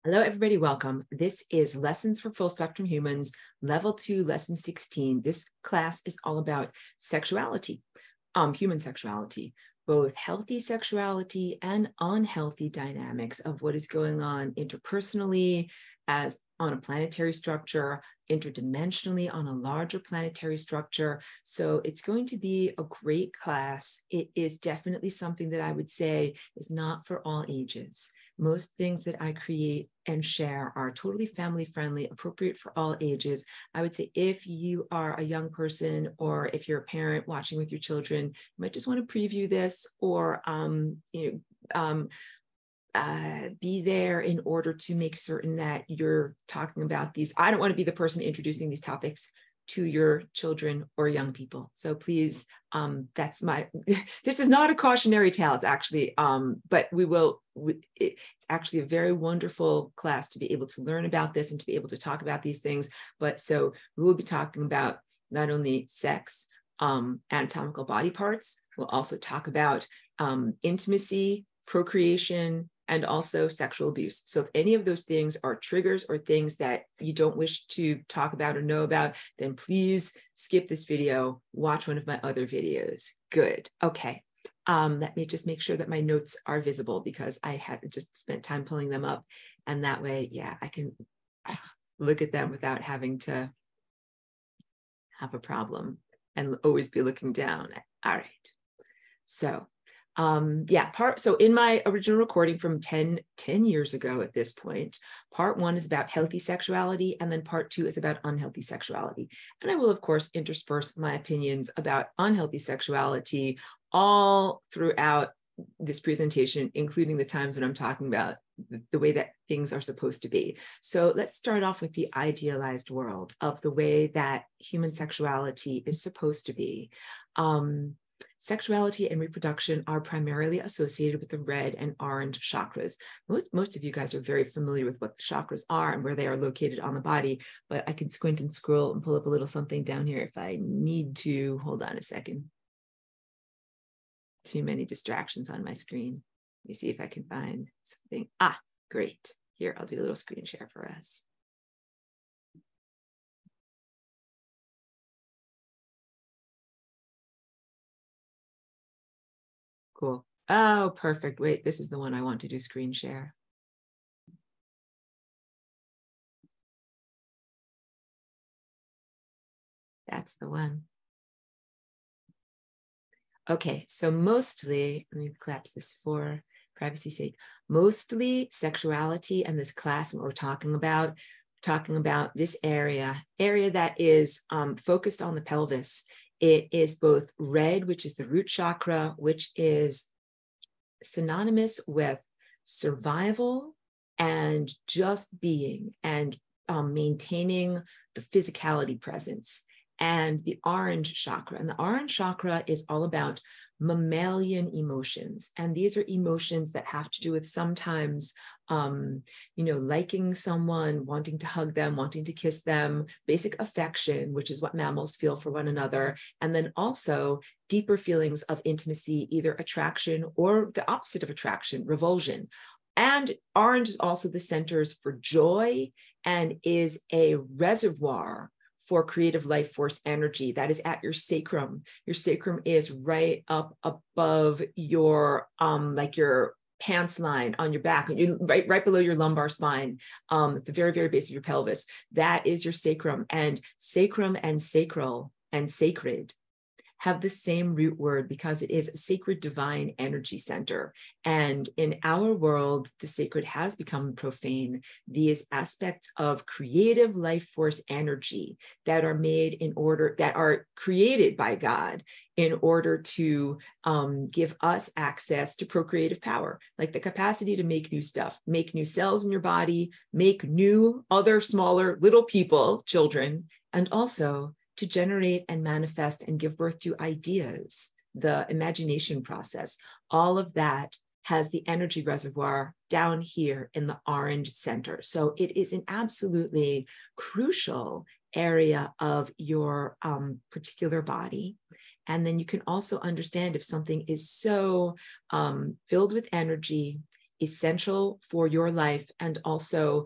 Hello, everybody. Welcome. This is Lessons for Full Spectrum Humans, Level 2, Lesson 16. This class is all about sexuality, human sexuality, both healthy sexuality and unhealthy dynamics of what is going on interpersonally as on a planetary structure, interdimensionally on a larger planetary structure. So it's going to be a great class. It is definitely something that I would say is not for all ages. Most things that I create and share are totally family friendly, appropriate for all ages. I would say if you are a young person or if you're a parent watching with your children, you might just want to preview this or be there in order to make certain that you're talking about these. I don't want to be the person introducing these topics to your children or young people. So please, that's this is not a cautionary tale. It's actually, but it's actually a very wonderful class to be able to learn about this and to be able to talk about these things. But so we will be talking about not only sex, anatomical body parts, we'll also talk about intimacy, procreation, and also sexual abuse. So if any of those things are triggers or things that you don't wish to talk about or know about, then please skip this video, watch one of my other videos. Good. Okay. Let me just make sure that my notes are visible because I had just spent time pulling them up. And that way, yeah, I can look at them without having to have a problem and always be looking down. All right. So so in my original recording from 10 years ago at this point, part 1 is about healthy sexuality, and then part 2 is about unhealthy sexuality. And I will, of course, intersperse my opinions about unhealthy sexuality all throughout this presentation, including the times when I'm talking about the way that things are supposed to be. So let's start off with the idealized world of the way that human sexuality is supposed to be. Sexuality and reproduction are primarily associated with the red and orange chakras. Most of you guys are very familiar with what the chakras are and where they are located on the body, but I can squint and scroll and pull up a little something down here if I need to. Hold on a second. Too many distractions on my screen. Let me see if I can find something. Ah, great. Here, I'll do a little screen share for us. Cool. Oh, perfect. Wait, this is the one I want to do screen share. That's the one. Okay, so mostly, let me collapse this for privacy's sake. Mostly sexuality and this class, what we're talking about this area that is focused on the pelvis. It is both red, which is the root chakra, which is synonymous with survival and just being and maintaining the physicality presence, and the orange chakra. And the orange chakra is all about mammalian emotions. And these are emotions that have to do with sometimes, liking someone, wanting to hug them, wanting to kiss them, basic affection, which is what mammals feel for one another. And then also deeper feelings of intimacy, either attraction or the opposite of attraction, revulsion. And orange is also the centers for joy and is a reservoir for creative life force energy that is at your sacrum. Your sacrum is right up above your your pants line on your back, right below your lumbar spine, at the very, very base of your pelvis. That is your sacrum. And sacrum and sacral and sacred have the same root word because it is a sacred divine energy center. And in our world, the sacred has become profane. These aspects of creative life force energy that are created by God in order to give us access to procreative power, like the capacity to make new stuff, make new cells in your body, make new other smaller little people, children, and also to generate and manifest and give birth to ideas, the imagination process. All of that has the energy reservoir down here in the orange center. So it is an absolutely crucial area of your particular body. And then you can also understand if something is so filled with energy, essential for your life and also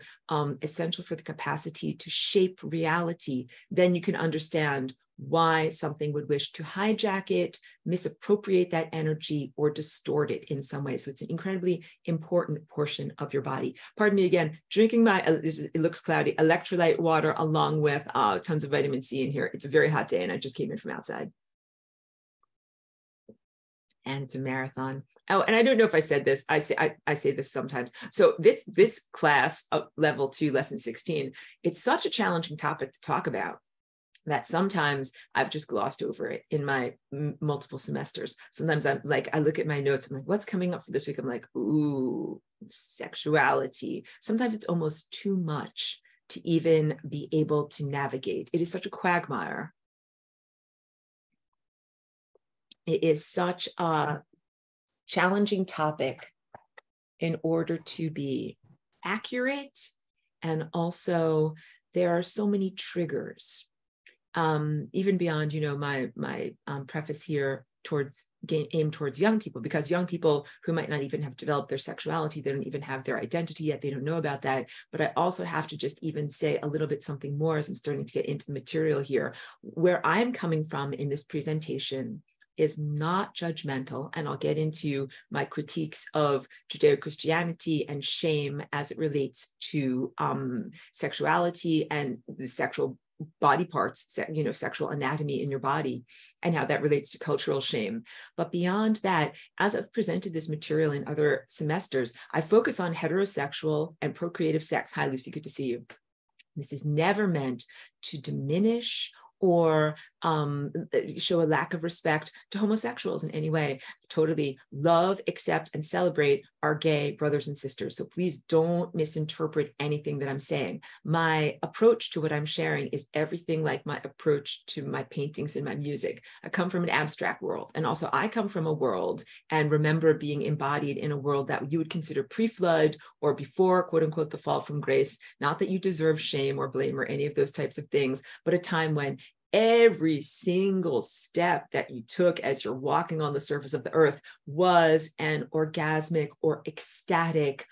essential for the capacity to shape reality, then you can understand why something would wish to hijack it, misappropriate that energy, or distort it in some way. So it's an incredibly important portion of your body. Pardon me again, drinking my, it looks cloudy, electrolyte water along with tons of vitamin C in here. It's a very hot day and I just came in from outside. And it's a marathon. Oh, and I don't know if I said this. I say this sometimes. So this class of level 2, lesson 16, it's such a challenging topic to talk about that sometimes I've just glossed over it in my multiple semesters. Sometimes I'm like, I look at my notes, I'm like, what's coming up for this week? I'm like, ooh, sexuality. Sometimes it's almost too much to even be able to navigate. It is such a quagmire. It is such a challenging topic in order to be accurate. And also there are so many triggers. Even beyond, my preface here aimed towards young people, because young people who might not even have developed their sexuality, they don't even have their identity yet, they don't know about that. But I also have to just even say a little bit something more as I'm starting to get into the material here. Where I'm coming from in this presentation is not judgmental, and I'll get into my critiques of Judeo-Christianity and shame as it relates to sexuality and the sexual body parts, sexual anatomy in your body and how that relates to cultural shame. But beyond that, as I've presented this material in other semesters, I focus on heterosexual and procreative sex. Hi, Lucy, good to see you. This is never meant to diminish or show a lack of respect to homosexuals in any way. Totally love, accept, and celebrate our gay brothers and sisters. So please don't misinterpret anything that I'm saying. My approach to what I'm sharing is everything like my approach to my paintings and my music. I come from an abstract world. And also I come from a world and remember being embodied in a world that you would consider pre-flood or before, quote unquote, the fall from grace. Not that you deserve shame or blame or any of those types of things, but a time when every single step that you took as you're walking on the surface of the earth was an orgasmic or ecstatic,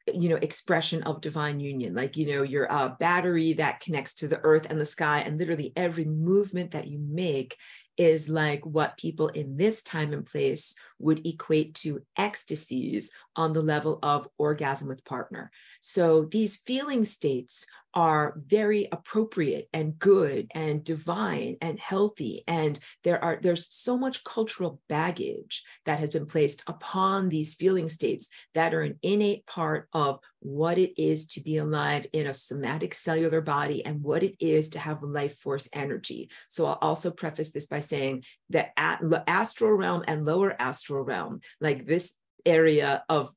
expression of divine union. Like, you're a battery that connects to the earth and the sky, and literally every movement that you make is like what people in this time and place would equate to ecstasies on the level of orgasm with partner. So these feeling states are very appropriate and good and divine and healthy. And there's so much cultural baggage that has been placed upon these feeling states that are an innate part of what it is to be alive in a somatic cellular body and what it is to have life force energy. So I'll also preface this by saying that astral realm and lower astral realm, like this area of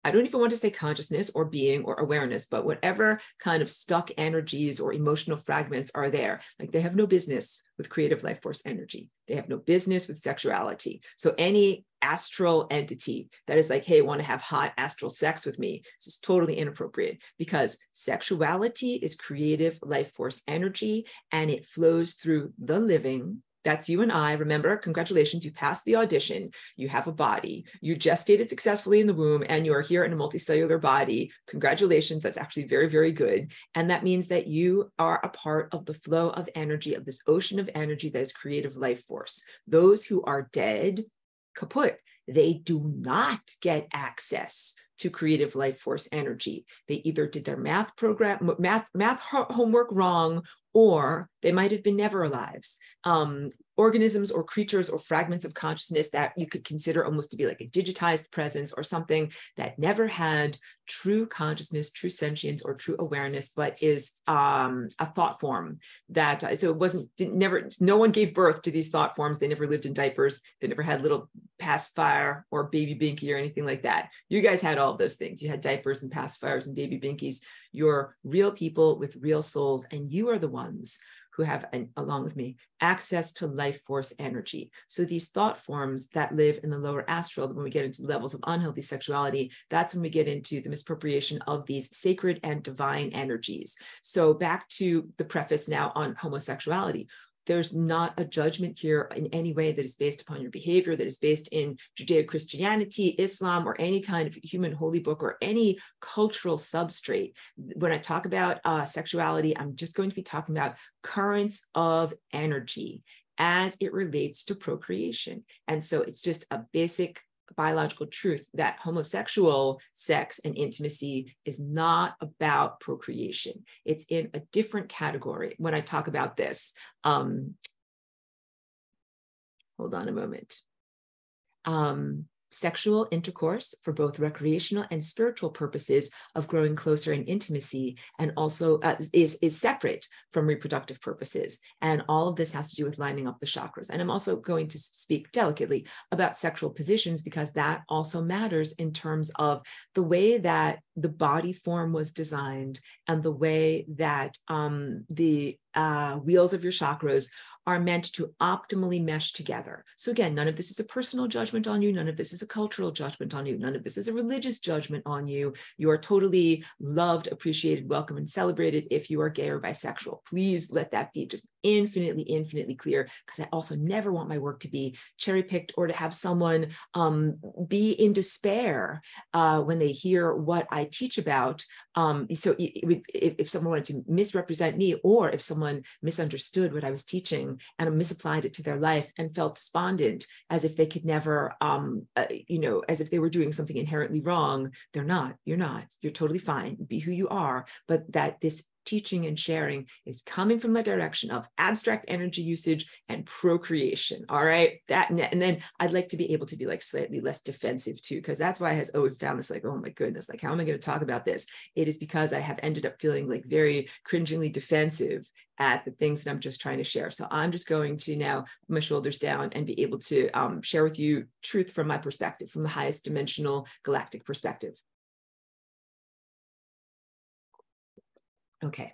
I don't even want to say consciousness or being or awareness, but whatever kind of stuck energies or emotional fragments are there, like they have no business with creative life force energy. They have no business with sexuality. So any astral entity that is like, hey, want to have hot astral sex with me, this is totally inappropriate, because sexuality is creative life force energy and it flows through the living. That's you and I. Remember, congratulations, you passed the audition. You have a body. You gestated successfully in the womb and you are here in a multicellular body. Congratulations. That's actually very, very good. And that means that you are a part of the flow of energy, of this ocean of energy that is creative life force. Those who are dead, kaput, they do not get access to creative life force energy. They either did their math homework wrong, or they might have been never alives. Organisms or creatures or fragments of consciousness that you could consider almost to be like a digitized presence or something that never had true consciousness, true sentience, or true awareness, but is a thought form that, so it no one gave birth to these thought forms. They never lived in diapers. They never had little pacifier or baby binky or anything like that. You guys had all of those things. You had diapers and pacifiers and baby binkies. You're real people with real souls, and you are the ones who have, along with me, access to life force energy. So these thought forms that live in the lower astral, when we get into levels of unhealthy sexuality, that's when we get into the misappropriation of these sacred and divine energies. So back to the preface now on homosexuality. There's not a judgment here in any way that is based upon your behavior, that is based in Judeo-Christianity, Islam, or any kind of human holy book or any cultural substrate. When I talk about sexuality, I'm just going to be talking about currents of energy as it relates to procreation. And so it's just a basic biological truth that homosexual sex and intimacy is not about procreation. It's in a different category when I talk about this. Hold on a moment. Sexual intercourse for both recreational and spiritual purposes of growing closer in intimacy, and also is separate from reproductive purposes. And all of this has to do with lining up the chakras. And I'm also going to speak delicately about sexual positions, because that also matters in terms of the way that the body form was designed and the way that the wheels of your chakras are meant to optimally mesh together. So again, none of this is a personal judgment on you. None of this is a cultural judgment on you. None of this is a religious judgment on you. You are totally loved, appreciated, welcome, and celebrated if you are gay or bisexual. Please let that be just infinitely, infinitely clear, because I also never want my work to be cherry-picked or to have someone be in despair when they hear what I teach about. So if someone wanted to misrepresent me, or if someone misunderstood what I was teaching and misapplied it to their life and felt despondent, as if they could never, as if they were doing something inherently wrong, they're not. You're not. You're totally fine. Be who you are. But that this teaching and sharing is coming from the direction of abstract energy usage and procreation. All right. And then I'd like to be able to be like slightly less defensive too, because that's why I has always found this like, oh my goodness, like, how am I going to talk about this? It is because I have ended up feeling like very cringingly defensive at the things that I'm just trying to share. So I'm just going to now put my shoulders down and be able to share with you truth from my perspective, from the highest dimensional galactic perspective. Okay,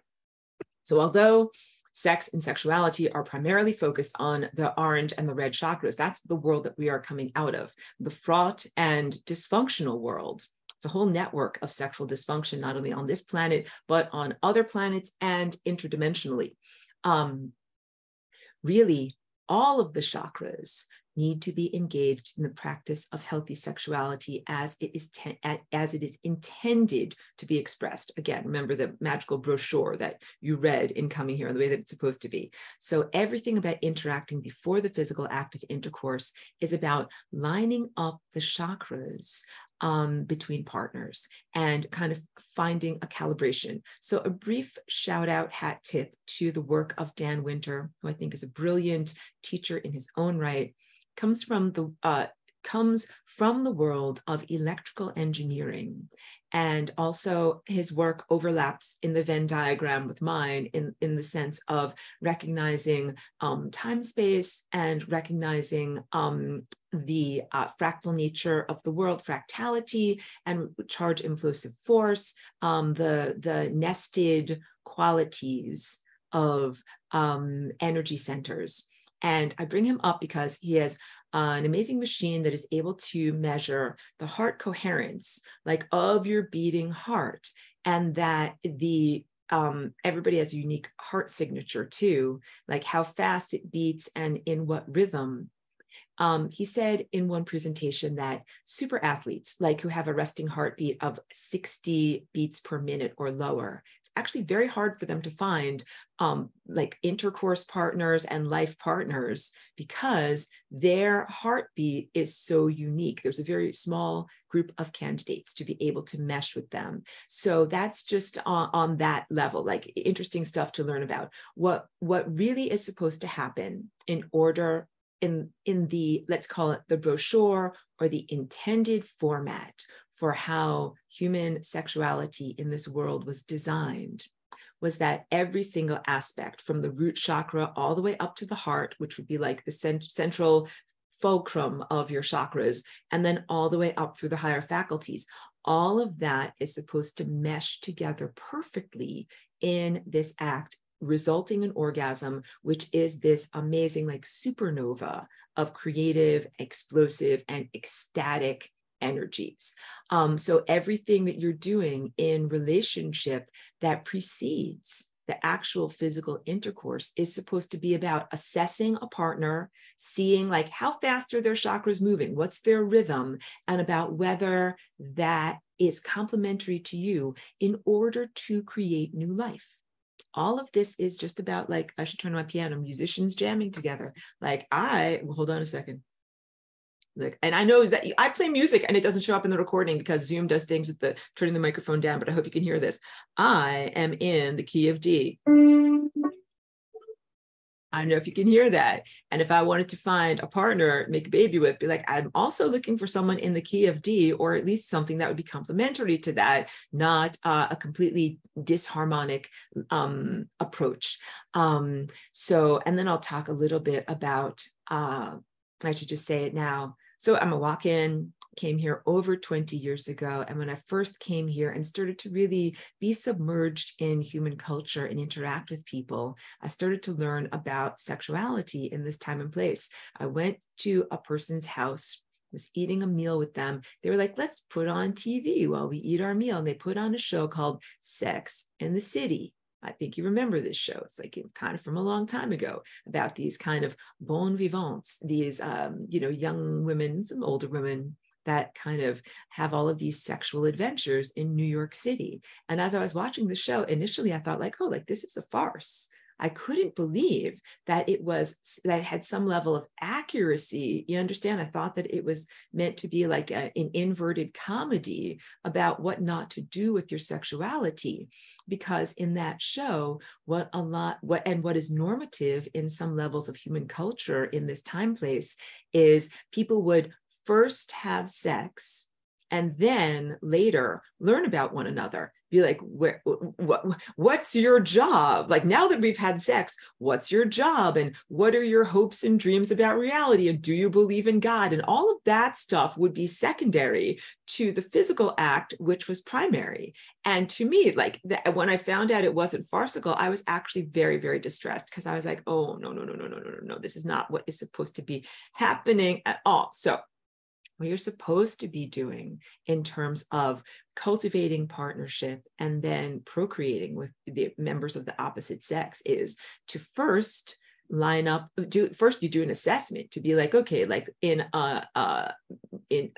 so although sex and sexuality are primarily focused on the orange and the red chakras, that's the world that we are coming out of, the fraught and dysfunctional world. It's a whole network of sexual dysfunction, not only on this planet, but on other planets and interdimensionally. Really, all of the chakras need to be engaged in the practice of healthy sexuality as it is intended to be expressed. Again, remember the magical brochure that you read in coming here, the way that it's supposed to be. So everything about interacting before the physical act of intercourse is about lining up the chakras between partners and kind of finding a calibration. So a brief shout out, hat tip to the work of Dan Winter, who I think is a brilliant teacher in his own right, comes from the world of electrical engineering. And also his work overlaps in the Venn diagram with mine in the sense of recognizing time space and recognizing the fractal nature of the world, fractality and charge implosive force, the nested qualities of energy centers. And I bring him up because he has an amazing machine that is able to measure the heart coherence, like of your beating heart, and that the everybody has a unique heart signature too, like how fast it beats and in what rhythm. He said in one presentation that super athletes, like who have a resting heartbeat of 60 beats per minute or lower, it's actually very hard for them to find like intercourse partners and life partners, because their heartbeat is so unique. There's a very small group of candidates to be able to mesh with them. So that's just on that level, like interesting stuff to learn about. What really is supposed to happen in order in the, let's call it the brochure or the intended format for how human sexuality in this world was designed, was that every single aspect from the root chakra all the way up to the heart, which would be like the central fulcrum of your chakras, and then all the way up through the higher faculties, all of that is supposed to mesh together perfectly in this act, resulting in orgasm, which is this amazing like supernova of creative, explosive, and ecstatic energies. So everything that you're doing in relationship that precedes the actual physical intercourse is supposed to be about assessing a partner, seeing like how fast are their chakras moving, what's their rhythm, and about whether that is complementary to you in order to create new life. All of this is just about, like, I should turn on my piano, musicians jamming together. Like, hold on a second. Like, and I know that I play music and it doesn't show up in the recording because Zoom does things with the turning the microphone down, but I hope you can hear this. I am in the key of D. I don't know if you can hear that. And if I wanted to find a partner, make a baby with, be like, I'm also looking for someone in the key of D, or at least something that would be complementary to that, not a completely disharmonic approach. So, and then I'll talk a little bit about, I should just say it now. So I'm a walk-in, came here over 20 years ago. And when I first came here and started to really be submerged in human culture and interact with people, I started to learn about sexuality in this time and place. I went to a person's house, was eating a meal with them. They were like, let's put on TV while we eat our meal. And they put on a show called Sex in the City. I think you remember this show. It's like kind of from a long time ago, about these kind of bon vivants, these, young women, some older women, that kind of have all of these sexual adventures in New York City. And as I was watching the show, initially I thought like, oh, like this is a farce. I couldn't believe that it had some level of accuracy. You understand? I thought that it was meant to be like an inverted comedy about what not to do with your sexuality, because in that show, what is normative in some levels of human culture in this time place is people would first have sex and then later learn about one another. Be like, what's your job? Like, now that we've had sex, what's your job? And what are your hopes and dreams about reality? And do you believe in God? And all of that stuff would be secondary to the physical act, which was primary. And to me, like when I found out it wasn't farcical, I was actually very, very distressed, because I was like, oh, no, this is not what is supposed to be happening at all. So what you're supposed to be doing in terms of cultivating partnership and then procreating with the members of the opposite sex is to first you do an assessment to be like, okay, like in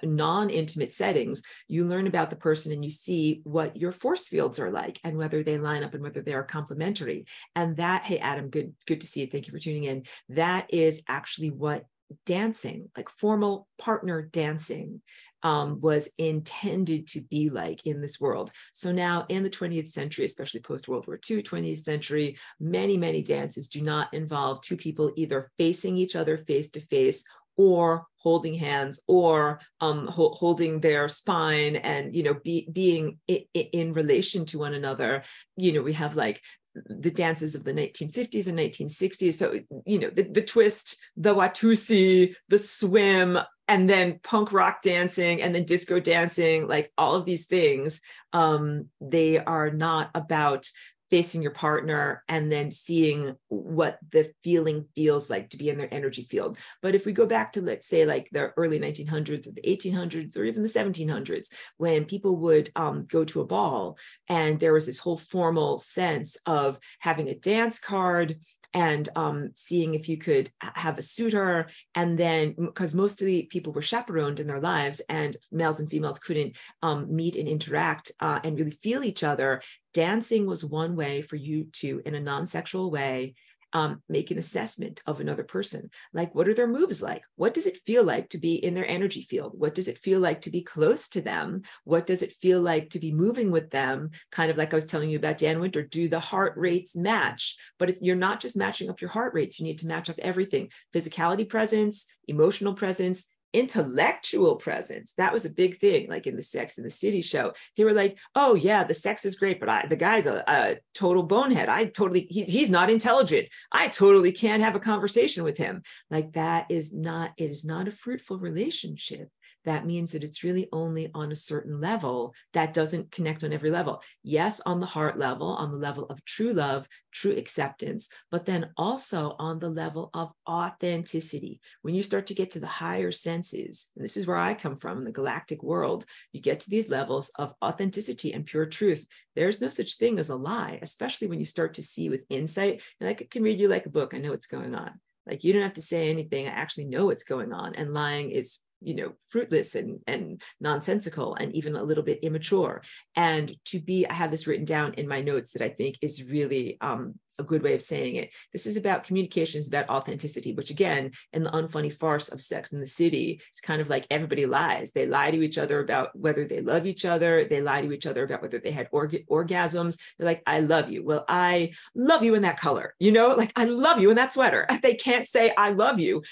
non-intimate settings, you learn about the person and you see what your force fields are like and whether they line up and whether they are complementary. And that, hey, Adam, good to see you. Thank you for tuning in. That is actually what dancing, like formal partner dancing, was intended to be like in this world. So now in the 20th century, especially post-World War II, 20th century, many, many dances do not involve two people either facing each other face to face or holding hands or holding their spine and, being in relation to one another. We have like the dances of the 1950s and 1960s. So, the twist, the Watusi, the swim, and then punk rock dancing, and then disco dancing, like all of these things, they are not about facing your partner and then seeing what the feeling feels like to be in their energy field. But if we go back to, let's say, like the early 1900s or the 1800s or even the 1700s, when people would go to a ball and there was this whole formal sense of having a dance card and seeing if you could have a suitor. And then, because most of the people were chaperoned in their lives and males and females couldn't meet and interact and really feel each other, dancing was one way for you to, in a non-sexual way, make an assessment of another person. Like, what are their moves like? What does it feel like to be in their energy field? What does it feel like to be close to them? What does it feel like to be moving with them? Kind of like I was telling you about Dan Winter, do the heart rates match? But if you're not just matching up your heart rates, you need to match up everything: physicality presence, emotional presence, intellectual presence. That was a big thing. Like in the Sex and the City show, they were like, oh yeah, the sex is great, but the guy's a total bonehead. He's not intelligent. I totally can't have a conversation with him. Like, it is not a fruitful relationship. that means that it's really only on a certain level. That doesn't connect on every level. Yes, on the heart level, on the level of true love, true acceptance, but then also on the level of authenticity. When you start to get to the higher senses, and this is where I come from in the galactic world, you get to these levels of authenticity and pure truth. There's no such thing as a lie, especially when you start to see with insight. And I can read you like a book. I know what's going on. Like, you don't have to say anything. I actually know what's going on. And lying is, fruitless and nonsensical and even a little bit immature. And I have this written down in my notes that I think is really a good way of saying it. This is about communication, is about authenticity, which again, in the unfunny farce of Sex and the City, it's kind of like everybody lies. They lie to each other about whether they love each other. They lie to each other about whether they had orgasms. They're like, I love you. Well, I love you in that color, like I love you in that sweater. They can't say I love you.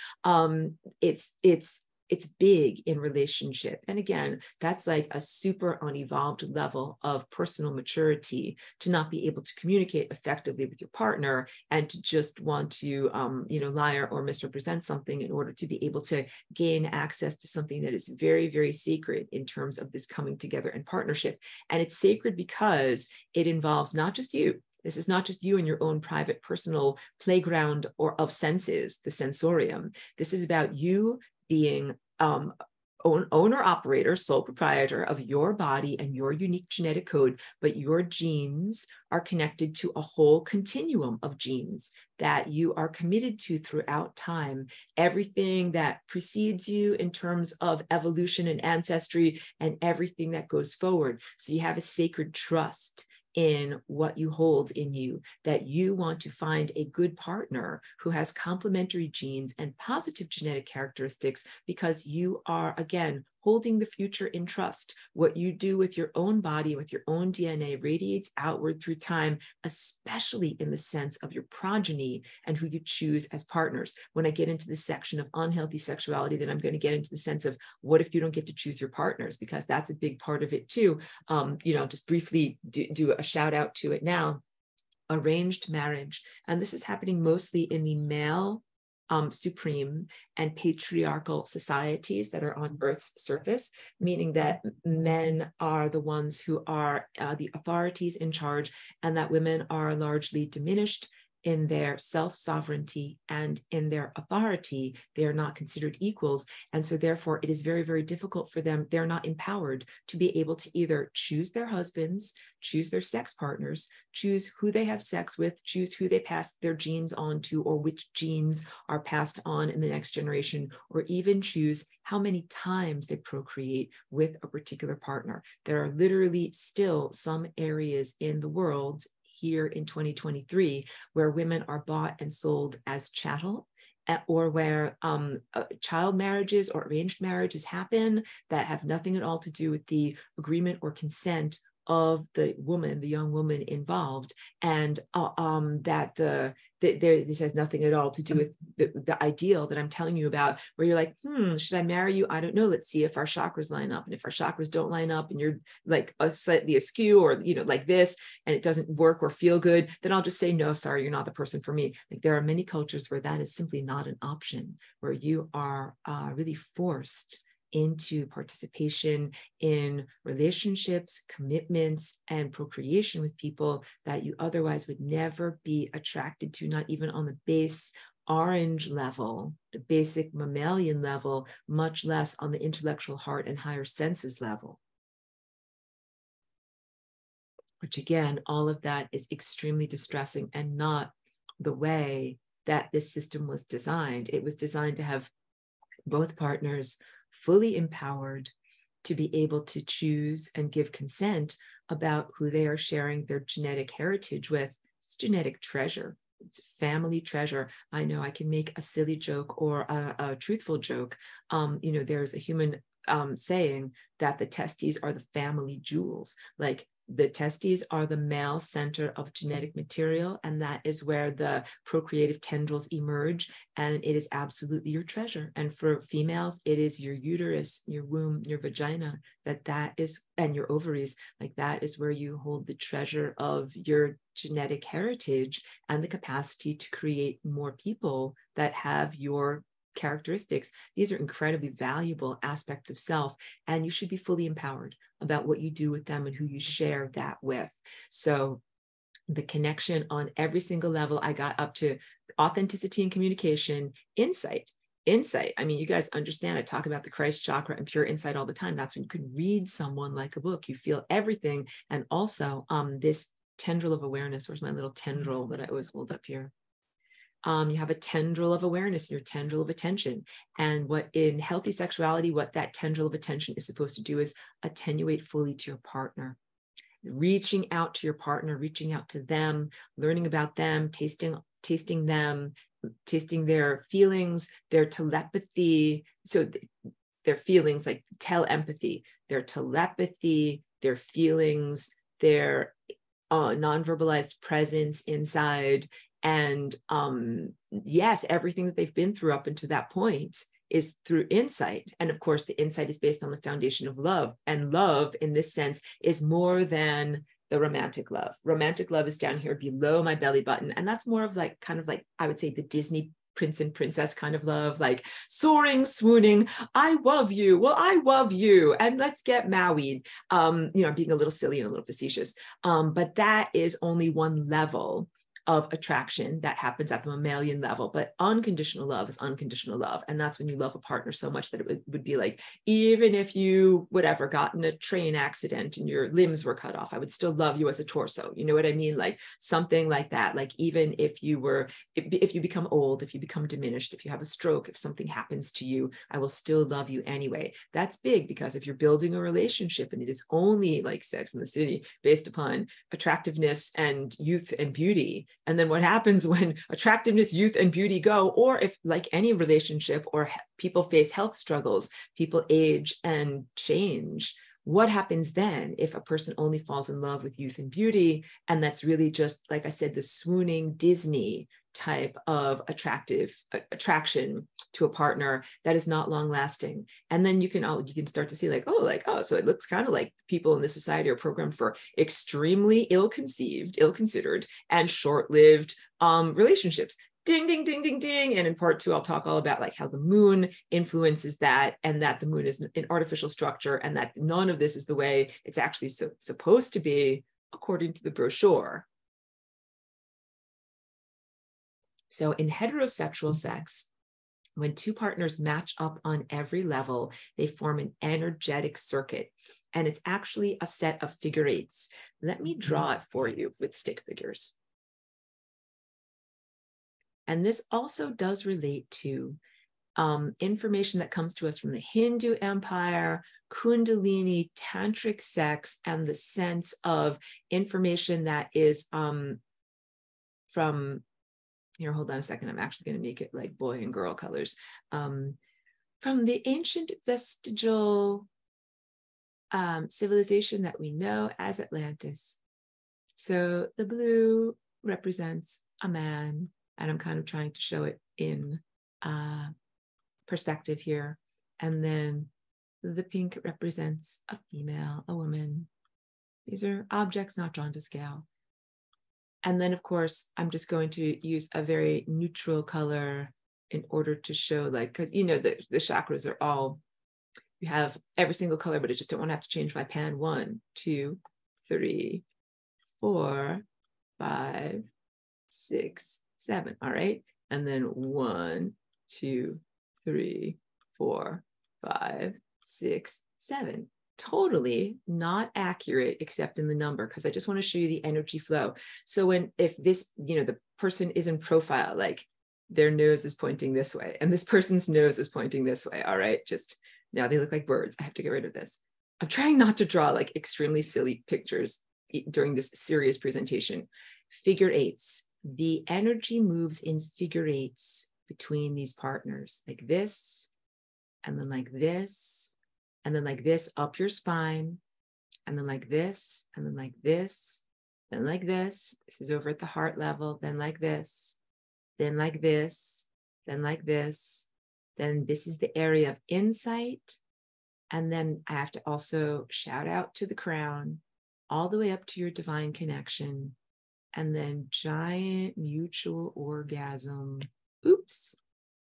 It's big in relationship. And again, that's like a super unevolved level of personal maturity to not be able to communicate effectively with your partner and to just want to, lie or misrepresent something in order to be able to gain access to something that is very, very sacred in terms of this coming together and partnership. And it's sacred because it involves not just you. This is not just you and your own private personal playground or of senses, the sensorium. This is about you being owner, operator, sole proprietor of your body and your unique genetic code, but your genes are connected to a whole continuum of genes that you are committed to throughout time. Everything that precedes you in terms of evolution and ancestry and everything that goes forward. So you have a sacred trust in what you hold in you, that you want to find a good partner who has complementary genes and positive genetic characteristics, because you are, again, holding the future in trust. What you do with your own body, with your own DNA, radiates outward through time, especially in the sense of your progeny and who you choose as partners. When I get into the section of unhealthy sexuality, then I'm going to get into the sense of what if you don't get to choose your partners, because that's a big part of it too. Just briefly do a shout out to it now. Arranged marriage. And this is happening mostly in the male supreme and patriarchal societies that are on Earth's surface, meaning that men are the ones who are the authorities in charge, and that women are largely diminished in their self-sovereignty and in their authority. They are not considered equals. And so therefore it is very, very difficult for them. They're not empowered to be able to either choose their husbands, choose their sex partners, choose who they have sex with, choose who they pass their genes on to, or which genes are passed on in the next generation, or even choose how many times they procreate with a particular partner. There are literally still some areas in the world here in 2023 where women are bought and sold as chattel, or where child marriages or arranged marriages happen that have nothing at all to do with the agreement or consent of the woman, the young woman involved, and this has nothing at all to do with the ideal that I'm telling you about, where you're like, should I marry you? I don't know. Let's see if our chakras line up. And if our chakras don't line up and you're like slightly askew or, like this, and it doesn't work or feel good, then I'll just say, no, sorry, you're not the person for me. Like, there are many cultures where that is simply not an option, where you are really forced into participation in relationships, commitments, and procreation with people that you otherwise would never be attracted to, not even on the base orange level, the basic mammalian level, much less on the intellectual heart and higher senses level. Which again, all of that is extremely distressing and not the way that this system was designed. It was designed to have both partners fully empowered to be able to choose and give consent about who they are sharing their genetic heritage with. It's genetic treasure. It's family treasure. I know I can make a silly joke or a truthful joke. There's a human saying that the testes are the family jewels. Like, the testes are the male center of genetic material, and that is where the procreative tendrils emerge, and it is absolutely your treasure. And for females, it is your uterus, your womb, your vagina, that is, and your ovaries, like that is where you hold the treasure of your genetic heritage and the capacity to create more people that have your characteristics, these are incredibly valuable aspects of self, and you should be fully empowered about what you do with them and who you share that with. So the connection on every single level, I got up to authenticity and communication, insight. I mean, you guys understand, I talk about the Christ chakra and pure insight all the time. That's when you can read someone like a book. You feel everything. And also this tendril of awareness. Where's my little tendril that I always hold up here? You have a tendril of awareness, your tendril of attention. And what in healthy sexuality, what that tendril of attention is supposed to do is attenuate fully to your partner. Reaching out to your partner, reaching out to them, learning about them, tasting them, tasting their feelings, their telepathy. So their feelings, like telepathy, their telepathy, their feelings, their non-verbalized presence inside. And yes, everything that they've been through up until that point is through insight. And of course, the insight is based on the foundation of love. And love, in this sense, is more than the romantic love. Romantic love is down here below my belly button. And that's more of like, kind of like, I would say the Disney prince and princess kind of love, like soaring, swooning, I love you. Well, I love you. And let's get married. You know, being a little silly and a little facetious. But that is only one level of attraction that happens at the mammalian level, but unconditional love is unconditional love. And that's when you love a partner so much that it would be like, even if you, whatever, got in a train accident and your limbs were cut off, I would still love you as a torso. You know what I mean? Like something like that. Like even if you were, if you become old, if you become diminished, if you have a stroke, if something happens to you, I will still love you anyway. That's big, because if you're building a relationship and it is only like Sex and the City based upon attractiveness and youth and beauty, and then what happens when attractiveness, youth, and beauty go, or if like any relationship or people face health struggles, people age and change, what happens then if a person only falls in love with youth and beauty? And that's really just, like I said, the swooning Disney type of attraction to a partner that is not long lasting. And then you can start to see like, oh, so it looks kind of like people in this society are programmed for extremely ill-conceived, ill-considered, and short-lived relationships. Ding, ding, ding, ding, ding. And in part 2, I'll talk all about like how the moon influences that, and that the moon is an artificial structure, and that none of this is the way it's actually supposed to be according to the brochure. So in heterosexual sex, when two partners match up on every level, they form an energetic circuit. And it's actually a set of figure eights. Let me draw it for you with stick figures. And this also does relate to information that comes to us from the Hindu Empire, Kundalini, Tantric sex, and the sense of information that is from, here, hold on a second, I'm actually going to make it like boy and girl colors. From the ancient vestigial civilization that we know as Atlantis. So the blue represents a man, and I'm kind of trying to show it in perspective here. And then the pink represents a female, a woman. These are objects not drawn to scale. And then, of course, I'm just going to use a very neutral color in order to show, like, because, you know, the chakras are all, you have every single color, but I just don't want to have to change my pan. 1, 2, 3, 4, 5, 6, 7. All right. And then 1, 2, 3, 4, 5, 6, 7. Totally not accurate except in the number, because I just want to show you the energy flow. So if this, you know, the person is in profile, like their nose is pointing this way and this person's nose is pointing this way. All right. Just now they look like birds. I have to get rid of this. I'm trying not to draw like extremely silly pictures during this serious presentation. Figure eights. The energy moves in figure eights between these partners, like this, and then like this, and then like this up your spine, and then like this, and then like this, then like this. This is over at the heart level, then like this, then like this, then like this. Then this is the area of insight. And then I have to also shout out to the crown, all the way up to your divine connection, and then giant mutual orgasm. Oops.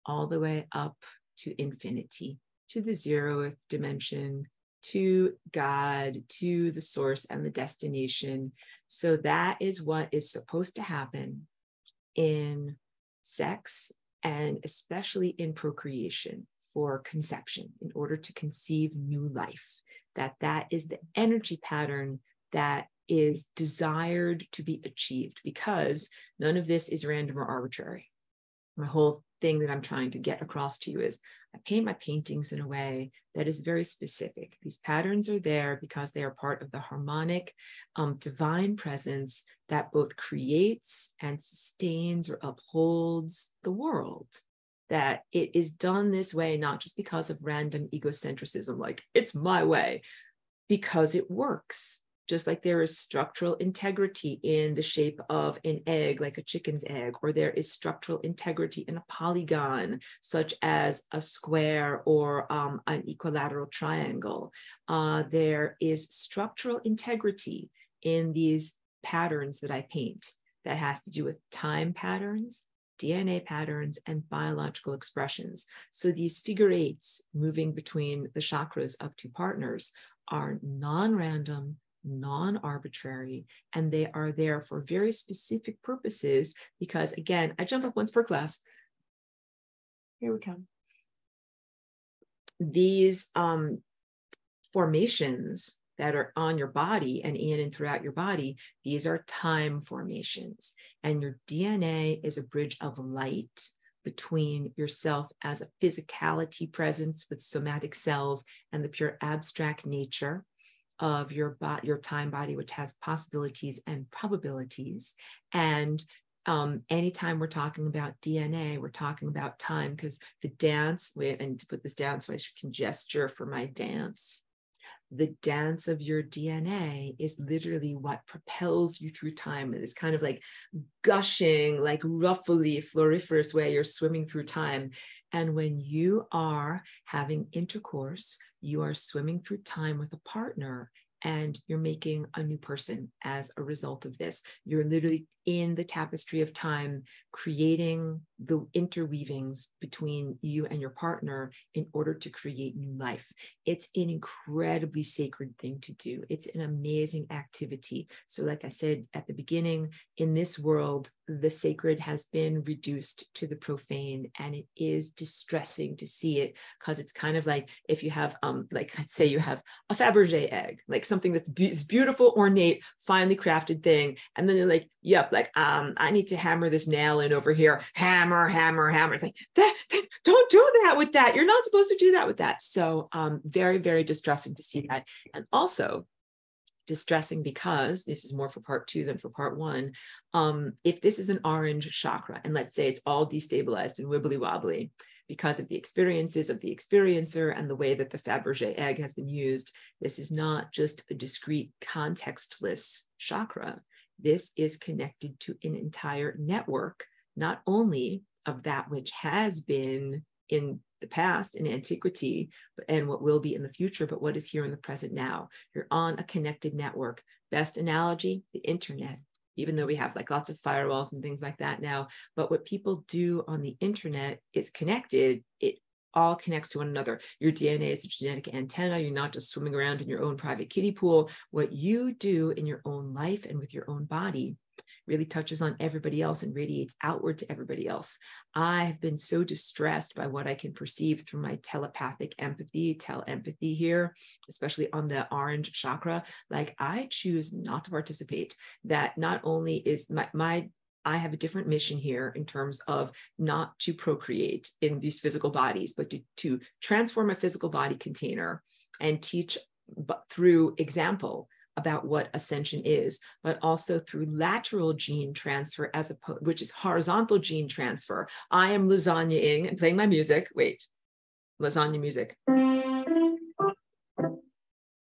all the way up to infinity, to the 0th dimension, to God, to the source and the destination. So that is what is supposed to happen in sex, and especially in procreation for conception, in order to conceive new life. That is the energy pattern that is desired to be achieved, because none of this is random or arbitrary. My whole thing that I'm trying to get across to you is I paint my paintings in a way that is very specific. These patterns are there because they are part of the harmonic divine presence that both creates and sustains or upholds the world. That it is done this way, not just because of random egocentricism, like it's my way, because it works. Just like there is structural integrity in the shape of an egg, like a chicken's egg, or there is structural integrity in a polygon, such as a square or an equilateral triangle. There is structural integrity in these patterns that I paint that has to do with time patterns, DNA patterns, and biological expressions. So these figure eights moving between the chakras of two partners are non-random, non-arbitrary, and they are there for very specific purposes, because again, I jump up once per class. Here we come. These formations that are on your body and in and throughout your body, these are time formations, and your DNA is a bridge of light between yourself as a physicality presence with somatic cells and the pure abstract nature of your time body, which has possibilities and probabilities. And anytime we're talking about DNA, we're talking about time, because the dance, and to put this down so I can gesture for my dance, the dance of your DNA is literally what propels you through time. And it's kind of like gushing, like ruffly, floriferous way you're swimming through time. And when you are having intercourse, you are swimming through time with a partner, and you're making a new person as a result of this. You're literally in the tapestry of time, creating the interweavings between you and your partner in order to create new life. It's an incredibly sacred thing to do. It's an amazing activity. So like I said at the beginning, in this world, the sacred has been reduced to the profane, and it is distressing to see it, because it's kind of like if you have, like, let's say you have a Fabergé egg, like something that's beautiful, ornate, finely crafted thing. And then they're like, yep, like, I need to hammer this nail in over here. Hammer, hammer, hammer. It's like, don't do that with that. You're not supposed to do that with that. So very, very distressing to see that. And also distressing because this is more for part 2 than for part 1. If this is an orange chakra, and let's say it's all destabilized and wibbly wobbly because of the experiences of the experiencer and the way that the Fabergé egg has been used, this is not just a discrete contextless chakra. This is connected to an entire network, not only of that which has been in the past, in antiquity, and what will be in the future, but what is here in the present now. You're on a connected network. Best analogy, the internet, even though we have like lots of firewalls and things like that now. But what people do on the internet is connected. It all connects to one another. Your DNA is a genetic antenna. You're not just swimming around in your own private kiddie pool. What you do in your own life and with your own body really touches on everybody else and radiates outward to everybody else. I have been so distressed by what I can perceive through my telepathic empathy, telepathy here, especially on the orange chakra. Like, I choose not to participate. That not only is I have a different mission here in terms of not to procreate in these physical bodies, but to transform a physical body container and teach through example about what ascension is, but also through lateral gene transfer, which is horizontal gene transfer. I am lasagna-ing and playing my music. Wait, lasagna music.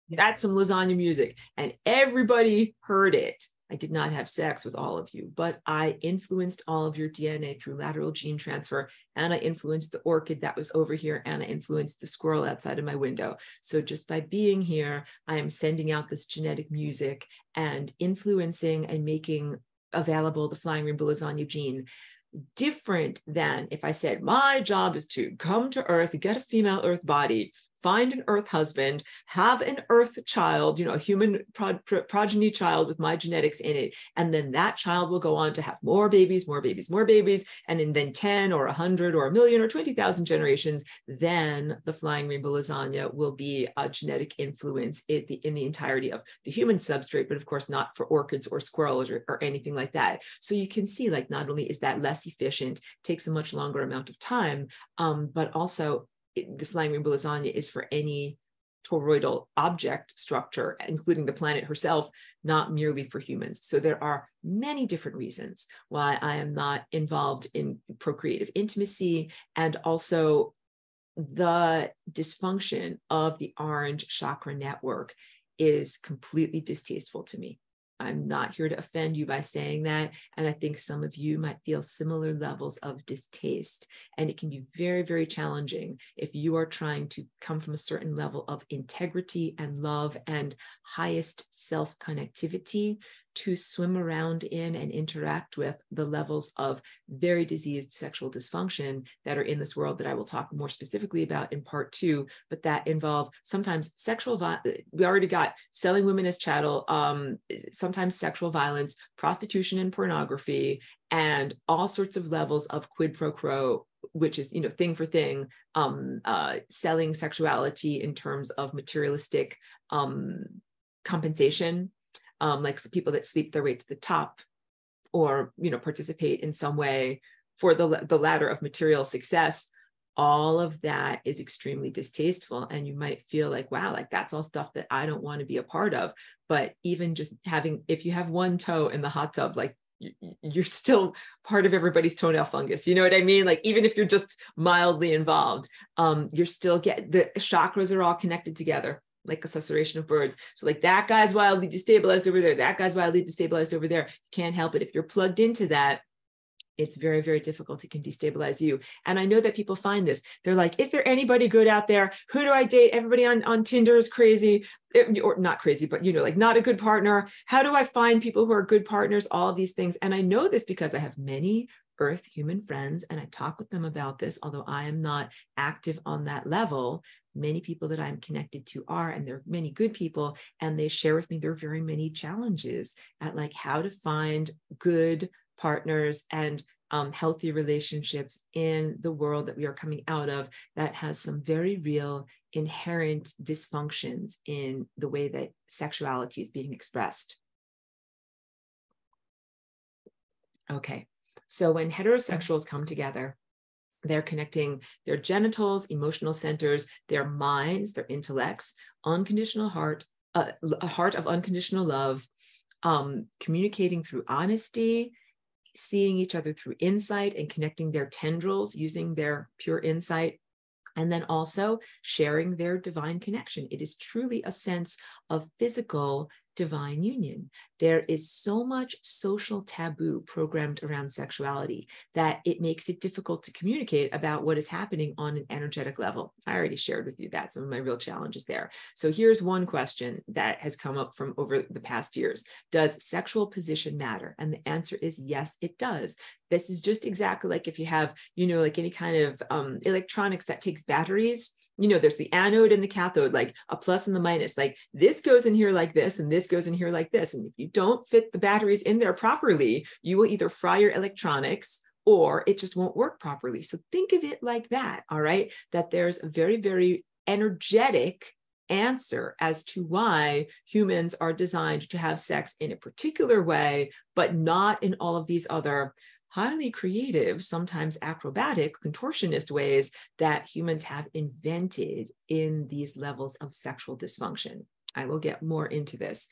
That's some lasagna music. And everybody heard it. I did not have sex with all of you, but I influenced all of your DNA through lateral gene transfer, and I influenced the orchid that was over here, and I influenced the squirrel outside of my window. So just by being here, I am sending out this genetic music and influencing and making available the flying rainbow lasagna gene. different than if I said, my job is to come to Earth, get a female Earth body, find an Earth husband, have an Earth child, a human progeny child with my genetics in it. And then that child will go on to have more babies, more babies, more babies. And in then 10 or 100 or 1,000,000 or 20,000 generations, then the flying rainbow lasagna will be a genetic influence in the entirety of the human substrate, but of course not for orchids or squirrels or anything like that. So you can see, like, not only is that less efficient, takes a much longer amount of time, but also the flying rainbow lasagna is for any toroidal object structure, including the planet herself, not merely for humans. So there are many different reasons why I am not involved in procreative intimacy, and also the dysfunction of the orange chakra network is completely distasteful to me. I'm not here to offend you by saying that. And I think some of you might feel similar levels of distaste. And it can be very, very challenging if you are trying to come from a certain level of integrity and love and highest self-connectivity to swim around in and interact with the levels of very diseased sexual dysfunction that are in this world that I will talk more specifically about in part 2, but that involve sometimes sexual violence. We already got selling women as chattel, sometimes sexual violence, prostitution and pornography, and all sorts of levels of quid pro quo, which is, thing for thing, selling sexuality in terms of materialistic compensation. Like people that sleep their way to the top, or participate in some way for the ladder of material success. All of that is extremely distasteful, and you might feel like, wow, like that's all stuff that I don't want to be a part of. But even just if you have one toe in the hot tub, like you're still part of everybody's toenail fungus. You know what I mean? Like, even if you're just mildly involved, you're still the chakras are all connected together, like a susurration of birds. So like that guy's wildly destabilized over there, that guy's wildly destabilized over there. You can't help it. If you're plugged into that, it's very, very difficult. It can destabilize you. And I know that people find this. They're like, is there anybody good out there? Who do I date? Everybody on Tinder is crazy, or not crazy, but like not a good partner. How do I find people who are good partners? All of these things. And I know this because I have many Earth human friends, and I talk with them about this, although I am not active on that level. Many people that I'm connected to are, and they're many good people, and they share with me there are very many challenges at like how to find good partners and healthy relationships in the world that we are coming out of that has some very real inherent dysfunctions in the way that sexuality is being expressed. Okay, so when heterosexuals come together, they're connecting their genitals, emotional centers, their minds, their intellects, unconditional heart, a heart of unconditional love, communicating through honesty, seeing each other through insight, and connecting their tendrils using their pure insight, and then also sharing their divine connection. It is truly a sense of physical divine union. There is so much social taboo programmed around sexuality that it makes it difficult to communicate about what is happening on an energetic level. I already shared with you that, some of my real challenges there. So here's one question that has come up from over the past years. Does sexual position matter? And the answer is yes, it does. This is just exactly like if you have, like any kind of electronics that takes batteries, there's the anode and the cathode, like a plus and the minus, like this goes in here like this, and this goes in here like this. And if you don't fit the batteries in there properly, you will either fry your electronics or it just won't work properly. So think of it like that, all right? That there's a very, very energetic answer as to why humans are designed to have sex in a particular way, but not in all of these other highly creative, sometimes acrobatic, contortionist ways that humans have invented in these levels of sexual dysfunction. I will get more into this.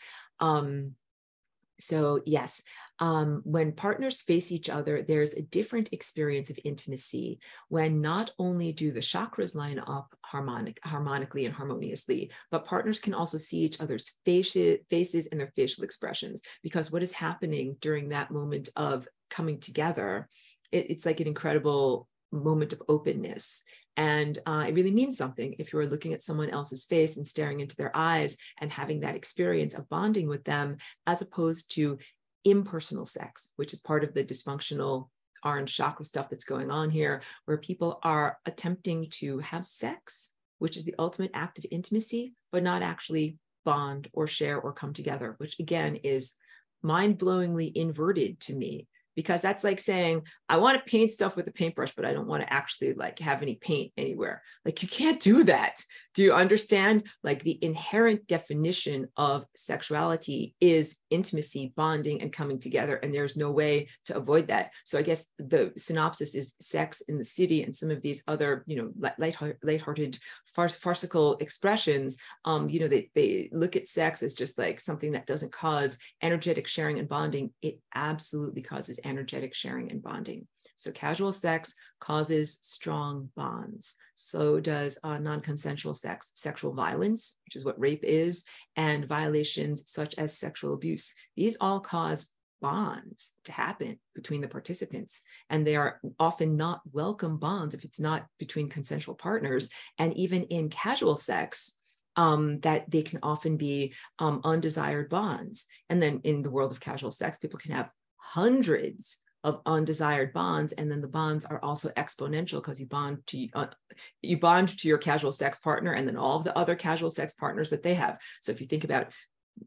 So yes, when partners face each other, there's a different experience of intimacy when not only do the chakras line up harmonically and harmoniously, but partners can also see each other's faces and their facial expressions, because what is happening during that moment of coming together, it's like an incredible moment of openness. And it really means something if you're looking at someone else's face and staring into their eyes and having that experience of bonding with them, as opposed to impersonal sex, which is part of the dysfunctional orange chakra stuff that's going on here, where people are attempting to have sex, which is the ultimate act of intimacy, but not actually bond or share or come together, which again is mind-blowingly inverted to me, because that's like saying, I want to paint stuff with a paintbrush, but I don't want to actually like have any paint anywhere. Like, you can't do that. Do you understand? Like, the inherent definition of sexuality is intimacy, bonding, and coming together. And there's no way to avoid that. So I guess the synopsis is sex in the city and some of these other, lighthearted, farcical expressions. They look at sex as just like something that doesn't cause energetic sharing and bonding. It absolutely causes energetic sharing and bonding. So casual sex causes strong bonds. So does non-consensual sex, sexual violence, which is what rape is, and violations such as sexual abuse. These all cause bonds to happen between the participants, and they are often not welcome bonds if it's not between consensual partners. And even in casual sex, that they can often be undesired bonds. And then in the world of casual sex, people can have hundreds of undesired bonds, and then the bonds are also exponential because you bond to your casual sex partner and then all of the other casual sex partners that they have. So if you think about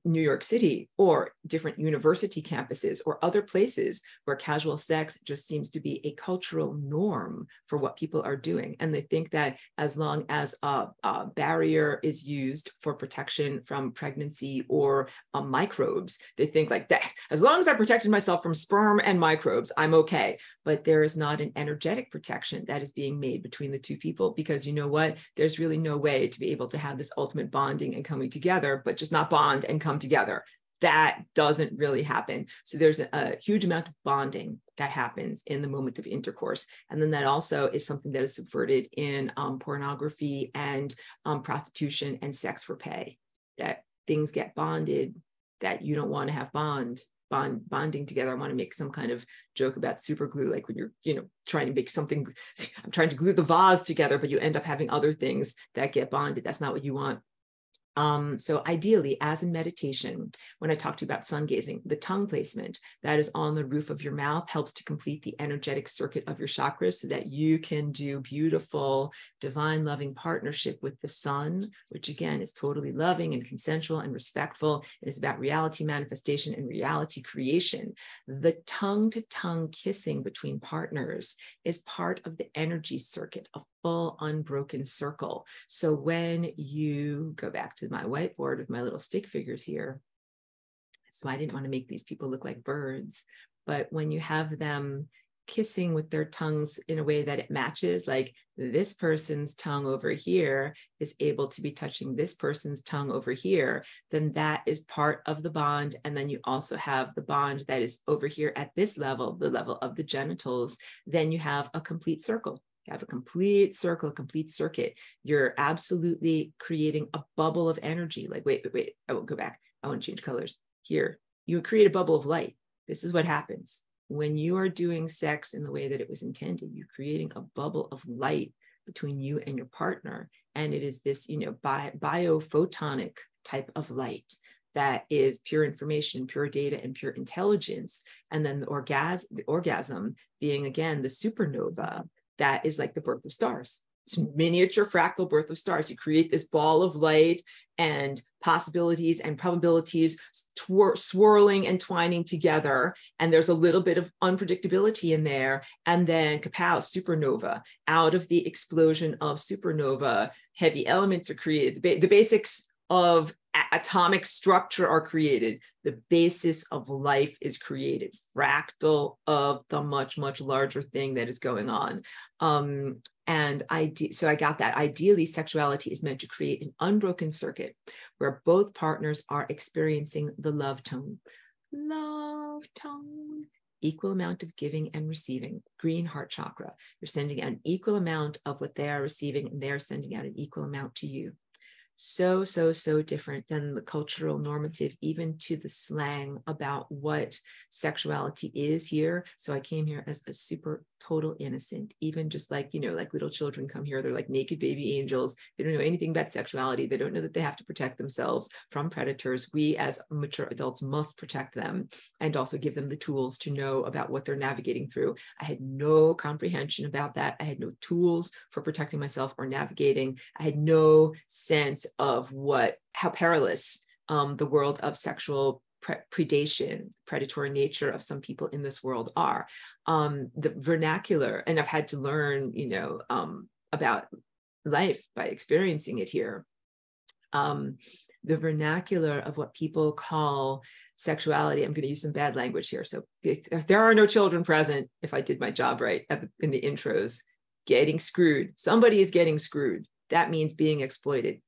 New York City or different university campuses or other places where casual sex just seems to be a cultural norm for what people are doing. And they think that as long as a barrier is used for protection from pregnancy or microbes, they think like that, as long as I protected myself from sperm and microbes, I'm okay. But there is not an energetic protection that is being made between the two people, because you know what? There's really no way to be able to have this ultimate bonding and coming together, but just not bond and come together. That doesn't really happen. So there's a huge amount of bonding that happens in the moment of intercourse. And then that also is something that is subverted in pornography and prostitution and sex for pay, that things get bonded that you don't want to have bonding together. I want to make some kind of joke about super glue, like when you're, trying to make something, I'm trying to glue the vase together, but you end up having other things that get bonded. That's not what you want. So ideally, as in meditation, when I talk to you about sun gazing, the tongue placement that is on the roof of your mouth helps to complete the energetic circuit of your chakras so that you can do beautiful, divine, loving partnership with the sun, which again is totally loving and consensual and respectful. It is about reality manifestation and reality creation. The tongue-to-tongue kissing between partners is part of the energy circuit, a full unbroken circle. So when you go back to my whiteboard with my little stick figures here, so I didn't want to make these people look like birds, but when you have them kissing with their tongues in a way that it matches, like this person's tongue over here is able to be touching this person's tongue over here, then that is part of the bond. And then you also have the bond that is over here at this level, the level of the genitals. Then you have a complete circle. You have a complete circle, a complete circuit. You're absolutely creating a bubble of energy. Like, wait, I won't go back. I want to change colors. Here, you create a bubble of light. This is what happens. When you are doing sex in the way that it was intended, you're creating a bubble of light between you and your partner. And it is this, biophotonic type of light that is pure information, pure data, and pure intelligence. And then the orgasm being, again, the supernova, that is like the birth of stars. It's miniature fractal birth of stars. You create this ball of light and possibilities and probabilities swirling and twining together. And there's a little bit of unpredictability in there. And then kapow, supernova. Out of the explosion of supernova, heavy elements are created. The basics of atomic structure are created. The basis of life is created, fractal of the much, much larger thing that is going on. So I got that. Ideally, sexuality is meant to create an unbroken circuit where both partners are experiencing the love tone. Love tone. Equal amount of giving and receiving. Green heart chakra. You're sending out an equal amount of what they are receiving, and they're sending out an equal amount to you. so, so, so different than the cultural normative, even to the slang about what sexuality is here. So I came here as a super total innocent, even just like, you know, like little children come here, they're like naked baby angels. They don't know anything about sexuality. They don't know that they have to protect themselves from predators. We as mature adults must protect them and also give them the tools to know about what they're navigating through. I had no comprehension about that. I had no tools for protecting myself or navigating. I had no sense of how perilous the world of sexual predation, predatory nature of some people in this world are. The vernacular, and I've had to learn, you know, about life by experiencing it here. The vernacular of what people call sexuality, I'm going to use some bad language here. So if there are no children present, if I did my job right in the intros, getting screwed. Somebody is getting screwed. That means being exploited,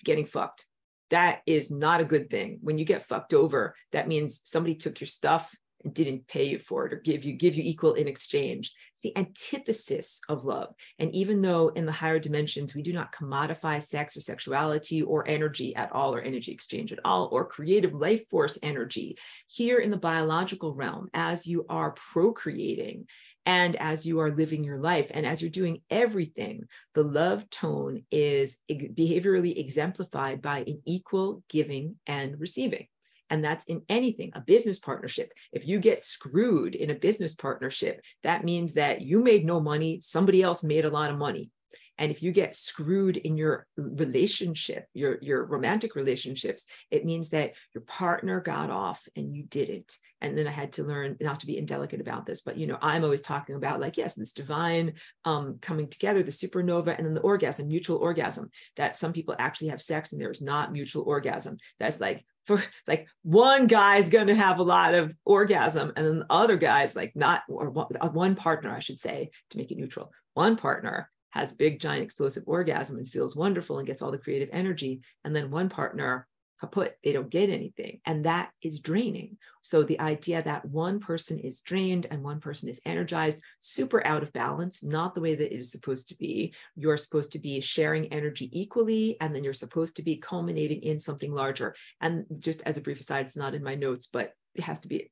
getting fucked. That is not a good thing. When you get fucked over, that means somebody took your stuff and didn't pay you for it or give you equal in exchange. It's the antithesis of love. And even though in the higher dimensions, we do not commodify sex or sexuality or energy at all, or energy exchange at all, or creative life force energy, here in the biological realm, as you are procreating and as you are living your life and as you're doing everything, the love tone is behaviorally exemplified by an equal giving and receiving. And that's in anything, a business partnership. If you get screwed in a business partnership, that means that you made no money, somebody else made a lot of money. And if you get screwed in your relationship, your romantic relationships, it means that your partner got off and you didn't. And then I had to learn not to be indelicate about this, but, you know, I'm always talking about like, yes, this divine coming together, the supernova, and then the orgasm, mutual orgasm, that some people actually have sex and there's not mutual orgasm. That's like, for like one guy's going to have a lot of orgasm and then the other guy's like not, or one partner, I should say, to make it neutral. One partner has big, giant, explosive orgasm and feels wonderful and gets all the creative energy. And then one partner, kaput, they don't get anything. And that is draining. So the idea that one person is drained and one person is energized, super out of balance, not the way that it is supposed to be. You're supposed to be sharing energy equally, and then you're supposed to be culminating in something larger. And just as a brief aside, it's not in my notes, but it has to be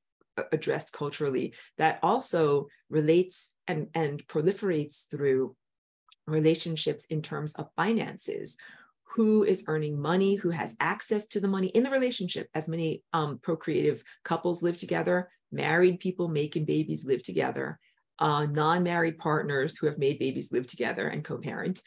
addressed culturally. That also relates and proliferates through relationships in terms of finances. Who is earning money, who has access to the money in the relationship, as many procreative couples live together, married people making babies live together, non-married partners who have made babies live together and co-parent,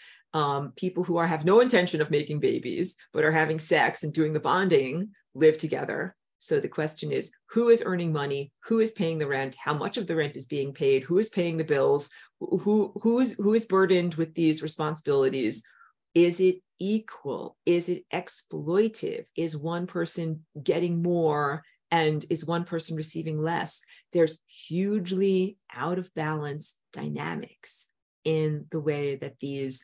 people who have no intention of making babies, but are having sex and doing the bonding live together. So the question is, who is earning money? Who is paying the rent? How much of the rent is being paid? Who is paying the bills? Who is burdened with these responsibilities? Is it equal? Is it exploitive? Is one person getting more and is one person receiving less? There's hugely out of balance dynamics in the way that these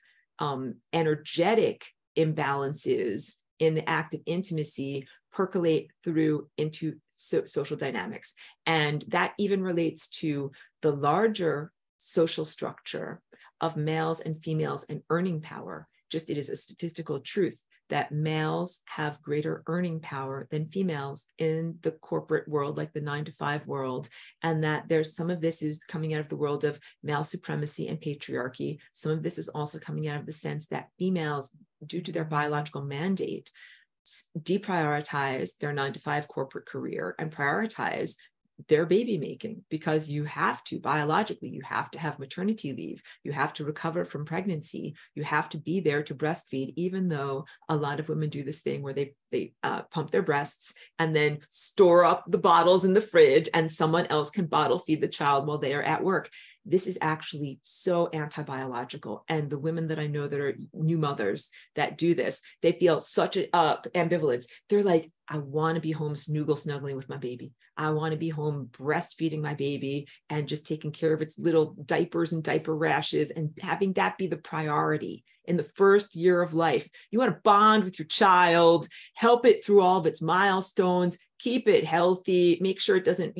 energetic imbalances in the act of intimacy percolate through into social dynamics. And that even relates to the larger social structure of males and females and earning power. Just it is a statistical truth that males have greater earning power than females in the corporate world, like the 9-to-5 world, and that there's some of this is coming out of the world of male supremacy and patriarchy. Some of this is also coming out of the sense that females, due to their biological mandate, deprioritize their 9-to-5 corporate career and prioritize their baby making, because you have to, biologically, you have to have maternity leave, you have to recover from pregnancy, you have to be there to breastfeed, even though a lot of women do this thing where they pump their breasts and then store up the bottles in the fridge and someone else can bottle feed the child while they are at work. This is actually so anti-biological. And the women that I know that are new mothers that do this, they feel such an ambivalence. They're like, I want to be home snuggling with my baby. I want to be home breastfeeding my baby and just taking care of its little diapers and diaper rashes and having that be the priority in the first year of life. You want to bond with your child, help it through all of its milestones, keep it healthy, make sure it doesn't,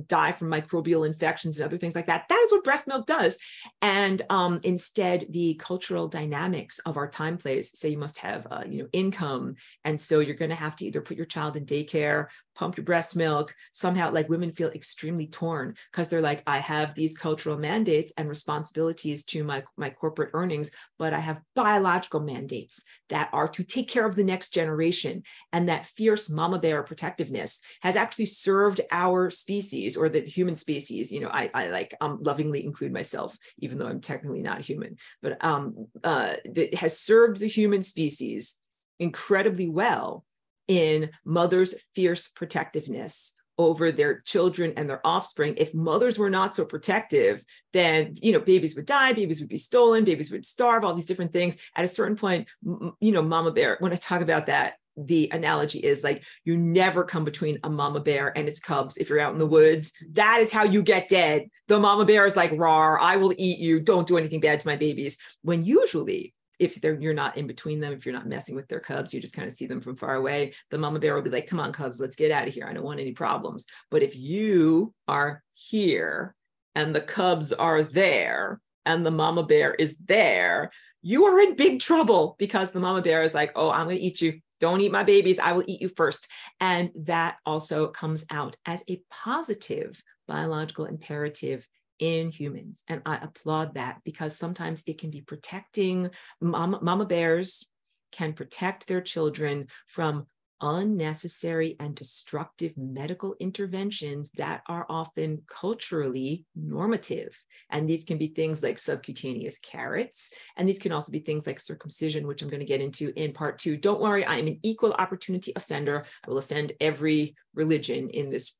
die from microbial infections and other things like that. That is what breast milk does. And instead, the cultural dynamics of our time place say you must have, income. And so you're going to have to either put your child in daycare, pump your breast milk. Somehow, like, women feel extremely torn because they're like, I have these cultural mandates and responsibilities to my corporate earnings, but I have biological mandates that are to take care of the next generation. And that fierce mama bear protectiveness has actually served our species, or the human species. I lovingly include myself, even though I'm technically not a human, but that has served the human species incredibly well in mothers' fierce protectiveness over their children and their offspring. If mothers were not so protective, then, babies would die, babies would be stolen, babies would starve, all these different things. At a certain point, mama bear, when I talk about that, the analogy is like, you never come between a mama bear and its cubs. If you're out in the woods, that is how you get dead. The mama bear is like, rawr, I will eat you. Don't do anything bad to my babies. When usually, if you're not in between them, if you're not messing with their cubs, you just kind of see them from far away, the mama bear will be like, come on, cubs, let's get out of here. I don't want any problems. But if you are here and the cubs are there and the mama bear is there, you are in big trouble, because the mama bear is like, oh, I'm going to eat you. Don't eat my babies. I will eat you first. And that also comes out as a positive biological imperative in humans. And I applaud that, because sometimes it can be protecting. Mama bears can protect their children from unnecessary and destructive medical interventions that are often culturally normative. And these can be things like subcutaneous carrots. And these can also be things like circumcision, which I'm going to get into in part 2. Don't worry, I am an equal opportunity offender. I will offend every religion in this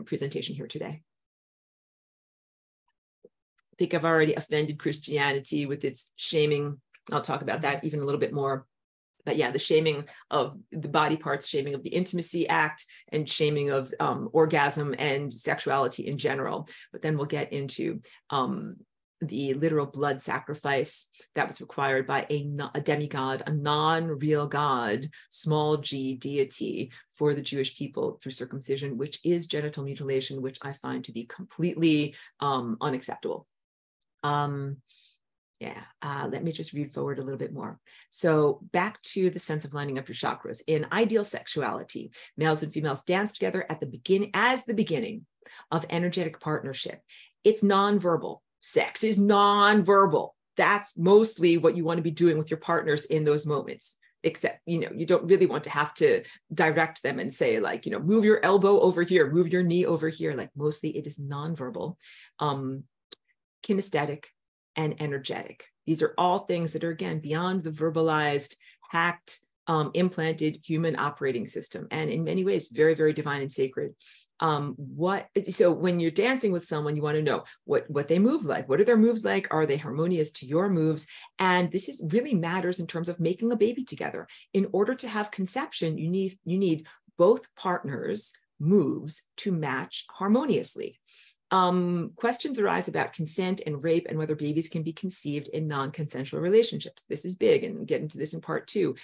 presentation here today. I think I've already offended Christianity with its shaming. I'll talk about that even a little bit more. But yeah, the shaming of the body parts, shaming of the intimacy act, and shaming of orgasm and sexuality in general. But then we'll get into the literal blood sacrifice that was required by a demigod, a non-real god, small g deity, for the Jewish people through circumcision, which is genital mutilation, which I find to be completely unacceptable. Let me just read forward a little bit more. So back to the sense of lining up your chakras. In ideal sexuality, males and females dance together at the beginning of energetic partnership. It's nonverbal. Sex is nonverbal. That's mostly what you want to be doing with your partners in those moments. Except, you don't really want to have to direct them and say, like, move your elbow over here, move your knee over here. Like, mostly it is nonverbal, kinesthetic, and energetic. These are all things that are, again, beyond the verbalized, hacked, implanted human operating system, and in many ways very, very divine and sacred. So when you're dancing with someone, you want to know what they move like. What are their moves like? Are they harmonious to your moves? And this really matters in terms of making a baby together. In order to have conception, you need both partners' moves to match harmoniously. Questions arise about consent and rape and whether babies can be conceived in non-consensual relationships. This is big, and we'll get into this in part 2.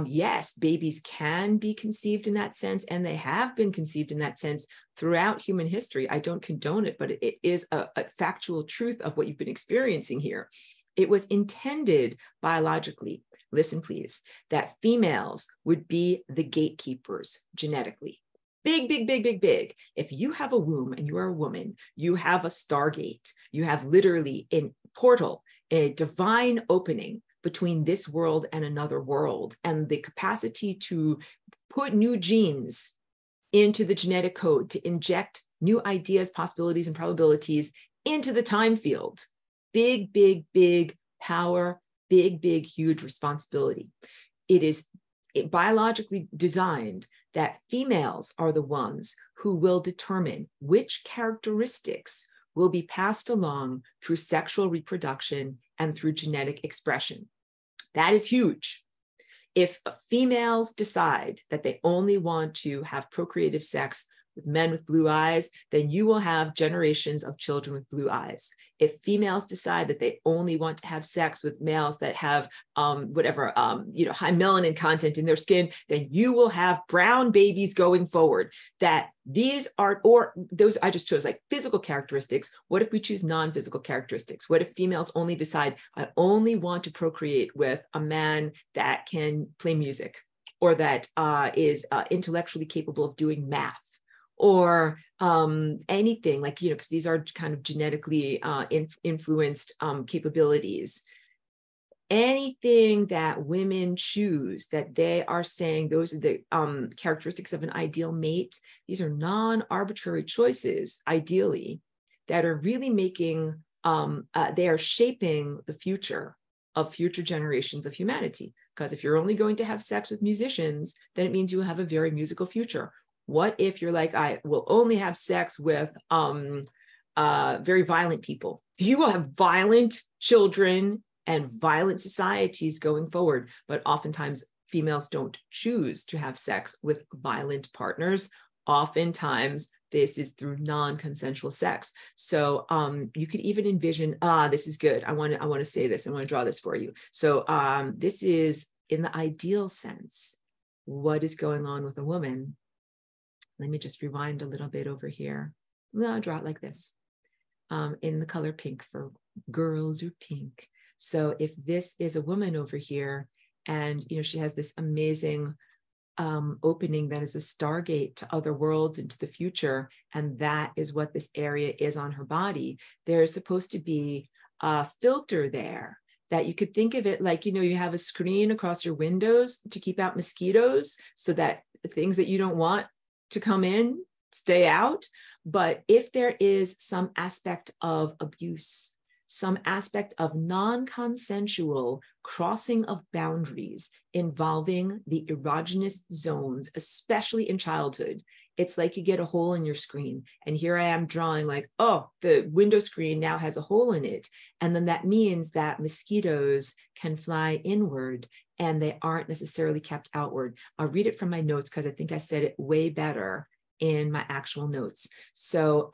Yes, babies can be conceived in that sense, and they have been conceived in that sense throughout human history. I don't condone it, but it is a factual truth of what you've been experiencing here. It was intended biologically, listen please, that females would be the gatekeepers genetically. Big. If you have a womb and you are a woman, you have a stargate. You have literally a portal, a divine opening between this world and another world, and the capacity to put new genes into the genetic code, to inject new ideas, possibilities, and probabilities into the time field. Big power, big, huge responsibility. It is biologically designed that females are the ones who will determine which characteristics will be passed along through sexual reproduction and through genetic expression. That is huge. If females decide that they only want to have procreative sex with men with blue eyes, then you will have generations of children with blue eyes. If females decide that they only want to have sex with males that have high melanin content in their skin, then you will have brown babies going forward. That these are, or those I just chose like physical characteristics. What if we choose non-physical characteristics? What if females only decide, I only want to procreate with a man that can play music, or that is intellectually capable of doing math, or anything like, because these are kind of genetically influenced capabilities. Anything that women choose that they are saying those are the characteristics of an ideal mate, these are non-arbitrary choices, ideally, that are really making, they are shaping the future of future generations of humanity. Because if you're only going to have sex with musicians, then it means you will have a very musical future. What if you're like, I will only have sex with very violent people? You will have violent children and violent societies going forward. But oftentimes females don't choose to have sex with violent partners. Oftentimes this is through non-consensual sex. So you could even envision, this is good. I want to say this. I want to draw this for you. So this is, in the ideal sense, what is going on with a woman. Let me just rewind a little bit over here. I'll draw it like this, in the color pink, for girls are pink. So if this is a woman over here, and she has this amazing opening that is a stargate to other worlds into the future, and that is what this area is on her body, there is supposed to be a filter there that you could think of it like, you have a screen across your windows to keep out mosquitoes so that the things that you don't want to come in stay out. But if there is some aspect of abuse, some aspect of non-consensual crossing of boundaries involving the erogenous zones, especially in childhood, it's like you get a hole in your screen. And here I am drawing like, oh, the window screen now has a hole in it. And then that means that mosquitoes can fly inward and they aren't necessarily kept outward. I'll read it from my notes because I think I said it way better in my actual notes. So,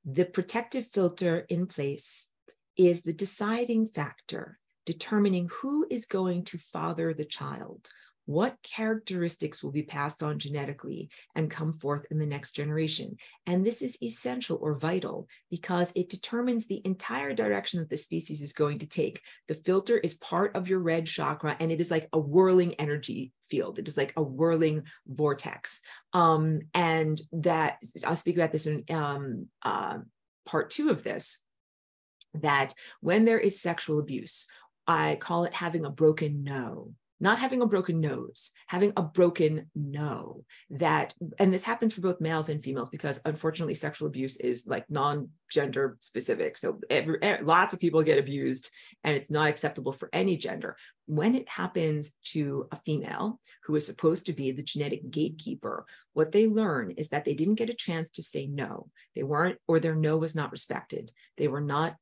the protective filter in place is the deciding factor, determining who is going to father the child, what characteristics will be passed on genetically and come forth in the next generation. And this is essential or vital because it determines the entire direction that the species is going to take. The filter is part of your red chakra, and it is like a whirling energy field. It is like a whirling vortex. And that, I'll speak about this in part 2 of this, that when there is sexual abuse, I call it having a broken no. Not having a broken nose, having a broken no. That, and this happens for both males and females because unfortunately sexual abuse is like non-gender specific. So lots of people get abused and it's not acceptable for any gender. When it happens to a female who is supposed to be the genetic gatekeeper, what they learn is that they didn't get a chance to say no. They weren't, or their no was not respected. They were not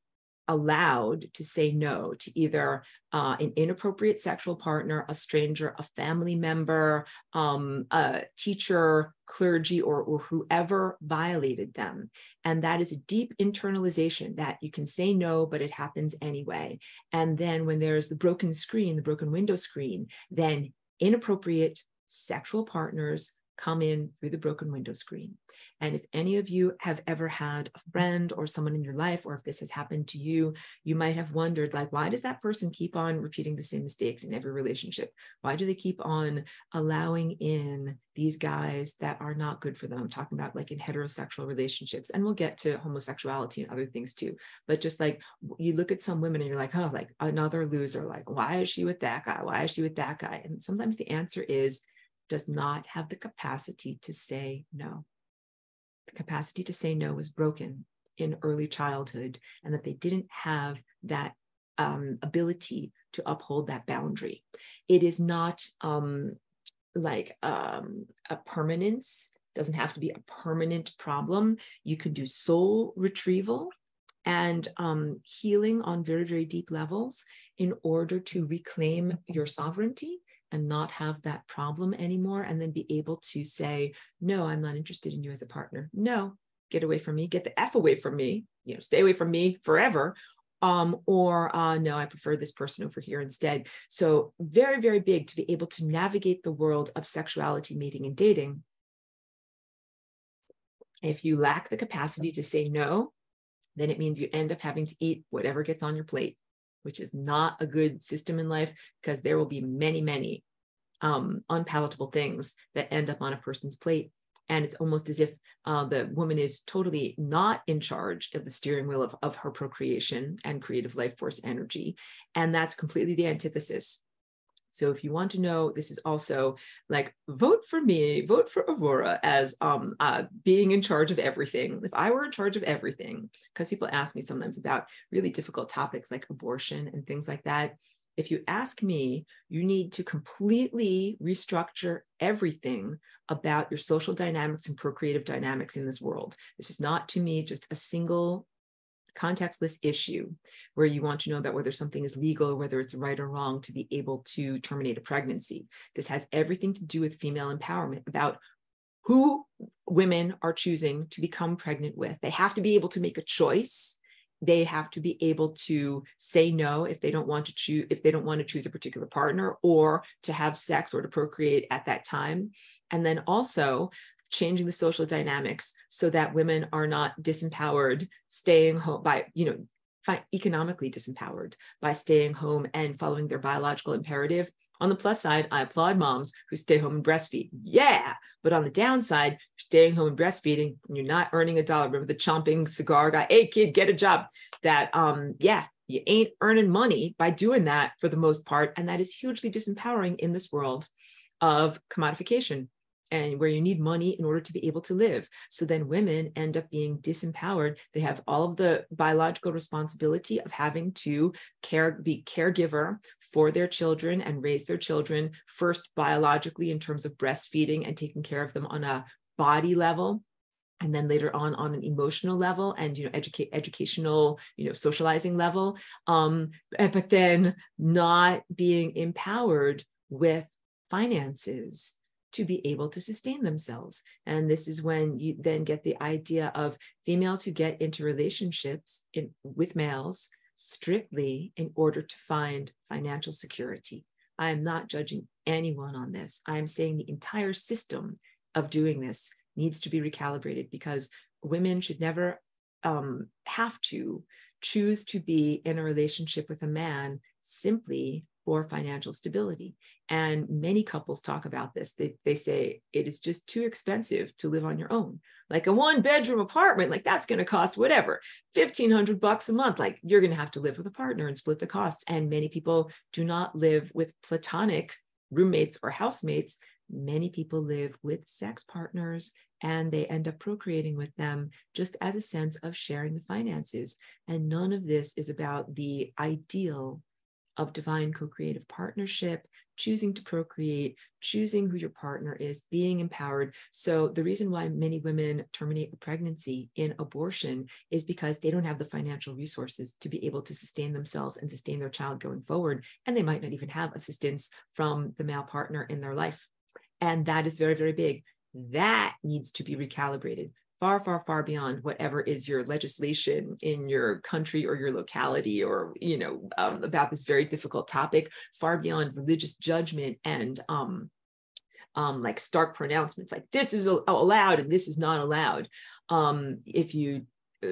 allowed to say no to either an inappropriate sexual partner, a stranger, a family member, a teacher, clergy, or whoever violated them. And that is a deep internalization that you can say no, but it happens anyway. And then when there's the broken screen, the broken window screen, then inappropriate sexual partners come in through the broken window screen. And if any of you have ever had a friend or someone in your life, or if this has happened to you, you might have wondered, like, why does that person keep on repeating the same mistakes in every relationship? Why do they keep on allowing in these guys that are not good for them? I'm talking about like in heterosexual relationships, and we'll get to homosexuality and other things too. But just like you look at some women and you're like, oh, like another loser, like, why is she with that guy? Why is she with that guy? And sometimes the answer is, does not have the capacity to say no. The capacity to say no was broken in early childhood, and that they didn't have that ability to uphold that boundary. It is not like a permanence, doesn't have to be a permanent problem. You can do soul retrieval and healing on very, very deep levels in order to reclaim your sovereignty and not have that problem anymore, and then be able to say, no, I'm not interested in you as a partner. No, get away from me, get the F away from me, stay away from me forever. Or no, I prefer this person over here instead. So very, very big to be able to navigate the world of sexuality, mating, and dating. If you lack the capacity to say no, then it means you end up having to eat whatever gets on your plate, which is not a good system in life, because there will be many, many unpalatable things that end up on a person's plate. And it's almost as if the woman is totally not in charge of the steering wheel of her procreation and creative life force energy. And that's completely the antithesis. So if you want to know, this is also like, vote for me, vote for Aurora as being in charge of everything. If I were in charge of everything, because people ask me sometimes about really difficult topics like abortion and things like that. If you ask me, you need to completely restructure everything about your social dynamics and procreative dynamics in this world. This is not, to me, just a single contextless issue where you want to know about whether something is legal or whether it's right or wrong to be able to terminate a pregnancy. This has everything to do with female empowerment, about who women are choosing to become pregnant with. They have to be able to make a choice. They have to be able to say no if they don't want to choose a particular partner or to have sex or to procreate at that time. And then also changing the social dynamics so that women are not disempowered, staying home by, economically disempowered by staying home and following their biological imperative. On the plus side, I applaud moms who stay home and breastfeed. Yeah. But on the downside, you're staying home and breastfeeding and you're not earning a dollar. Remember the chomping cigar guy? Hey, kid, get a job. That, you ain't earning money by doing that for the most part. And that is hugely disempowering in this world of commodification, and where you need money in order to be able to live. So then women end up being disempowered. They have all of the biological responsibility of having to be caregiver for their children and raise their children, first biologically in terms of breastfeeding and taking care of them on a body level, and then later on an emotional level and educational socializing level, but then not being empowered with finances to be able to sustain themselves. And this is when you then get the idea of females who get into relationships with males strictly in order to find financial security. I am not judging anyone on this. I am saying the entire system of doing this needs to be recalibrated, because women should never have to choose to be in a relationship with a man simply for financial stability. And many couples talk about this. They say it is just too expensive to live on your own. Like a 1-bedroom apartment, like that's going to cost whatever, $1,500 a month. Like you're going to have to live with a partner and split the costs. And many people do not live with platonic roommates or housemates. Many people live with sex partners, and they end up procreating with them just as a sense of sharing the finances. And none of this is about the ideal of divine co-creative partnership, choosing to procreate, choosing who your partner is, being empowered. So the reason why many women terminate a pregnancy in abortion is because they don't have the financial resources to be able to sustain themselves and sustain their child going forward. And they might not even have assistance from the male partner in their life. And that is very, very big. That needs to be recalibrated far, far, far beyond whatever is your legislation in your country or your locality, or, about this very difficult topic, far beyond religious judgment and like stark pronouncements, like this is allowed and this is not allowed. If you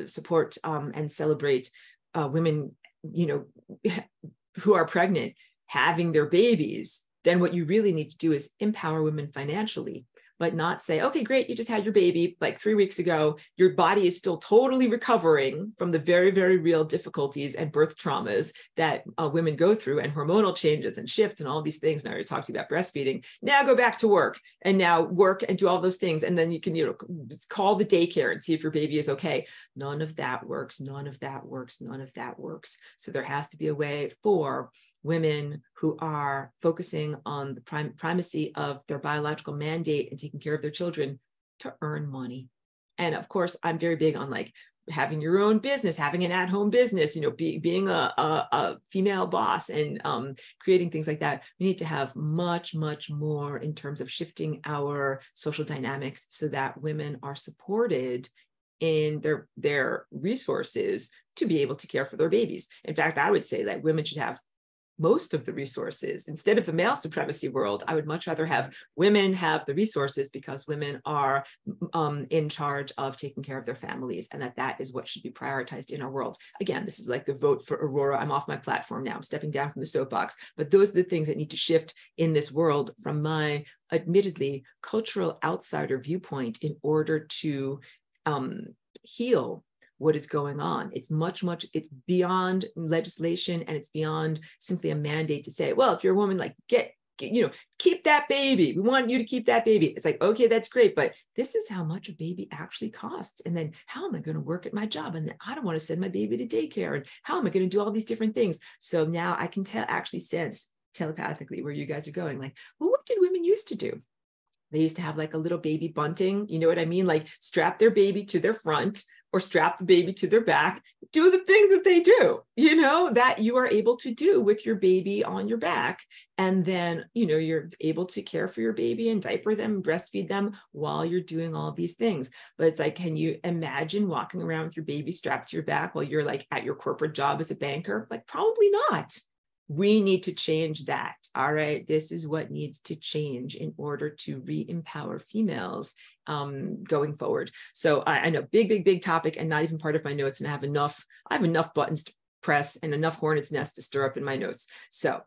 support and celebrate women, who are pregnant, having their babies, then what you really need to do is empower women financially, but not say, okay, great, you just had your baby like 3 weeks ago. Your body is still totally recovering from the very, very real difficulties and birth traumas that women go through, and hormonal changes and shifts and all these things. And I already talked to you about breastfeeding. Now go back to work, and now work and do all those things. And then you can, call the daycare and see if your baby is okay. None of that works. None of that works. None of that works. So there has to be a way for women who are focusing on the primacy of their biological mandate and taking care of their children to earn money. And of course, I'm very big on like having your own business, having an at-home business, being a female boss, and creating things like that. We need to have much, much more in terms of shifting our social dynamics so that women are supported in their resources to be able to care for their babies. In fact, I would say that women should have most of the resources. Instead of the male supremacy world, I would much rather have women have the resources, because women are in charge of taking care of their families, and that is what should be prioritized in our world. Again, this is like the vote for Aurora. I'm off my platform now. I'm stepping down from the soapbox, but those are the things that need to shift in this world from my admittedly cultural outsider viewpoint in order to heal what is going on. It's it's beyond legislation, and it's beyond simply a mandate to say, well, if you're a woman, like keep that baby. We want you to keep that baby. It's like, okay, that's great, but this is how much a baby actually costs. And then how am I going to work at my job? And then I don't want to send my baby to daycare. And how am I going to do all these different things? So now I can actually sense telepathically where you guys are going. Like, well, what did women used to do? They used to have like a little baby bunting, you know what I mean? Like strap their baby to their front or strap the baby to their back, do the things that they do, that you are able to do with your baby on your back. And then, you're able to care for your baby and diaper them, breastfeed them while you're doing all these things. But it's like, can you imagine walking around with your baby strapped to your back while you're like at your corporate job as a banker? Like, probably not. We need to change that. All right. This is what needs to change in order to re-empower females going forward. So I know big topic, and not even part of my notes. And I have enough buttons to press and enough hornet's nest to stir up in my notes. So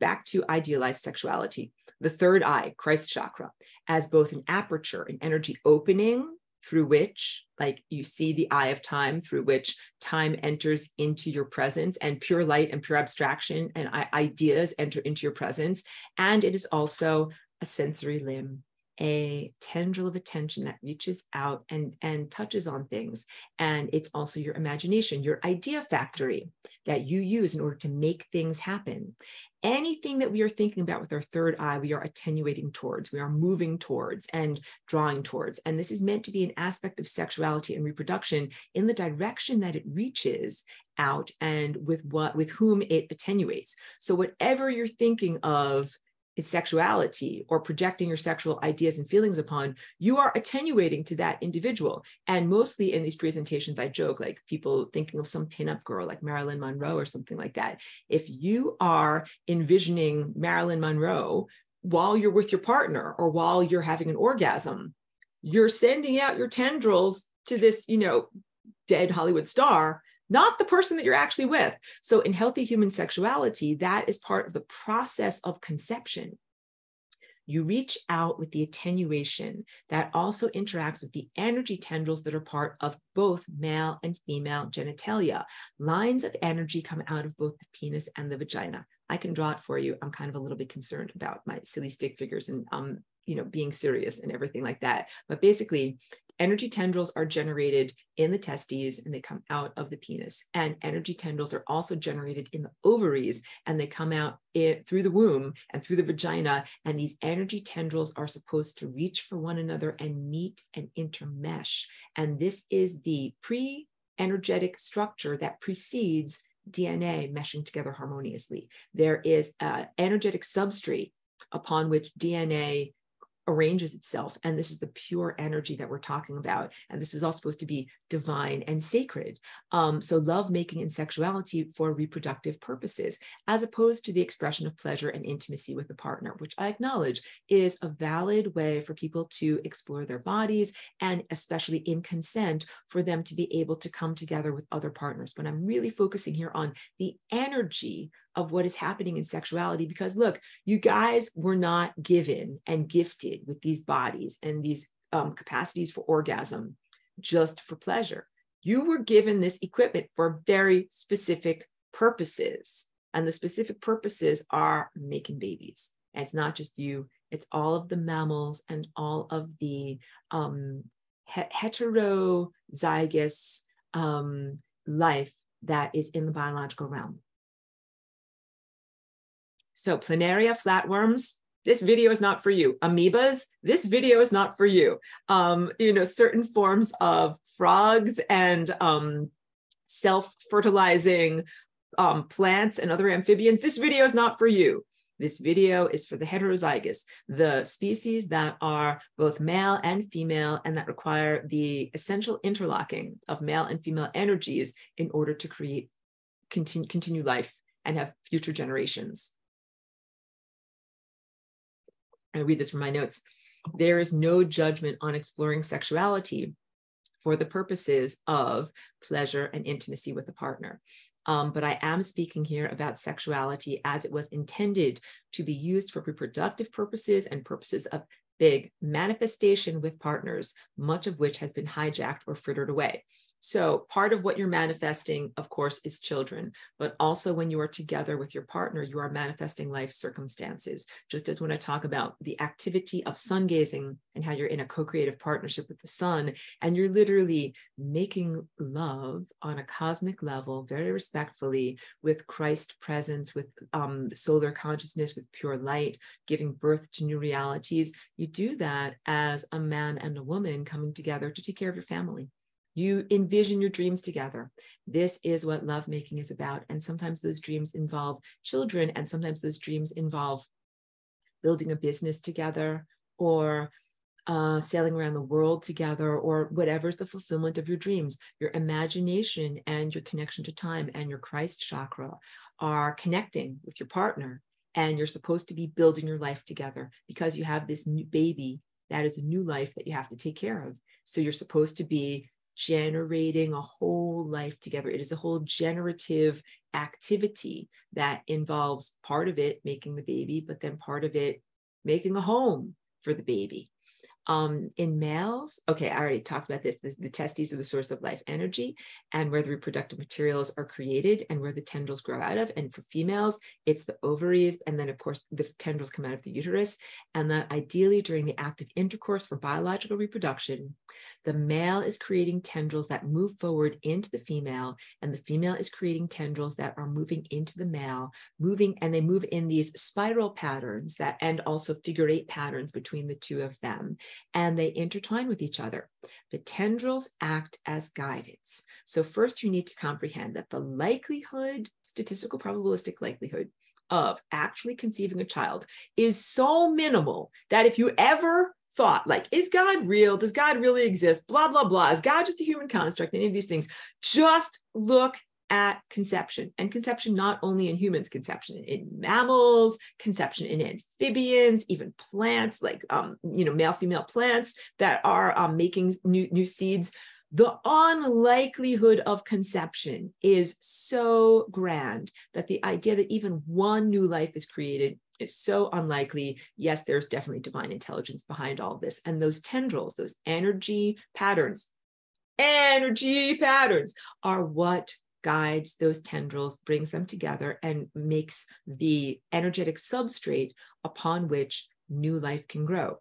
back to idealized sexuality. The third eye, Christ chakra, as both an aperture, an energy opening through which, like, you see the eye of time, through which time enters into your presence, and pure light and pure abstraction and ideas enter into your presence. And it is also a sensory limb, a tendril of attention that reaches out and touches on things. And it's also your imagination, your idea factory that you use in order to make things happen. Anything that we are thinking about with our third eye, we are attenuating towards, we are moving towards and drawing towards. And this is meant to be an aspect of sexuality and reproduction in the direction that it reaches out and with whom it attenuates. So whatever you're thinking of is sexuality or projecting your sexual ideas and feelings upon, you are attenuating to that individual. And mostly in these presentations, I joke, like people thinking of some pinup girl like Marilyn Monroe or something like that. If you are envisioning Marilyn Monroe while you're with your partner or while you're having an orgasm, you're sending out your tendrils to this, dead Hollywood star, not the person that you're actually with. So in healthy human sexuality, that is part of the process of conception. You reach out with the attenuation that also interacts with the energy tendrils that are part of both male and female genitalia. Lines of energy come out of both the penis and the vagina. I can draw it for you. I'm kind of a little bit concerned about my silly stick figures and being serious and everything like that. But basically, energy tendrils are generated in the testes and they come out of the penis. And energy tendrils are also generated in the ovaries and they come out through the womb and through the vagina. And these energy tendrils are supposed to reach for one another and meet and intermesh. And this is the pre-energetic structure that precedes DNA meshing together harmoniously. There is an energetic substrate upon which DNA arranges itself. And this is the pure energy that we're talking about. And this is all supposed to be divine and sacred. So love making and sexuality for reproductive purposes, as opposed to the expression of pleasure and intimacy with a partner, which I acknowledge is a valid way for people to explore their bodies, and especially in consent for them to be able to come together with other partners. But I'm really focusing here on the energy of what is happening in sexuality, because look, you guys were not given and gifted with these bodies and these capacities for orgasm just for pleasure. You were given this equipment for very specific purposes, and the specific purposes are making babies. And it's not just you, it's all of the mammals and all of the heterozygous life that is in the biological realm. So planaria, flatworms, this video is not for you. Amoebas, this video is not for you. Certain forms of frogs and self-fertilizing plants and other amphibians, this video is not for you. This video is for the heterozygous, the species that are both male and female and that require the essential interlocking of male and female energies in order to create, continue life and have future generations. I read this from my notes. There is no judgment on exploring sexuality for the purposes of pleasure and intimacy with a partner. But I am speaking here about sexuality as it was intended to be used for reproductive purposes and purposes of big manifestation with partners, much of which has been hijacked or frittered away. So part of what you're manifesting, of course, is children, but also when you are together with your partner, you are manifesting life circumstances. Just as when I talk about the activity of sun gazing and how you're in a co-creative partnership with the sun, and you're literally making love on a cosmic level, very respectfully, with Christ presence, with solar consciousness, with pure light, giving birth to new realities. You do that as a man and a woman coming together to take care of your family. You envision your dreams together. This is what lovemaking is about. And sometimes those dreams involve children, and sometimes those dreams involve building a business together, or sailing around the world together, or whatever's the fulfillment of your dreams. Your imagination and your connection to time and your Christ chakra are connecting with your partner, and you're supposed to be building your life together because you have this new baby that is a new life that you have to take care of. So you're supposed to be generating a whole life together. It is a whole generative activity that involves part of it making the baby, but then part of it making a home for the baby. In males, okay, I already talked about this. The testes are the source of life energy and where the reproductive materials are created and where the tendrils grow out of. And for females, it's the ovaries. And then of course, the tendrils come out of the uterus. And that ideally during the act of intercourse for biological reproduction, the male is creating tendrils that move forward into the female, and the female is creating tendrils that are moving into the male, and they move in these spiral patterns and also figure 8 patterns between the two of them. And they intertwine with each other. The tendrils act as guidance. So first you need to comprehend that the likelihood, statistical probabilistic likelihood of actually conceiving a child is so minimal that if you ever thought like, is God real? Does God really exist? Blah, blah, blah. Is God just a human construct? Any of these things, just look at conception, and conception not only in humans, conception in mammals, conception in amphibians, even plants like male female plants that are making new seeds. The unlikelihood of conception is so grand that the idea that even one new life is created is so unlikely. Yes, there's definitely divine intelligence behind all of this, and those tendrils, those energy patterns are what guides those tendrils, brings them together, and makes the energetic substrate upon which new life can grow.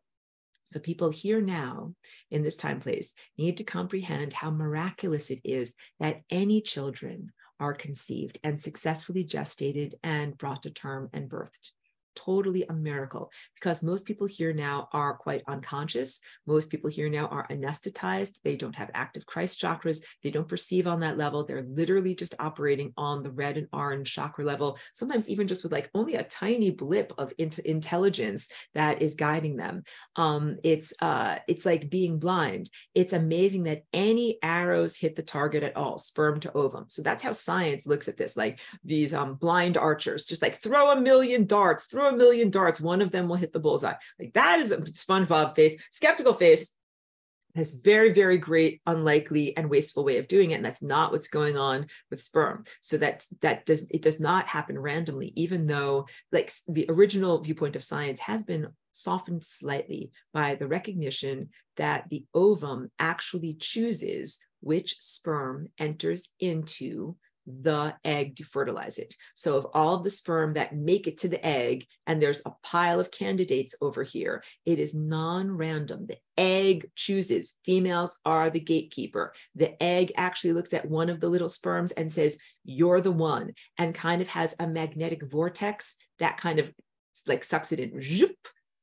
So people here now in this time place need to comprehend how miraculous it is that any children are conceived and successfully gestated and brought to term and birthed. Totally a miracle, because most people here now are quite unconscious. Most people here now are anesthetized. They don't have active Christ chakras. They don't perceive on that level. They're literally just operating on the red and orange chakra level, sometimes even just with like only a tiny blip of intelligence that is guiding them. It's like being blind. It's amazing that any arrows hit the target at all, sperm to ovum. So that's how science looks at this, like these blind archers, just like throw a million darts, one of them will hit the bullseye. Like that is a SpongeBob face, skeptical face. Has very, very great, unlikely, and wasteful way of doing it. And that's not what's going on with sperm. So it does not happen randomly, even though like the original viewpoint of science has been softened slightly by the recognition that the ovum actually chooses which sperm enters into the egg to fertilize it. So of all of the sperm that make it to the egg, and there's a pile of candidates over here, it is non-random. The egg chooses. Females are the gatekeeper. The egg actually looks at one of the little sperms and says, you're the one, and kind of has a magnetic vortex that kind of like sucks it in,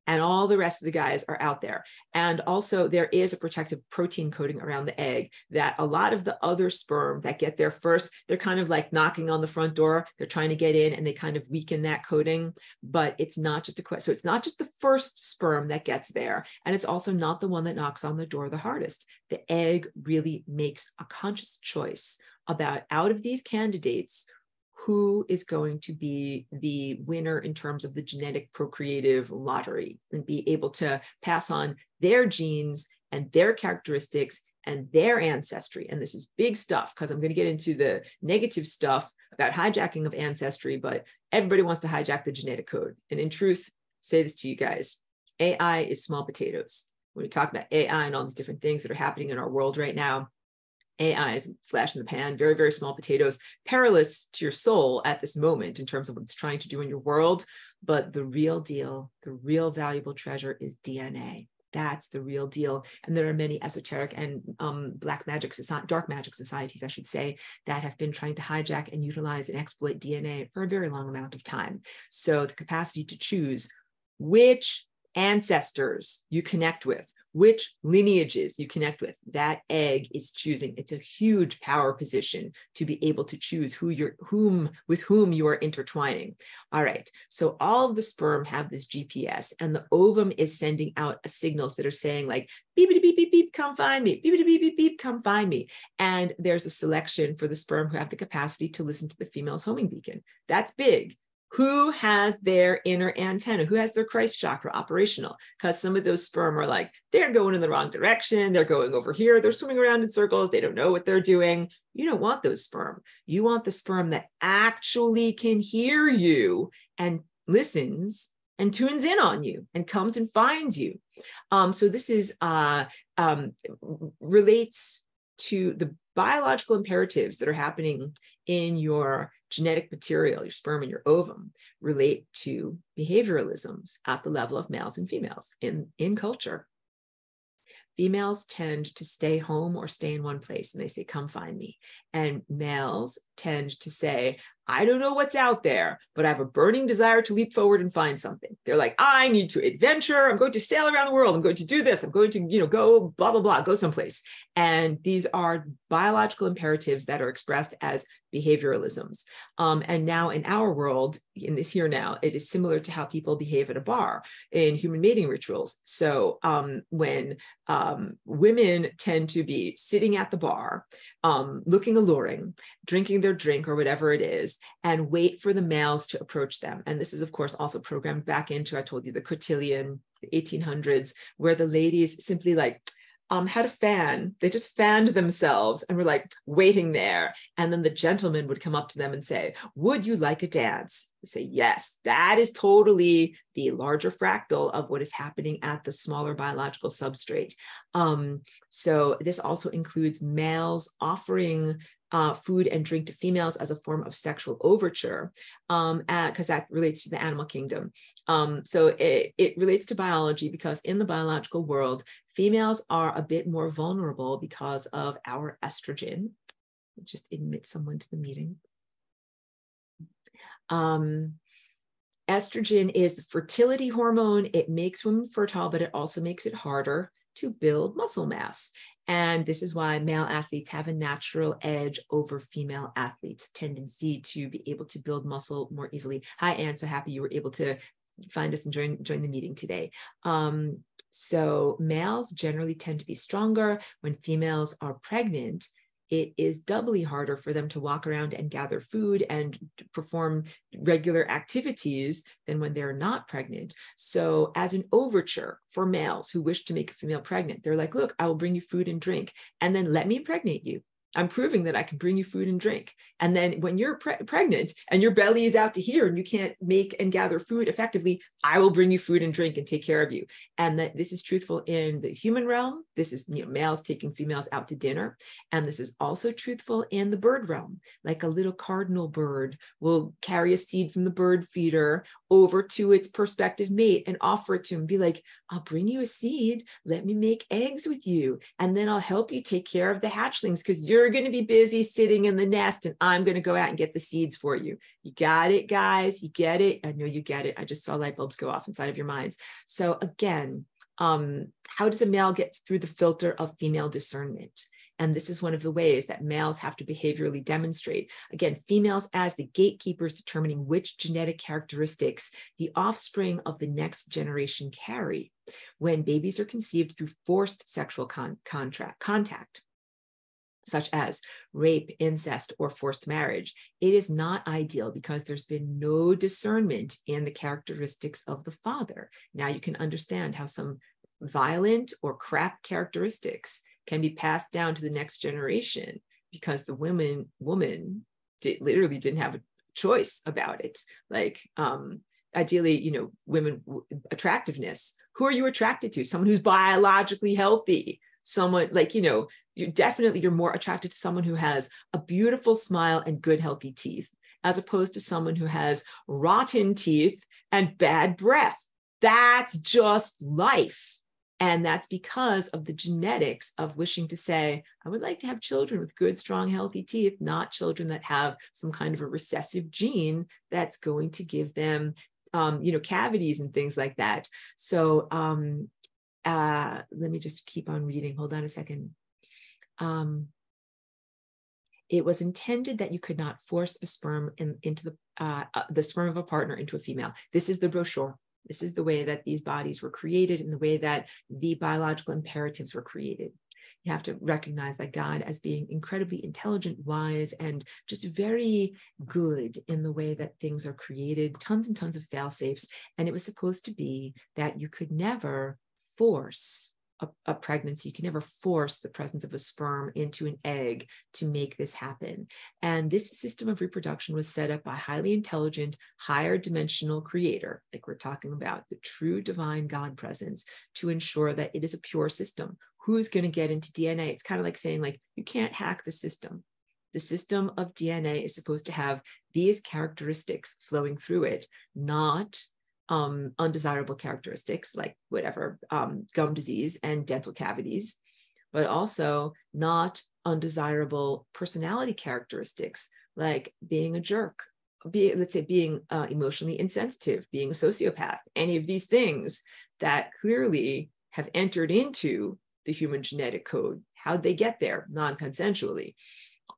and all the rest of the guys are out there. And also there is a protective protein coating around the egg that a lot of the other sperm that get there first, they're kind of like knocking on the front door. They're trying to get in and they kind of weaken that coating, but it's not just so it's not just the first sperm that gets there. And it's also not the one that knocks on the door the hardest. The egg really makes a conscious choice about, out of these candidates, who is going to be the winner in terms of the genetic procreative lottery and be able to pass on their genes and their characteristics and their ancestry. And this is big stuff because I'm going to get into the negative stuff about hijacking of ancestry, but everybody wants to hijack the genetic code. And in truth, say this to you guys, AI is small potatoes. When we talk about AI and all these different things that are happening in our world right now, AI is flash in the pan, very, very small potatoes, perilous to your soul at this moment in terms of what it's trying to do in your world. But the real deal, the real valuable treasure is DNA. That's the real deal. And there are many esoteric and dark magic societies, I should say, that have been trying to hijack and utilize and exploit DNA for a very long amount of time. So the capacity to choose which ancestors you connect with, which lineages you connect with, that egg is choosing. It's a huge power position to be able to choose with whom you are intertwining. All right, so all of the sperm have this GPS, and the ovum is sending out signals that are saying like, beep, beep, beep, beep, beep, come find me, beep, beep, beep, beep, beep, come find me. And there's a selection for the sperm who have the capacity to listen to the female's homing beacon. That's big. Who has their inner antenna? Who has their Christ chakra operational? Because some of those sperm are like, they're going in the wrong direction. They're going over here. They're swimming around in circles. They don't know what they're doing. You don't want those sperm. You want the sperm that actually can hear you and listens and tunes in on you and comes and finds you. So this is relates to the biological imperatives that are happening in your genetic material, your sperm and your ovum, relate to behavioralisms at the level of males and females in culture. Females tend to stay home or stay in one place and they say, come find me. And males tend to say, I don't know what's out there, but I have a burning desire to leap forward and find something. They're like, I need to adventure. I'm going to sail around the world. I'm going to do this. I'm going to, go blah, blah, blah, go someplace. And these are biological imperatives that are expressed as behavioralisms. And now in our world, in this here now, it is similar to how people behave at a bar in human mating rituals. So when women tend to be sitting at the bar, looking alluring, drinking their drink or whatever it is, and wait for the males to approach them. And this is, of course, also programmed back into, I told you, the cotillion, the 1800s, where the ladies simply like, had a fan. They just fanned themselves and were like waiting there. And then the gentleman would come up to them and say, would you like a dance? You say, yes. That is totally the larger fractal of what is happening at the smaller biological substrate. So this also includes males offering food and drink to females as a form of sexual overture, because that relates to the animal kingdom. So it relates to biology because in the biological world, females are a bit more vulnerable because of our estrogen. Just admit someone to the meeting. Estrogen is the fertility hormone. It makes women fertile, but it also makes it harder to build muscle mass. And this is why male athletes have a natural edge over female athletes, tendency to be able to build muscle more easily. Hi, Anne, so happy you were able to find us and join the meeting today. So males generally tend to be stronger. When females are pregnant, it is doubly harder for them to walk around and gather food and perform regular activities than when they're not pregnant. So as an overture for males who wish to make a female pregnant, they're like, look, I will bring you food and drink, and then let me impregnate you. I'm proving that I can bring you food and drink. And then when you're pregnant and your belly is out to here and you can't make and gather food effectively, I will bring you food and drink and take care of you. And that this is truthful in the human realm. This is males taking females out to dinner. And this is also truthful in the bird realm. Like a little cardinal bird will carry a seed from the bird feeder over to its prospective mate and offer it to him and be like, I'll bring you a seed. Let me make eggs with you. And then I'll help you take care of the hatchlings because you're you're going to be busy sitting in the nest and I'm going to go out and get the seeds for you. You got it, guys? You get it? I know you get it. I just saw light bulbs go off inside of your minds. So again, how does a male get through the filter of female discernment? And this is one of the ways that males have to behaviorally demonstrate. Again, females as the gatekeepers determining which genetic characteristics the offspring of the next generation carry. When babies are conceived through forced sexual contact, such as rape, incest, or forced marriage, it is not ideal because there's been no discernment in the characteristics of the father. Now you can understand how some violent or crap characteristics can be passed down to the next generation because the woman literally didn't have a choice about it. Like ideally, you know, women attractiveness. Who are you attracted to? Someone who's biologically healthy. Someone like, you know, you're more attracted to someone who has a beautiful smile and good, healthy teeth, as opposed to someone who has rotten teeth and bad breath. That's just life. And that's because of the genetics of wishing to say, I would like to have children with good, strong, healthy teeth, not children that have some kind of a recessive gene that's going to give them, you know, cavities and things like that. So let me just keep on reading. Hold on a second. It was intended that you could not force a sperm into the sperm of a partner into a female. This is the brochure. This is the way that these bodies were created and the way that the biological imperatives were created. You have to recognize that God as being incredibly intelligent, wise, and just very good in the way that things are created, tons and tons of fail safes. And it was supposed to be that you could never force a pregnancy. You can never force the presence of a sperm into an egg to make this happen. And this system of reproduction was set up by a highly intelligent, higher dimensional creator, like we're talking about, the true divine God presence, to ensure that it is a pure system. Who's going to get into DNA? It's kind of like saying, like, you can't hack the system. The system of DNA is supposed to have these characteristics flowing through it, not undesirable characteristics like whatever, gum disease and dental cavities, but also not undesirable personality characteristics like being a jerk, let's say being emotionally insensitive, being a sociopath, any of these things that clearly have entered into the human genetic code. How'd they get there? Non-consensually.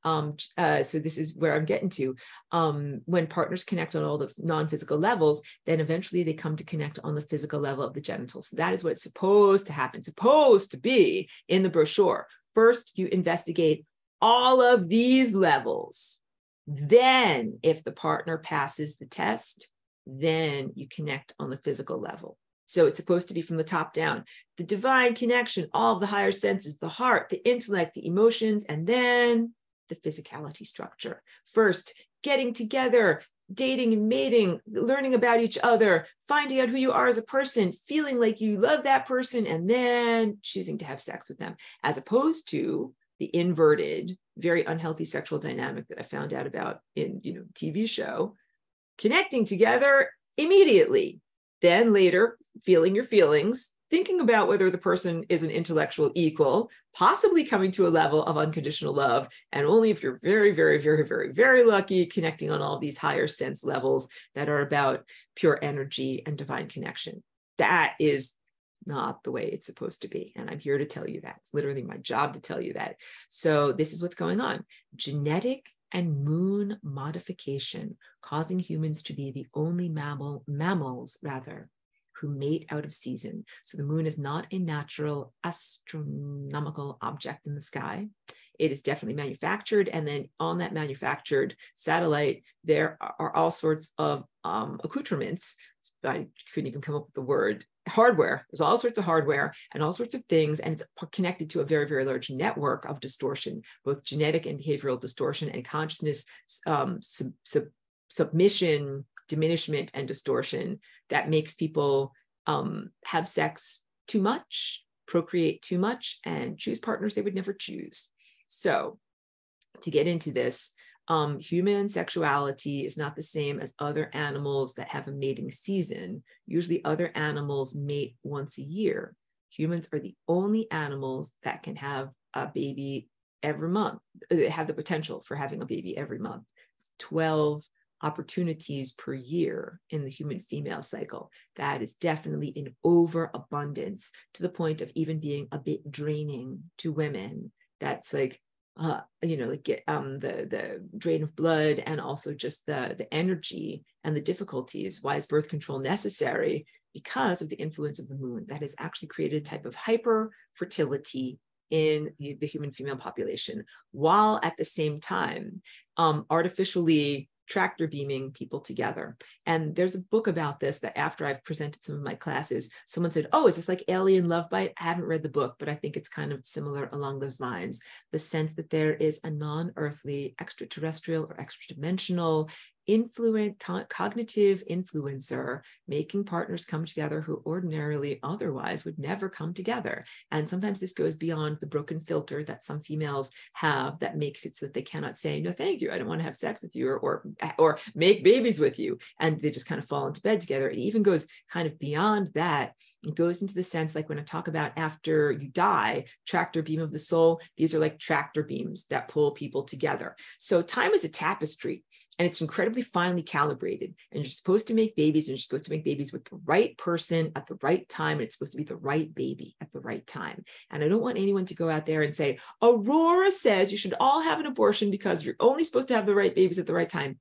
So this is where I'm getting to. When partners connect on all the non-physical levels, then eventually they come to connect on the physical level of the genitals. So that is what's supposed to happen, supposed to be in the brochure. First, you investigate all of these levels. Then, if the partner passes the test, then you connect on the physical level. So it's supposed to be from the top down. The divine connection, all of the higher senses, the heart, the intellect, the emotions, and then the physicality structure. First, getting together, dating and mating, learning about each other, finding out who you are as a person, feeling like you love that person, and then choosing to have sex with them, as opposed to the inverted, very unhealthy sexual dynamic that I found out about in, you know, TV show, connecting together immediately, then later feeling your feelings, thinking about whether the person is an intellectual equal, possibly coming to a level of unconditional love, and only if you're very, very, very, very, very lucky, connecting on all these higher sense levels that are about pure energy and divine connection. That is not the way it's supposed to be. And I'm here to tell you that. It's literally my job to tell you that. So this is what's going on. Genetic and moon modification causing humans to be the only mammals who mate out of season. So the moon is not a natural astronomical object in the sky. It is definitely manufactured. And then on that manufactured satellite, there are all sorts of accoutrements. I couldn't even come up with the word. Hardware. There's all sorts of hardware and all sorts of things. And it's connected to a very, very large network of distortion, both genetic and behavioral distortion and consciousness submission, diminishment, and distortion that makes people have sex too much, procreate too much, and choose partners they would never choose. So to get into this, human sexuality is not the same as other animals that have a mating season. Usually other animals mate once a year. Humans are the only animals that can have a baby every month, have the potential for having a baby every month. 12 opportunities per year in the human female cycle. That is definitely an overabundance to the point of even being a bit draining to women. That's like, the drain of blood, and also just the energy and the difficulties. Why is birth control necessary? Because of the influence of the moon that has actually created a type of hyper fertility in the human female population, while at the same time artificially tractor beaming people together. And there's a book about this that after I've presented some of my classes, someone said, oh, is this like Alien Love Bite? I haven't read the book, but I think it's kind of similar along those lines. The sense that there is a non-earthly, extraterrestrial or extra-dimensional cognitive influencer making partners come together who ordinarily otherwise would never come together. And sometimes this goes beyond the broken filter that some females have that makes it so that they cannot say, no, thank you, I don't want to have sex with you, or make babies with you. And they just kind of fall into bed together. It even goes kind of beyond that. It goes into the sense, like when I talk about after you die, tractor beam of the soul, these are like tractor beams that pull people together. So time is a tapestry, and it's incredibly finely calibrated. And you're supposed to make babies, and you're supposed to make babies with the right person at the right time. And it's supposed to be the right baby at the right time. And I don't want anyone to go out there and say, Aurora says you should all have an abortion because you're only supposed to have the right babies at the right time.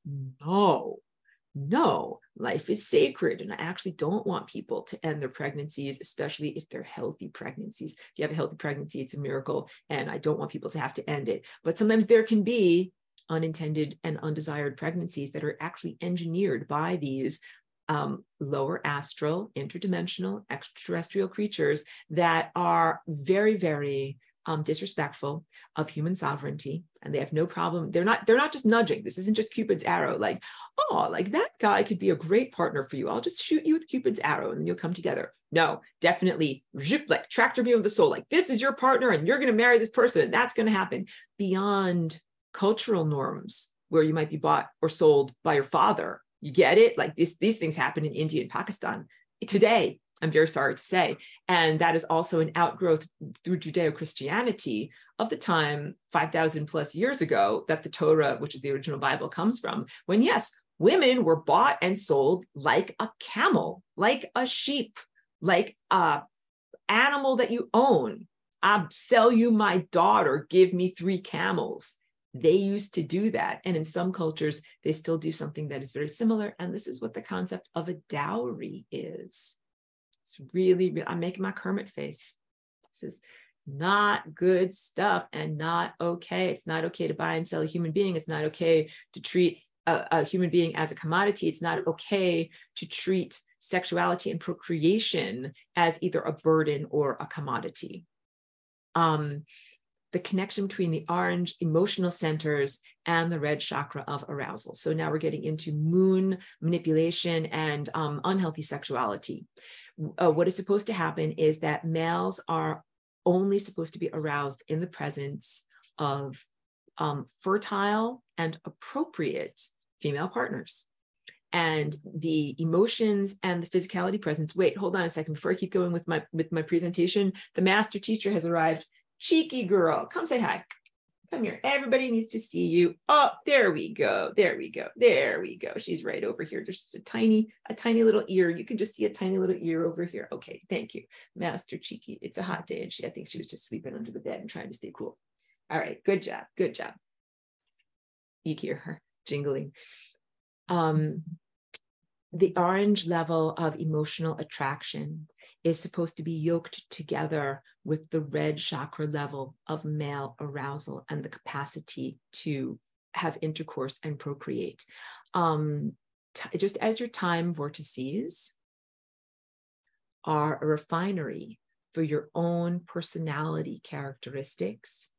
No, life is sacred. And I actually don't want people to end their pregnancies, especially if they're healthy pregnancies. If you have a healthy pregnancy, it's a miracle. And I don't want people to have to end it. But sometimes there can be unintended and undesired pregnancies that are actually engineered by these lower astral, interdimensional, extraterrestrial creatures that are very, very disrespectful of human sovereignty, and they have no problem. They're not just nudging. This isn't just Cupid's arrow, like, oh, like that guy could be a great partner for you. I'll just shoot you with Cupid's arrow and then you'll come together. No, definitely like tractor beam of the soul, like this is your partner and you're going to marry this person and that's going to happen beyond cultural norms where you might be bought or sold by your father. You get it? Like these things happen in India and Pakistan today, I'm very sorry to say. And that is also an outgrowth through Judeo-Christianity of the time 5,000 plus years ago that the Torah, which is the original Bible, comes from, when yes, women were bought and sold like a camel, like a sheep, like a animal that you own. I'll sell you my daughter, give me 3 camels. They used to do that. And in some cultures, they still do something that is very similar. And this is what the concept of a dowry is. It's really, I'm making my Kermit face. This is not good stuff and not okay. It's not okay to buy and sell a human being. It's not okay to treat a human being as a commodity. It's not okay to treat sexuality and procreation as either a burden or a commodity. The connection between the orange emotional centers and the red chakra of arousal. So now we're getting into moon manipulation and unhealthy sexuality. What is supposed to happen is that males are only supposed to be aroused in the presence of fertile and appropriate female partners. And the emotions and the physicality presence. Wait, hold on a second. Before I keep going with my presentation, the master teacher has arrived. Cheeky girl, come say hi. Come here. Everybody needs to see you. Oh, there we go. There we go. There we go. She's right over here. There's just a tiny little ear. You can just see a tiny little ear over here. Okay, thank you, Master Cheeky. It's a hot day, and I think she was just sleeping under the bed and trying to stay cool. All right, good job. Good job. You hear her jingling. The orange level of emotional attraction is supposed to be yoked together with the red chakra level of male arousal and the capacity to have intercourse and procreate. Just as your time vortices are a refinery for your own personality characteristics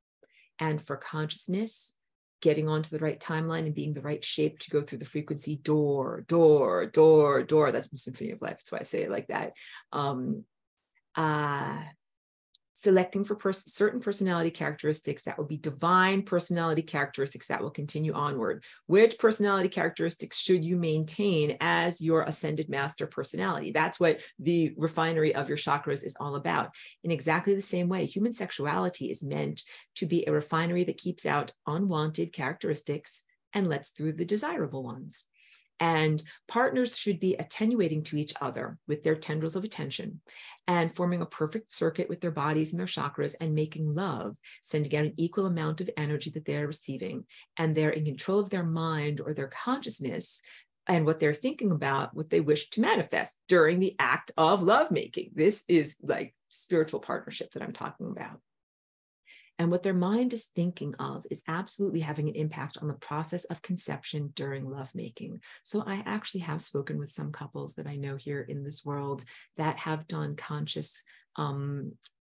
and for consciousness, getting onto the right timeline and being the right shape to go through the frequency door. That's my symphony of life. That's why I say it like that. selecting for certain personality characteristics that will be divine personality characteristics that will continue onward. Which personality characteristics should you maintain as your ascended master personality? That's what the refinery of your chakras is all about. In exactly the same way, human sexuality is meant to be a refinery that keeps out unwanted characteristics and lets through the desirable ones. And partners should be attenuating to each other with their tendrils of attention and forming a perfect circuit with their bodies and their chakras and making love, sending out an equal amount of energy that they're receiving. And they're in control of their mind or their consciousness and what they're thinking about, what they wish to manifest during the act of lovemaking. This is like spiritual partnership that I'm talking about. And what their mind is thinking of is absolutely having an impact on the process of conception during lovemaking. So I actually have spoken with some couples that I know here in this world that have done conscious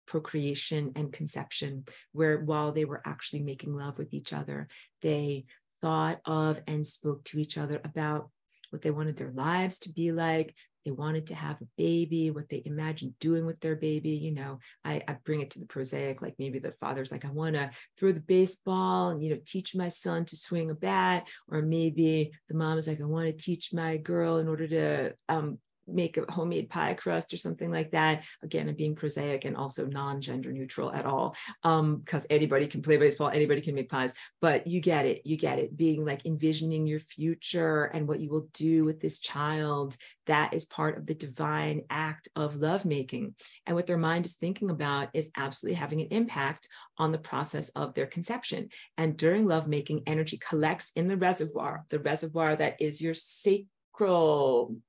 procreation and conception, where while they were actually making love with each other, they thought of and spoke to each other about what they wanted their lives to be like. They wanted to have a baby, what they imagined doing with their baby. You know, I bring it to the prosaic, like maybe the father's like, I want to throw the baseball and, you know, teach my son to swing a bat. Or maybe the mom is like, I want to teach my girl in order to make a homemade pie crust or something like that. Again, I'm being prosaic and also non-gender neutral at all, because anybody can play baseball, anybody can make pies, but you get it, being like envisioning your future and what you will do with this child. That is part of the divine act of lovemaking. And what their mind is thinking about is absolutely having an impact on the process of their conception. And during lovemaking, energy collects in the reservoir that is your sacral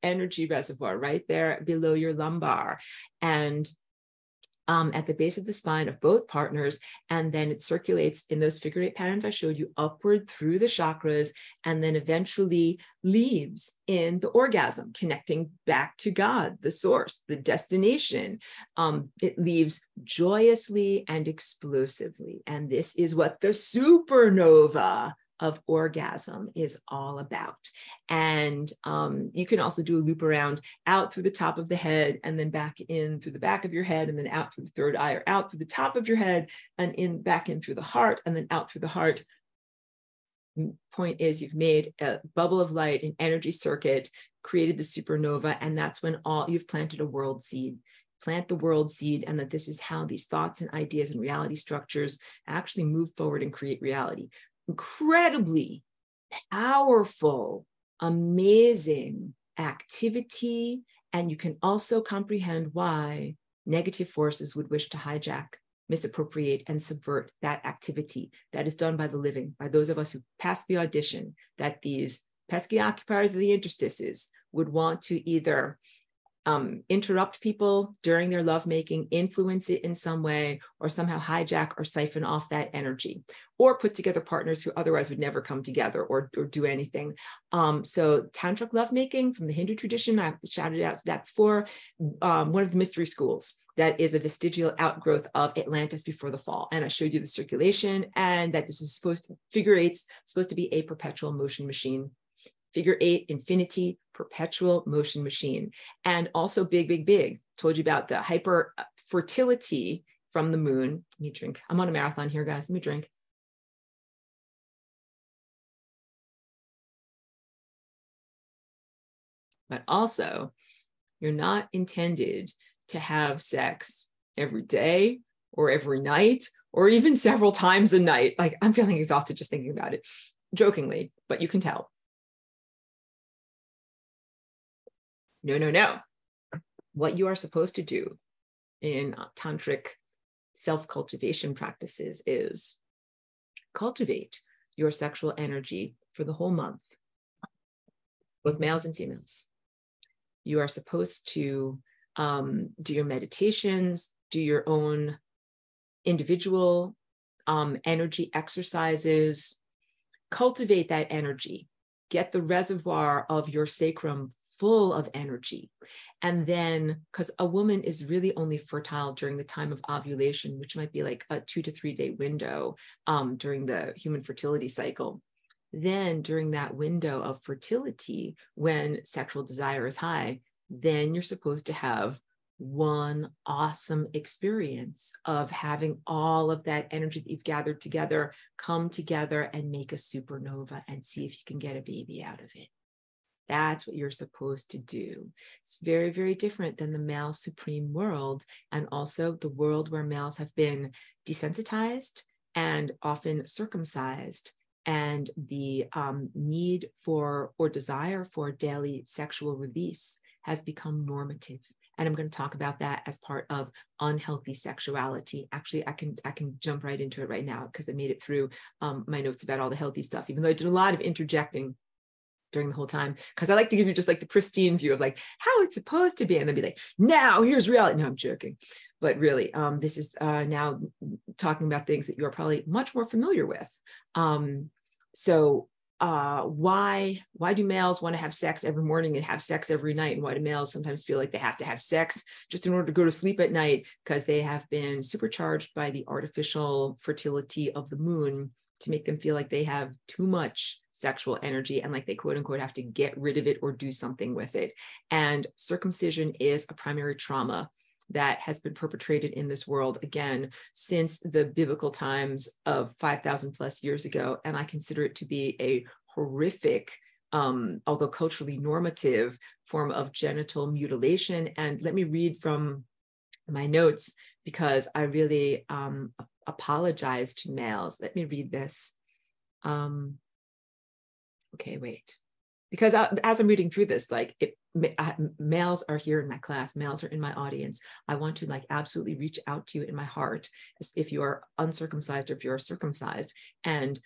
energy reservoir right there below your lumbar and at the base of the spine of both partners. And then it circulates in those figure eight patterns I showed you upward through the chakras, and then eventually leaves in the orgasm, connecting back to God, the source, the destination. It leaves joyously and explosively. And this is what the supernova of orgasm is all about. And you can also do a loop around out through the top of the head and then back in through the back of your head and then out through the third eye, or out through the top of your head and in back in through the heart and then out through the heart. Point is, you've made a bubble of light, an energy circuit, created the supernova, and that's when you've planted a world seed. Plant the world seed, and that this is how these thoughts and ideas and reality structures actually move forward and create reality. Incredibly powerful, amazing activity. And you can also comprehend why negative forces would wish to hijack, misappropriate, and subvert that activity that is done by the living, by those of us who pass the audition, that these pesky occupiers of the interstices would want to either interrupt people during their lovemaking, influence it in some way, or somehow hijack or siphon off that energy, or put together partners who otherwise would never come together or do anything. So tantric lovemaking from the Hindu tradition, I shouted out to that before, one of the mystery schools that is a vestigial outgrowth of Atlantis before the fall. And I showed you the circulation, and that this is figure eight's supposed to be a perpetual motion machine. Figure eight, infinity, perpetual motion machine. And also big. Told you about the hyper fertility from the moon. Let me drink. I'm on a marathon here, guys. Let me drink. But also, you're not intended to have sex every day or every night or even several times a night. Like, I'm feeling exhausted just thinking about it, jokingly, but you can tell. No. What you are supposed to do in tantric self-cultivation practices is cultivate your sexual energy for the whole month, both males and females. You are supposed to do your meditations, do your own individual energy exercises, cultivate that energy, get the reservoir of your sacrum full of energy. And then, because a woman is really only fertile during the time of ovulation, which might be like a 2 to 3 day window during the human fertility cycle. Then during that window of fertility, when sexual desire is high, then you're supposed to have one awesome experience of having all of that energy that you've gathered together come together and make a supernova and see if you can get a baby out of it. That's what you're supposed to do. It's very, very different than the male supreme world, and also the world where males have been desensitized and often circumcised, and the need for or desire for daily sexual release has become normative. And I'm going to talk about that as part of unhealthy sexuality. Actually, I can jump right into it right now because I made it through my notes about all the healthy stuff, even though I did a lot of interjecting during the whole time, because I like to give you just like the pristine view of like how it's supposed to be, and then be like, now here's reality. No, I'm joking. But really, this is now talking about things that you're probably much more familiar with. Why do males want to have sex every morning and have sex every night? And why do males sometimes feel like they have to have sex just in order to go to sleep at night? Because they have been supercharged by the artificial fertility of the moon to make them feel like they have too much sexual energy and like they quote unquote have to get rid of it or do something with it. And circumcision is a primary trauma that has been perpetrated in this world, again, since the biblical times of 5,000 plus years ago. And I consider it to be a horrific, although culturally normative, form of genital mutilation. And let me read from my notes, because I really apologize to males. Let me read this. Okay, wait. Because as I'm reading through this, like males are here in my class, males are in my audience. I want to like absolutely reach out to you in my heart, as if you are uncircumcised or if you're circumcised, and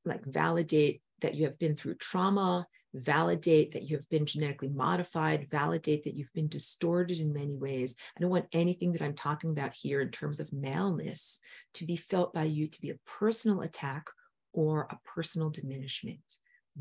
like validate that you have been through trauma, validate that you have been genetically modified, validate that you've been distorted in many ways. I don't want anything that I'm talking about here in terms of maleness to be felt by you to be a personal attack or a personal diminishment.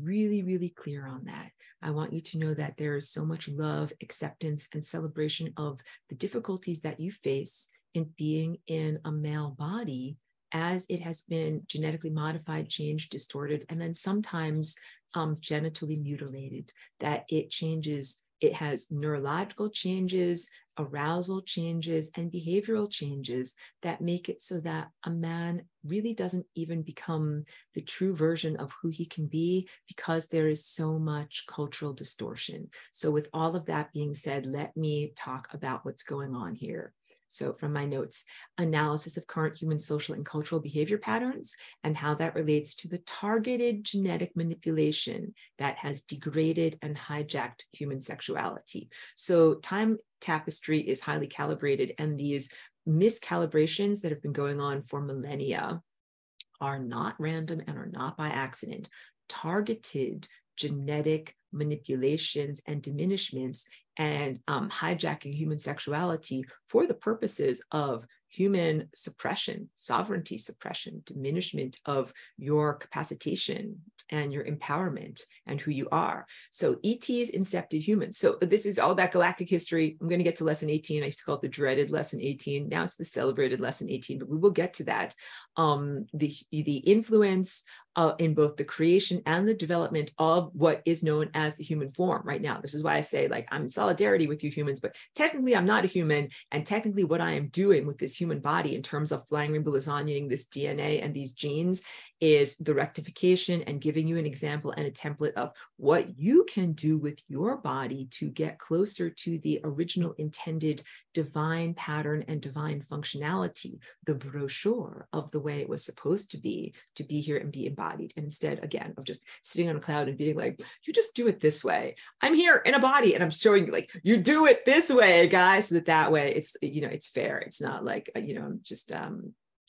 Really, really clear on that. I want you to know that there is so much love, acceptance, and celebration of the difficulties that you face in being in a male body, as it has been genetically modified, changed, distorted, and then sometimes genitally mutilated, that it changes. It has neurological changes, arousal changes, and behavioral changes that make it so that a man really doesn't even become the true version of who he can be, because there is so much cultural distortion. So with all of that being said, let me talk about what's going on here. So from my notes, analysis of current human social and cultural behavior patterns and how that relates to the targeted genetic manipulation that has degraded and hijacked human sexuality. So time tapestry is highly calibrated, and these miscalibrations that have been going on for millennia are not random and are not by accident. Targeted genetic manipulations and diminishments and hijacking human sexuality for the purposes of human suppression, sovereignty suppression, diminishment of your capacitation and your empowerment and who you are. So ETs incepted humans. So this is all about galactic history. I'm going to get to lesson 18. I used to call it the dreaded lesson 18. Now it's the celebrated lesson 18, but we will get to that. The influence in both the creation and the development of what is known as the human form right now. This is why I say, like, I'm in solidarity with you humans, but technically I'm not a human. And technically what I am doing with this human body in terms of flying rainbow lasagnaing this DNA and these genes is the rectification and giving you an example and a template of what you can do with your body to get closer to the original intended divine pattern and divine functionality, the brochure of the way it was supposed to be here and be embodied. And instead, again, of just sitting on a cloud and being like, you just do it this way. I'm here in a body and I'm showing you, like, you do it this way, guys, so that way it's, it's fair. It's not like, I'm just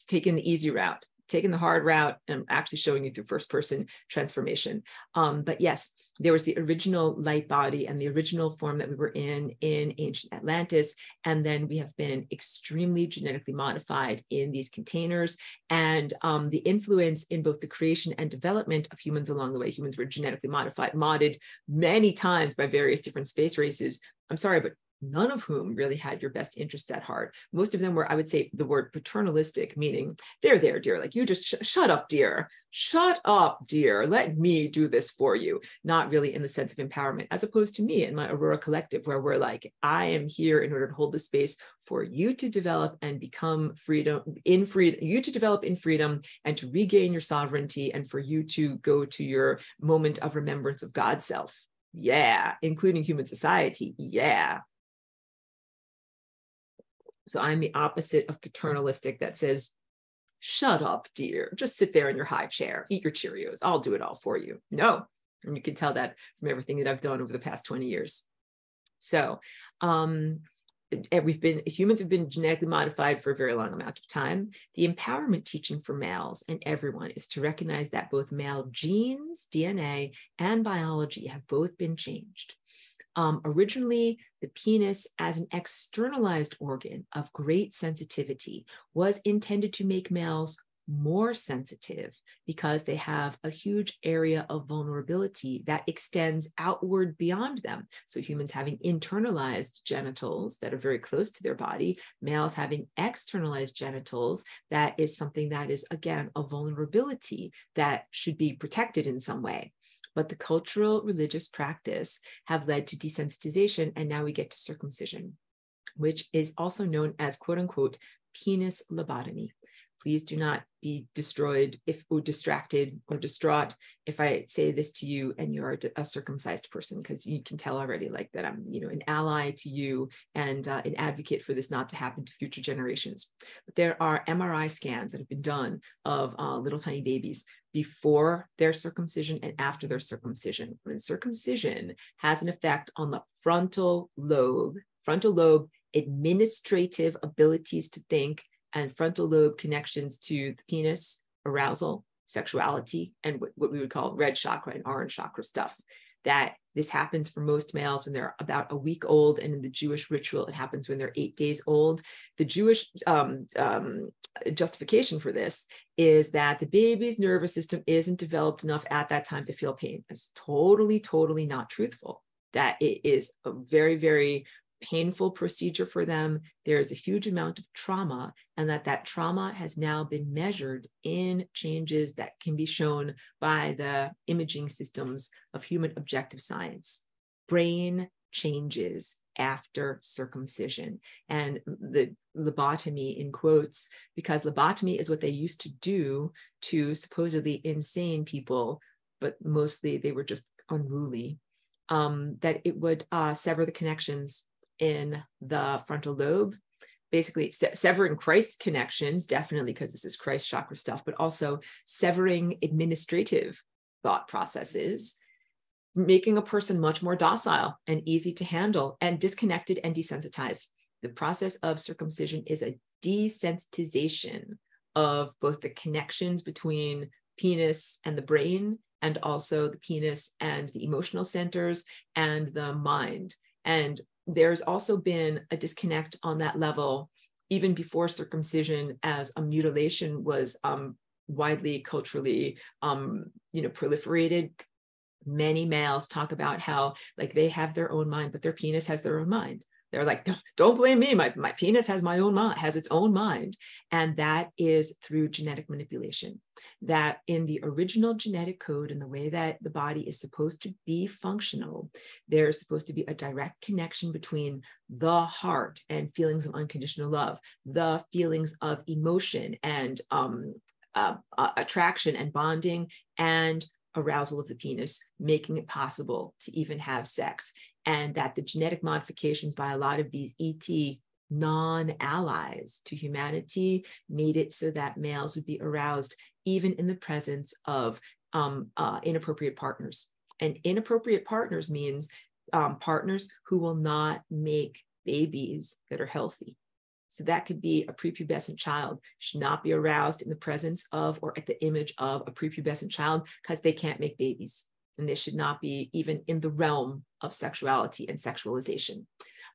taking the easy route, taking the hard route, and actually showing you through first person transformation. But yes, there was the original light body and the original form that we were in ancient Atlantis. And then we have been extremely genetically modified in these containers. And the influence in both the creation and development of humans along the way, humans were genetically modified, modded many times by various different space races. I'm sorry, but none of whom really had your best interests at heart. Most of them were, I would say, the word paternalistic, meaning, there, dear, like you just shut up, dear. Shut up, dear. Let me do this for you. Not really in the sense of empowerment, as opposed to me and my Aurora Collective, where we're like, I am here in order to hold the space for you to develop and become you to develop in freedom and to regain your sovereignty, and for you to go to your moment of remembrance of God's self. Yeah, including human society. Yeah. So I'm the opposite of paternalistic that says, shut up, dear. Just sit there in your high chair, eat your Cheerios. I'll do it all for you. No. And you can tell that from everything that I've done over the past 20 years. So humans have been genetically modified for a very long amount of time. The empowerment teaching for males and everyone is to recognize that both male genes, DNA, and biology have both been changed. Originally, the penis as an externalized organ of great sensitivity was intended to make males more sensitive because they have a huge area of vulnerability that extends outward beyond them. So humans having internalized genitals that are very close to their body, males having externalized genitals, that is something that is, again, a vulnerability that should be protected in some way. But the cultural religious practice have led to desensitization, and now we get to circumcision, which is also known as, quote unquote, penis lobotomy. Please do not be destroyed or distracted or distraught if I say this to you and you're a circumcised person, because you can tell already like that I'm, an ally to you and an advocate for this not to happen to future generations. But there are MRI scans that have been done of little tiny babies before their circumcision and after their circumcision. And circumcision has an effect on the frontal lobe, administrative abilities to think, and frontal lobe connections to the penis, arousal, sexuality, and what we would call red chakra and orange chakra stuff. That this happens for most males when they're about a week old, and in the Jewish ritual, it happens when they're 8 days old. The Jewish justification for this is that the baby's nervous system isn't developed enough at that time to feel pain. It's totally, totally not truthful. That it is a very, very painful procedure for them. There's a huge amount of trauma, and that trauma has now been measured in changes that can be shown by the imaging systems of human objective science. Brain changes after circumcision, and the lobotomy in quotes, because lobotomy is what they used to do to supposedly insane people, but mostly they were just unruly, that it would sever the connections in the frontal lobe, basically severing Christ connections, definitely, because this is Christ chakra stuff, but also severing administrative thought processes, making a person much more docile and easy to handle and disconnected and desensitized. The process of circumcision is a desensitization of both the connections between penis and the brain, and also the penis and the emotional centers and the mind. And there's also been a disconnect on that level even before circumcision, as a mutilation was widely culturally proliferated. Many males talk about how like they have their own mind, but their penis has their own mind. They're like, don't blame me. My penis has my own mind, has its own mind. And that is through genetic manipulation. That in the original genetic code and the way that the body is supposed to be functional, there's supposed to be a direct connection between the heart and feelings of unconditional love, the feelings of emotion and attraction and bonding, and arousal of the penis, making it possible to even have sex. And that the genetic modifications by a lot of these ET non-allies to humanity made it so that males would be aroused even in the presence of inappropriate partners. And inappropriate partners means partners who will not make babies that are healthy. So that could be a prepubescent child should not be aroused in the presence of or at the image of a prepubescent child because they can't make babies. And they should not be even in the realm of sexuality and sexualization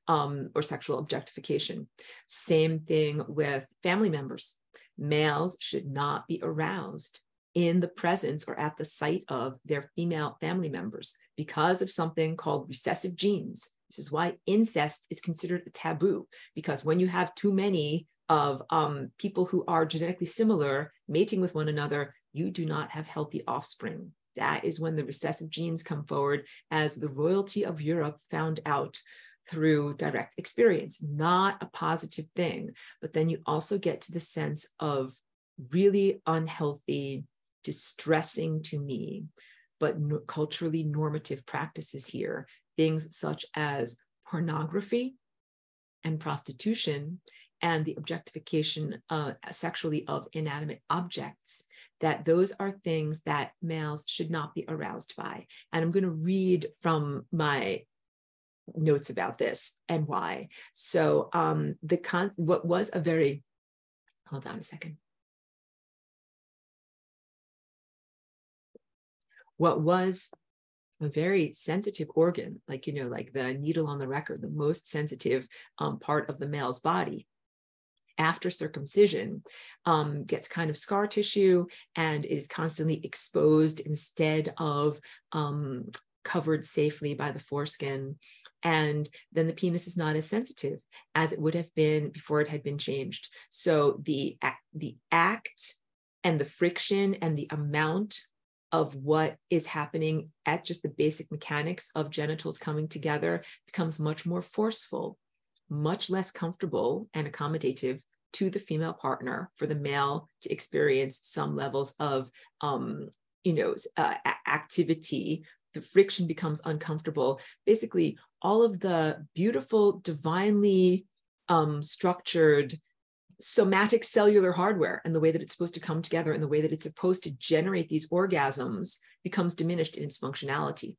or sexual objectification. Same thing with family members. Males should not be aroused in the presence or at the sight of their female family members because of something called recessive genes This is why incest is considered a taboo, because when you have too many of people who are genetically similar mating with one another, you do not have healthy offspring. That is when the recessive genes come forward, as the royalty of Europe found out through direct experience. Not a positive thing. But then you also get to the sense of really unhealthy, distressing to me, but culturally normative practices here. Things such as pornography and prostitution and the objectification sexually of inanimate objects, that those are things that males should not be aroused by. And I'm going to read from my notes about this and why. So what was a very, hold on a second. What was a very sensitive organ, like, you know, like the needle on the record, the most sensitive part of the male's body, after circumcision, gets kind of scar tissue and is constantly exposed instead of covered safely by the foreskin. And then the penis is not as sensitive as it would have been before it had been changed. So the act and the friction and the amount of what is happening at just the basic mechanics of genitals coming together becomes much more forceful, much less comfortable and accommodative to the female partner for the male to experience some levels of, activity. The friction becomes uncomfortable. Basically, all of the beautiful, divinely structured somatic cellular hardware and the way that it's supposed to come together and the way that it's supposed to generate these orgasms becomes diminished in its functionality.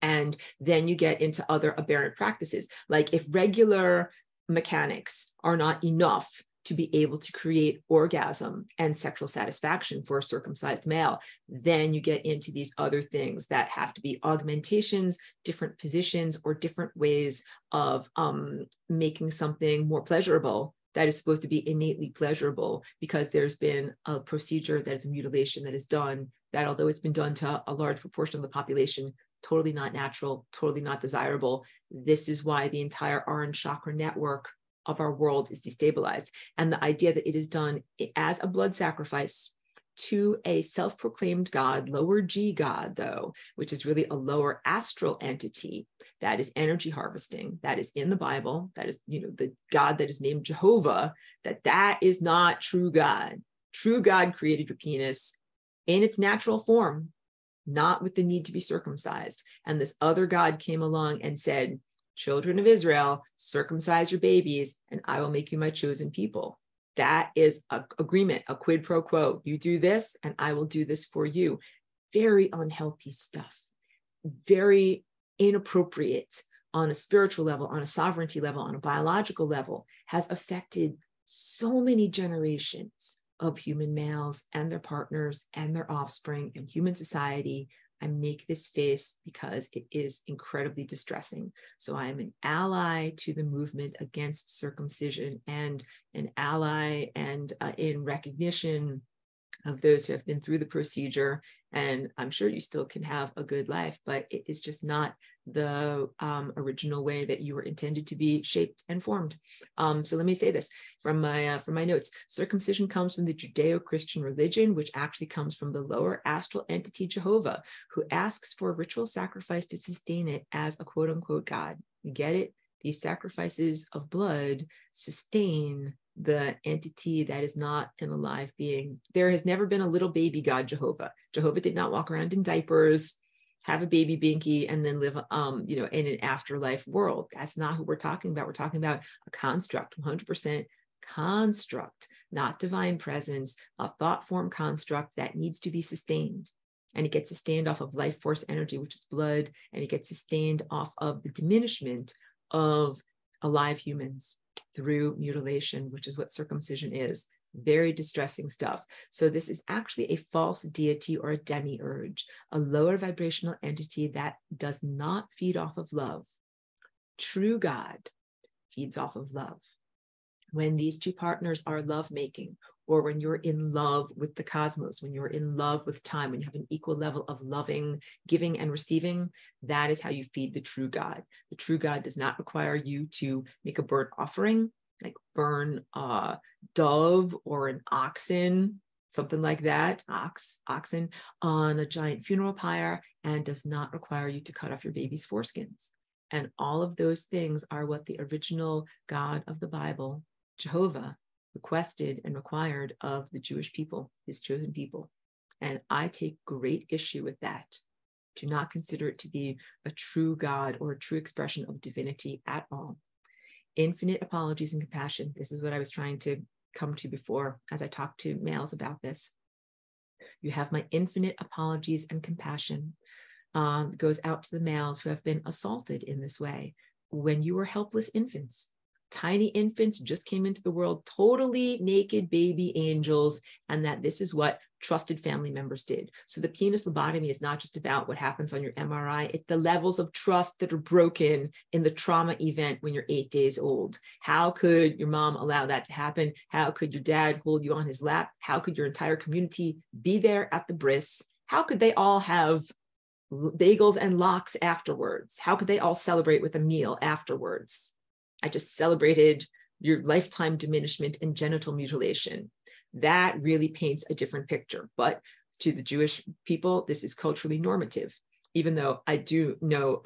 And then you get into other aberrant practices. Like if regular mechanics are not enough to be able to create orgasm and sexual satisfaction for a circumcised male, then you get into these other things that have to be augmentations, different positions, or different ways of making something more pleasurable that is supposed to be innately pleasurable, because there's been a procedure that is a mutilation that is done that, although it's been done to a large proportion of the population, totally not natural, totally not desirable. This is why the entire orange chakra network of our world is destabilized. And the idea that it is done as a blood sacrifice to a self-proclaimed God, lower G God though, which is really a lower astral entity that is energy harvesting, that is in the Bible, that is, the God that is named Jehovah, that is not true God. True God created your penis in its natural form, not with the need to be circumcised. And this other God came along and said, children of Israel, circumcise your babies and I will make you my chosen people. That is an agreement, a quid pro quo. You do this and I will do this for you. Very unhealthy stuff. Very inappropriate on a spiritual level, on a sovereignty level, on a biological level, has affected so many generations of human males and their partners and their offspring and human society. I make this face because it is incredibly distressing. So I am an ally to the movement against circumcision and an ally and in recognition of those who have been through the procedure. And I'm sure you still can have a good life, but it is just not the original way that you were intended to be shaped and formed. So let me say this from my notes. Circumcision comes from the Judeo-Christian religion, which actually comes from the lower astral entity Jehovah, who asks for a ritual sacrifice to sustain it as a quote unquote God. You get it? These sacrifices of blood sustain the entity that is not an alive being. There has never been a little baby God Jehovah. Jehovah did not walk around in diapers, have a baby binky, and then live in an afterlife world. That's not who we're talking about. We're talking about a construct, 100% construct, not divine presence, a thought form construct that needs to be sustained. And it gets sustained off of life force energy, which is blood, and it gets sustained off of the diminishment of alive humans through mutilation, which is what circumcision is. Very distressing stuff. So this is actually a false deity or a demiurge, a lower vibrational entity that does not feed off of love. True God feeds off of love. When these two partners are lovemaking, or when you're in love with the cosmos, when you're in love with time, when you have an equal level of loving, giving, and receiving, that is how you feed the true God. The true God does not require you to make a burnt offering, like burn a dove or an oxen, something like that, oxen, on a giant funeral pyre, and does not require you to cut off your baby's foreskins. And all of those things are what the original God of the Bible, Jehovah, requested and required of the Jewish people, his chosen people. And I take great issue with that. Do not consider it to be a true God or a true expression of divinity at all. Infinite apologies and compassion. This is what I was trying to come to before as I talked to males about this. You have my infinite apologies and compassion. Goes out to the males who have been assaulted in this way. When you were helpless infants, tiny infants just came into the world, totally naked baby angels, and that this is what trusted family members did. So the penis lobotomy is not just about what happens on your MRI, it's the levels of trust that are broken in the trauma event when you're 8 days old. How could your mom allow that to happen? How could your dad hold you on his lap? How could your entire community be there at the bris? How could they all have bagels and lox afterwards? How could they all celebrate with a meal afterwards? I just celebrated your lifetime diminishment and genital mutilation. That really paints a different picture. But to the Jewish people, this is culturally normative, even though I do know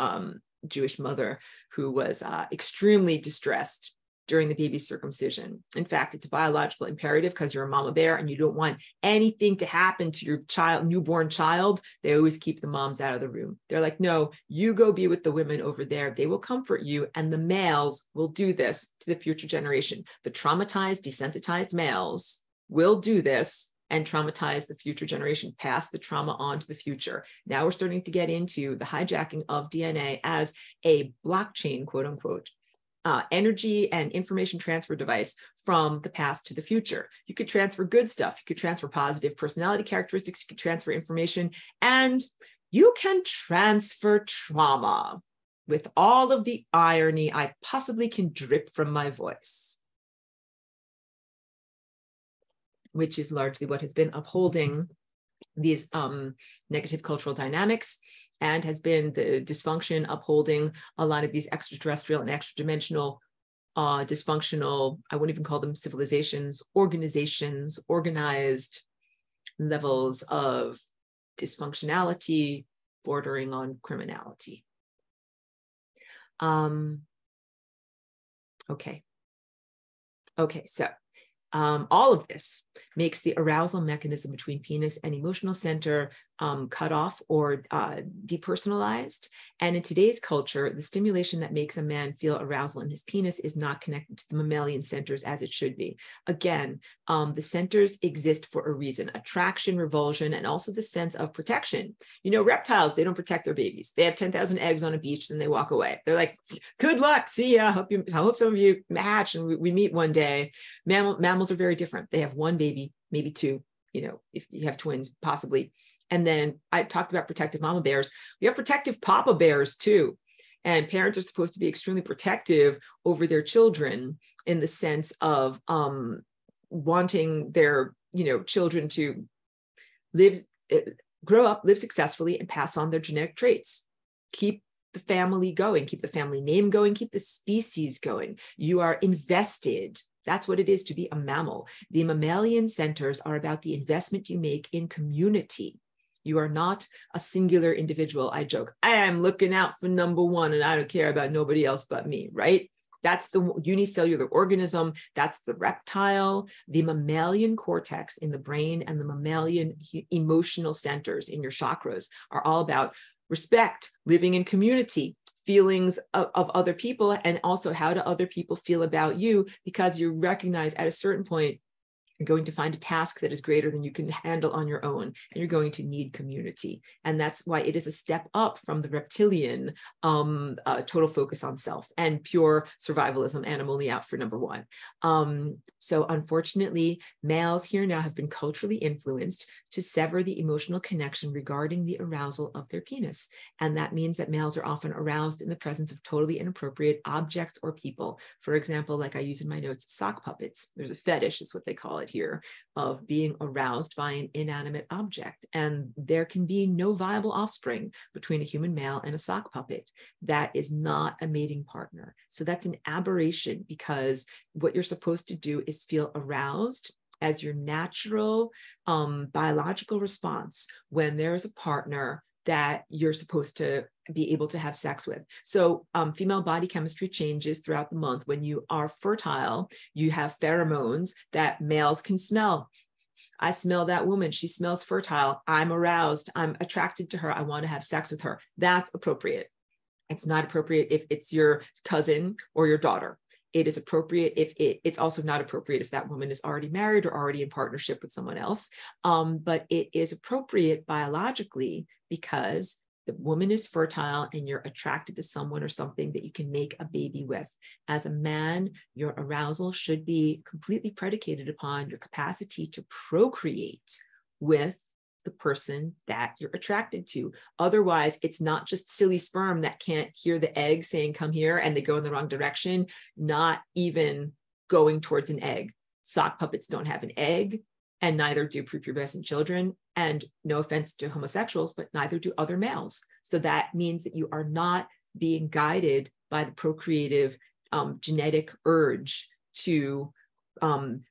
Jewish mother who was extremely distressed during the baby's circumcision. In fact, it's a biological imperative because you're a mama bear and you don't want anything to happen to your child, newborn child. They always keep the moms out of the room. They're like, no, you go be with the women over there. They will comfort you, and the males will do this to the future generation. The traumatized, desensitized males will do this and traumatize the future generation, pass the trauma on to the future. Now we're starting to get into the hijacking of DNA as a blockchain, quote unquote, energy and information transfer device from the past to the future. You could transfer good stuff. You could transfer positive personality characteristics. You could transfer information, and you can transfer trauma with all of the irony I possibly can drip from my voice, which is largely what has been upholding these negative cultural dynamics and has been the dysfunction upholding a lot of these extraterrestrial and extra-dimensional dysfunctional, I wouldn't even call them civilizations, organizations, organized levels of dysfunctionality bordering on criminality. Okay, so all of this makes the arousal mechanism between penis and emotional center cut off or depersonalized. And in today's culture, the stimulation that makes a man feel arousal in his penis is not connected to the mammalian centers as it should be. Again, the centers exist for a reason: attraction, revulsion, and also the sense of protection. You know, reptiles, they don't protect their babies. They have 10,000 eggs on a beach and they walk away. They're like, good luck, see ya, I hope some of you hatch and we meet one day. Mammals are very different. They have one baby, maybe two, you know, if you have twins, possibly. And then I talked about protective mama bears. We have protective papa bears too. And parents are supposed to be extremely protective over their children in the sense of wanting their, you know, children to grow up, live successfully, and pass on their genetic traits. Keep the family going, keep the family name going, keep the species going. You are invested. That's what it is to be a mammal. The mammalian centers are about the investment you make in community. You are not a singular individual. I joke, I am looking out for number one and I don't care about nobody else but me, right? That's the unicellular organism. That's the reptile. The mammalian cortex in the brain and the mammalian emotional centers in your chakras are all about respect, living in community, feelings of other people, and also how do other people feel about you, because you recognize at a certain point you're going to find a task that is greater than you can handle on your own, and you're going to need community. And that's why it is a step up from the reptilian total focus on self and pure survivalism, and I'm only out for number one. So unfortunately, males here now have been culturally influenced to sever the emotional connection regarding the arousal of their penis. And that means that males are often aroused in the presence of totally inappropriate objects or people. For example, like I use in my notes, sock puppets. There's a fetish, is what they call it. here of being aroused by an inanimate object. And there can be no viable offspring between a human male and a sock puppet. That is not a mating partner. So that's an aberration, because what you're supposed to do is feel aroused as your natural biological response when there is a partner that you're supposed to be able to have sex with. So female body chemistry changes throughout the month. When you are fertile, you have pheromones that males can smell. I smell that woman. She smells fertile. I'm aroused. I'm attracted to her. I want to have sex with her. That's appropriate. It's not appropriate if it's your cousin or your daughter. It is appropriate if it's also not appropriate if that woman is already married or already in partnership with someone else. But it is appropriate biologically because the woman is fertile and you're attracted to someone or something that you can make a baby with. As a man, your arousal should be completely predicated upon your capacity to procreate with the person that you're attracted to. Otherwise, it's not just silly sperm that can't hear the egg saying, come here, and they go in the wrong direction, not even going towards an egg. Sock puppets don't have an egg, and neither do prepubescent children. And no offense to homosexuals, but neither do other males. So that means that you are not being guided by the procreative genetic urge to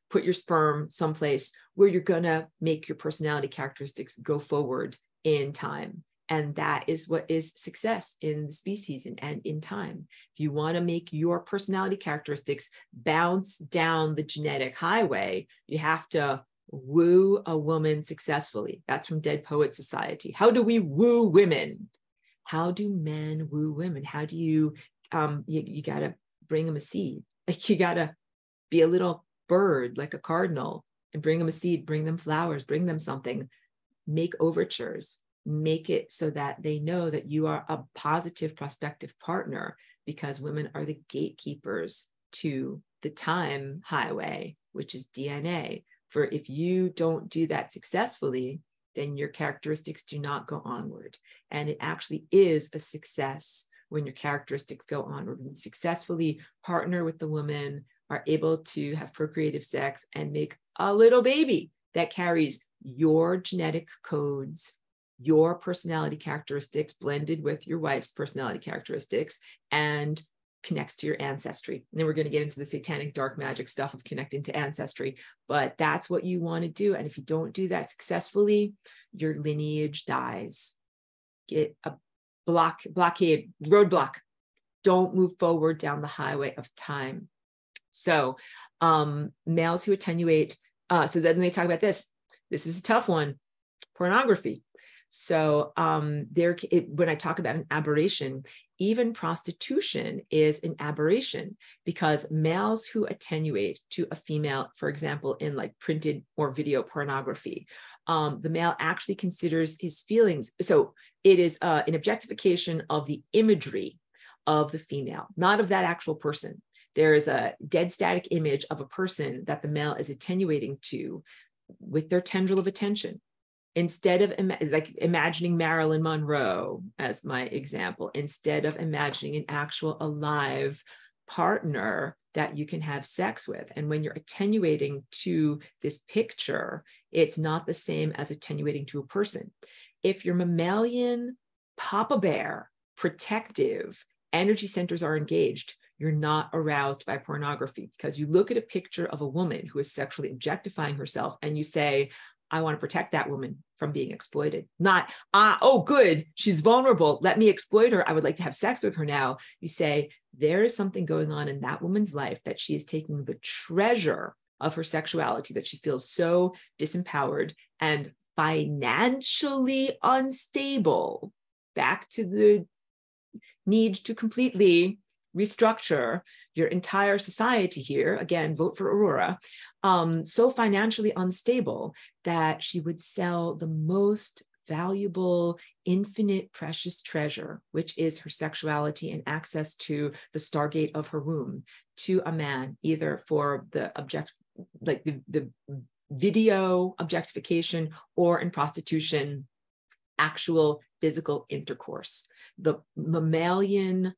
put your sperm someplace where you're going to make your personality characteristics go forward in time. And that is what is success in the species and in time. If you want to make your personality characteristics bounce down the genetic highway, you have to woo a woman successfully. That's from Dead Poet Society. How do we woo women? How do men woo women? How do you got to bring them a seed. Like you got to be a little bird, like a cardinal, and bring them a seed, bring them flowers, bring them something, make overtures, make it so that they know that you are a positive prospective partner, because women are the gatekeepers to the time highway, which is DNA. For if you don't do that successfully, then your characteristics do not go onward. And it actually is a success when your characteristics go onward. When you successfully partner with the woman, are able to have procreative sex and make a little baby that carries your genetic codes, your personality characteristics blended with your wife's personality characteristics, and connects to your ancestry. And then we're going to get into the satanic dark magic stuff of connecting to ancestry, but that's what you want to do. And if you don't do that successfully, your lineage dies. Get a blockade, roadblock. Don't move forward down the highway of time. So males who attenuate, so then they talk about this is a tough one, pornography. So when I talk about an aberration, even prostitution is an aberration, because males who attenuate to a female, for example, in like printed or video pornography, the male actually considers his feelings. So it is an objectification of the imagery of the female, not of that actual person. There is a dead static image of a person that the male is attenuating to with their tendril of attention. Instead of imagining Marilyn Monroe as my example, instead of imagining an actual alive partner that you can have sex with. And when you're attenuating to this picture, it's not the same as attenuating to a person. If your mammalian Papa Bear protective energy centers are engaged, you're not aroused by pornography, because you look at a picture of a woman who is sexually objectifying herself and you say, I want to protect that woman from being exploited. Not, oh, good, she's vulnerable, let me exploit her, I would like to have sex with her now. You say, there is something going on in that woman's life that she is taking the treasure of her sexuality, that she feels so disempowered and financially unstable, back to the need to completely restructure your entire society here. Again, vote for Aurora. So financially unstable that she would sell the most valuable, infinite, precious treasure, which is her sexuality and access to the stargate of her womb, to a man, either for the the video objectification, or in prostitution, actual physical intercourse. The mammalian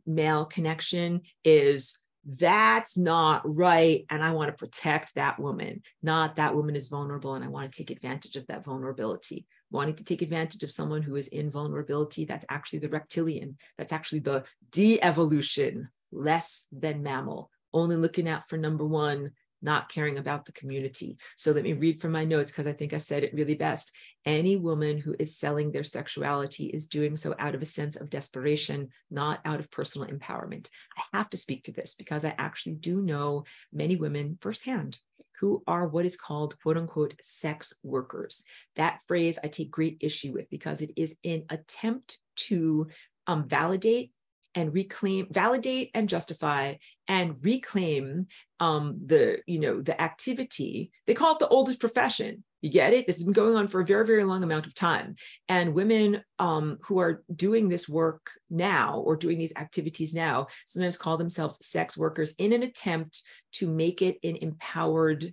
male connection is That's not right. And I want to protect that woman, not that woman is vulnerable and I want to take advantage of that vulnerability. Wanting to take advantage of someone who is in vulnerability, that's actually the reptilian. That's actually the de-evolution, less than mammal, only looking out for number one, not caring about the community. So let me read from my notes because I think I said it really best. Any woman who is selling their sexuality is doing so out of a sense of desperation, not out of personal empowerment. I have to speak to this because I actually do know many women firsthand who are what is called, quote unquote, sex workers. That phrase I take great issue with because it is an attempt to validate and reclaim, validate and justify and reclaim the activity. They call it the oldest profession. You get it? This has been going on for a very, very long amount of time. And women who are doing this work now or doing these activities now sometimes call themselves sex workers in an attempt to make it an empowered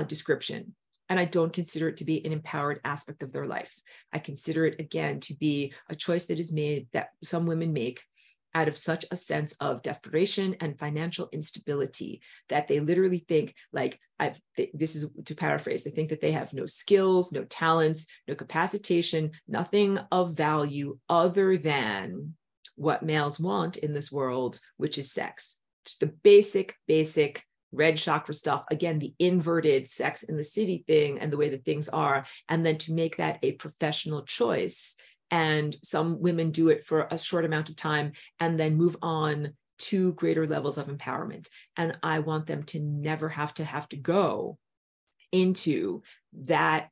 description. And I don't consider it to be an empowered aspect of their life. I consider it, again, to be a choice that is made, that some women make out of such a sense of desperation and financial instability that they literally think, like, this is to paraphrase, they think that they have no skills, no talents, no capacitation, nothing of value other than what males want in this world, which is sex. Just the basic red chakra stuff. Again, the inverted Sex in the City thing and the way that things are, and then to make that a professional choice. And some women do it for a short amount of time and then move on to greater levels of empowerment. And I want them to never have to go into that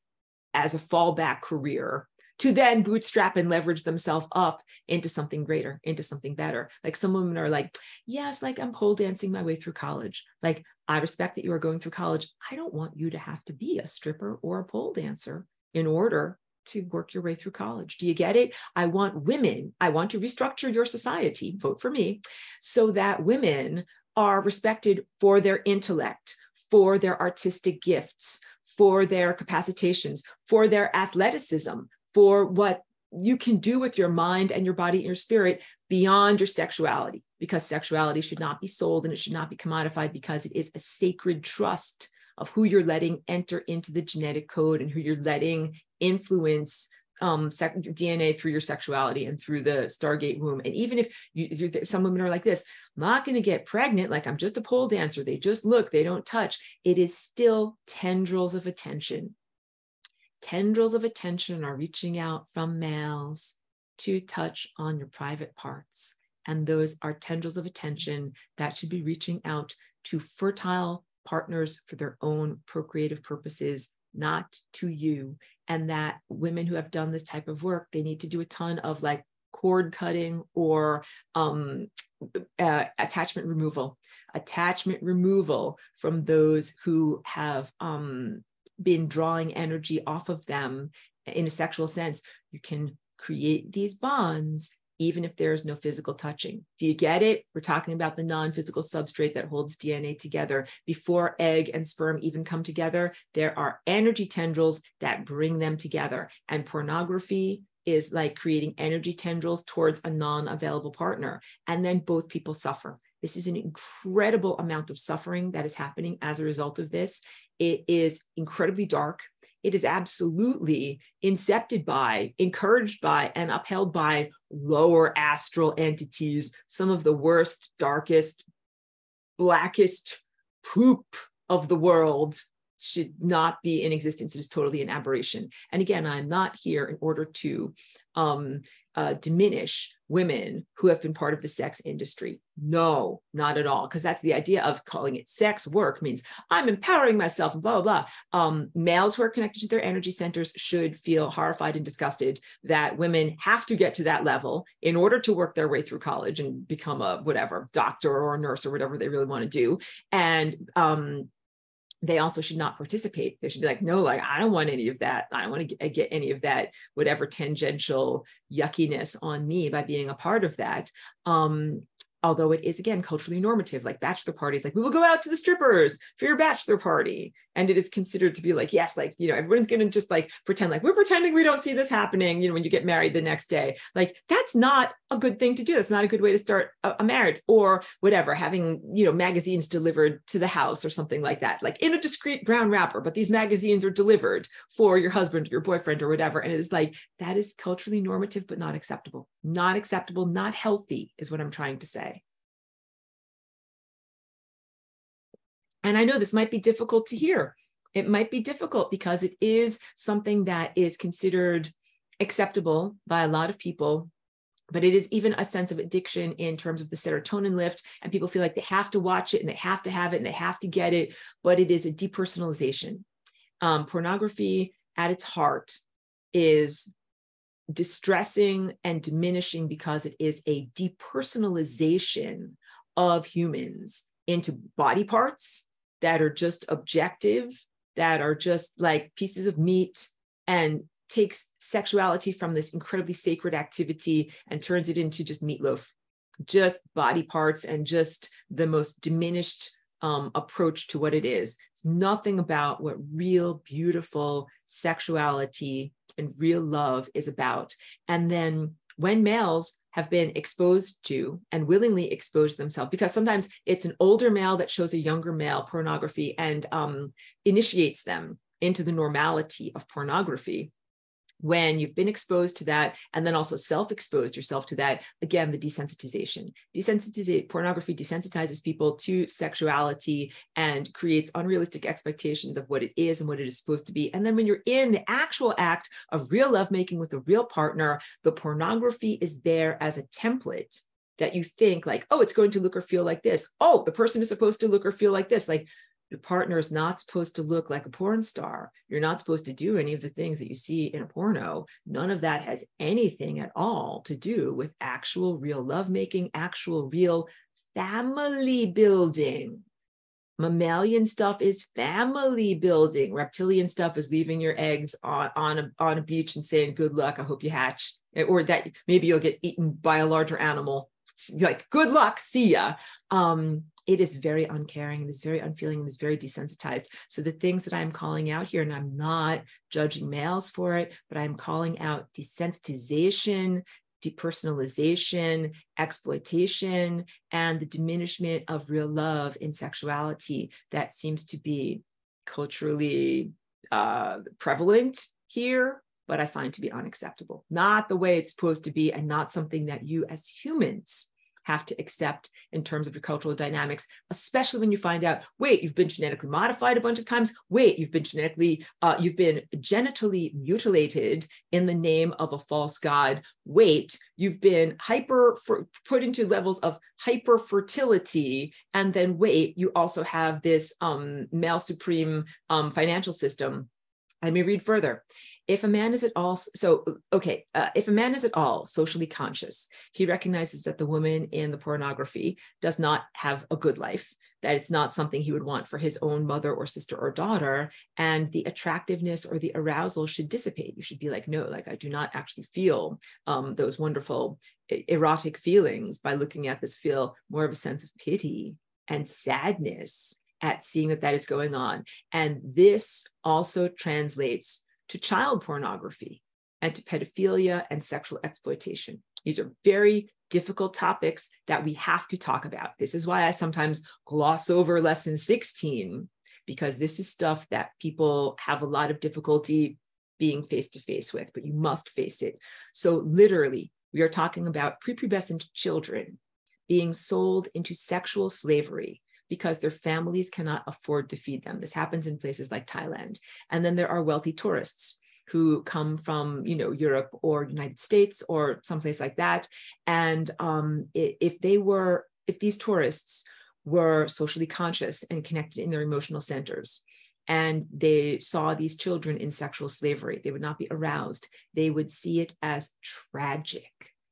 as a fallback career to then bootstrap and leverage themselves up into something greater, into something better. Like some women are like, yes, like I'm pole dancing my way through college. Like, I respect that you are going through college. I don't want you to have to be a stripper or a pole dancer in order to work your way through college. Do you get it? I want women, I want to restructure your society, vote for me, so that women are respected for their intellect, for their artistic gifts, for their capacitations, for their athleticism, for what you can do with your mind and your body and your spirit beyond your sexuality, because sexuality should not be sold and it should not be commodified, because it is a sacred trust of who you're letting enter into the genetic code and who you're letting influence DNA through your sexuality and through the Stargate womb. And even if some women are like this, I'm not going to get pregnant, like I'm just a pole dancer, they just look, they don't touch. It is still tendrils of attention. Tendrils of attention are reaching out from males to touch on your private parts. And those are tendrils of attention that should be reaching out to fertile partners for their own procreative purposes, not to you. And that women who have done this type of work, they need to do a ton of like cord cutting or attachment removal from those who have been drawing energy off of them in a sexual sense. You can create these bonds even if there's no physical touching. Do you get it? We're talking about the non-physical substrate that holds DNA together. Before egg and sperm even come together, there are energy tendrils that bring them together. And pornography is like creating energy tendrils towards a non-available partner. And then both people suffer. This is an incredible amount of suffering that is happening as a result of this. It is incredibly dark. It is absolutely incepted by, encouraged by, and upheld by lower astral entities, some of the worst, darkest, blackest poop of the world should not be in existence. It is totally an aberration. And again, I'm not here in order to diminish women who have been part of the sex industry. No, not at all. Because that's the idea of calling it sex work, means I'm empowering myself and blah, blah, blah. Males who are connected to their energy centers should feel horrified and disgusted that women have to get to that level in order to work their way through college and become a whatever doctor or a nurse or whatever they really want to do. And they also should not participate. They should be like, no, like, I don't want any of that. I don't want to get any of that, whatever tangential yuckiness on me by being a part of that. although it is, again, culturally normative, like bachelor parties, like we will go out to the strippers for your bachelor party. And it is considered to be like, yes, like, everyone's going to just like pretend like we're pretending we don't see this happening, when you get married the next day. Like, that's not a good thing to do. That's not a good way to start a marriage, or whatever, having, magazines delivered to the house or something like that, like in a discreet brown wrapper, but these magazines are delivered for your husband, or your boyfriend, or whatever. And it is like, that is culturally normative, but not acceptable, not healthy, is what I'm trying to say. And I know this might be difficult to hear. It might be difficult because it is something that is considered acceptable by a lot of people, but it is even a sense of addiction in terms of the serotonin lift, and people feel like they have to watch it and they have to have it and they have to get it, but it is a depersonalization. Pornography at its heart is distressing and diminishing because it is a depersonalization of humans into body parts that are just objective, that are just like pieces of meat, and takes sexuality from this incredibly sacred activity and turns it into just meatloaf, just body parts, and just the most diminished approach to what it is. It's nothing about what real, beautiful sexuality and real love is about. And then when males have been exposed to and willingly exposed themselves, because sometimes it's an older male that shows a younger male pornography and initiates them into the normality of pornography. When you've been exposed to that, and then also self-exposed yourself to that, again, the desensitization. Pornography desensitizes people to sexuality and creates unrealistic expectations of what it is and what it is supposed to be. And then when you're in the actual act of real lovemaking with a real partner, the pornography is there as a template that you think like, oh, it's going to look or feel like this. Oh, the person is supposed to look or feel like this. Like, your partner is not supposed to look like a porn star. You're not supposed to do any of the things that you see in a porno. None of that has anything at all to do with actual real lovemaking, actual real family building. Mammalian stuff is family building. Reptilian stuff is leaving your eggs on a beach and saying, good luck, I hope you hatch. Or that maybe you'll get eaten by a larger animal. Like, good luck, see ya. It is very uncaring, and is very unfeeling, and is very desensitized. So the things that I'm calling out here, and I'm not judging males for it, but I'm calling out desensitization, depersonalization, exploitation, and the diminishment of real love in sexuality that seems to be culturally prevalent here, but I find to be unacceptable. Not the way it's supposed to be, and not something that you as humans have to accept in terms of your cultural dynamics, especially when you find out, wait, you've been genetically modified a bunch of times. Wait, you've been genitally mutilated in the name of a false god. Wait, you've been put into levels of hyper fertility. And then wait, you also have this male supreme financial system. Let me read further. If a man is at all, if a man is at all socially conscious, he recognizes that the woman in the pornography does not have a good life, that it's not something he would want for his own mother or sister or daughter, and the attractiveness or the arousal should dissipate. You should be like, no, like I do not actually feel those wonderful erotic feelings by looking at this, feel more of a sense of pity and sadness at seeing that is going on. And this also translates to child pornography and to pedophilia and sexual exploitation. These are very difficult topics that we have to talk about. This is why I sometimes gloss over lesson 16, because this is stuff that people have a lot of difficulty being face to face with, but you must face it. So literally, we are talking about prepubescent children being sold into sexual slavery because their families cannot afford to feed them. This happens in places like Thailand. And then there are wealthy tourists who come from, Europe or United States or someplace like that. And if these tourists were socially conscious and connected in their emotional centers, and they saw these children in sexual slavery, they would not be aroused. They would see it as tragic.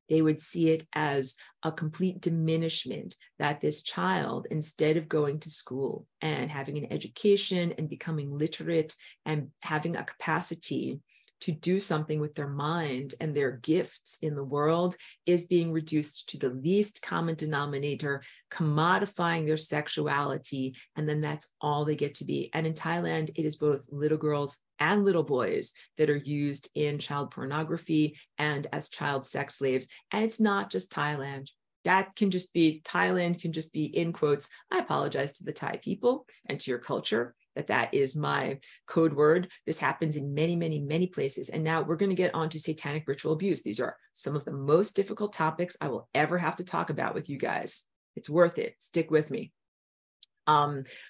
They would see it as a complete diminishment that this child, instead of going to school and having an education and becoming literate and having a capacity to do something with their mind and their gifts in the world is being reduced to the least common denominator, commodifying their sexuality, and then that's all they get to be. And in Thailand, it is both little girls and little boys that are used in child pornography and as child sex slaves. And it's not just Thailand. That can just be, Thailand can just be in quotes. I apologize to the Thai people and to your culture that is my code word. This happens in many, many, many places. And now we're going to get on to satanic ritual abuse. These are some of the most difficult topics I will ever have to talk about with you guys. It's worth it. Stick with me.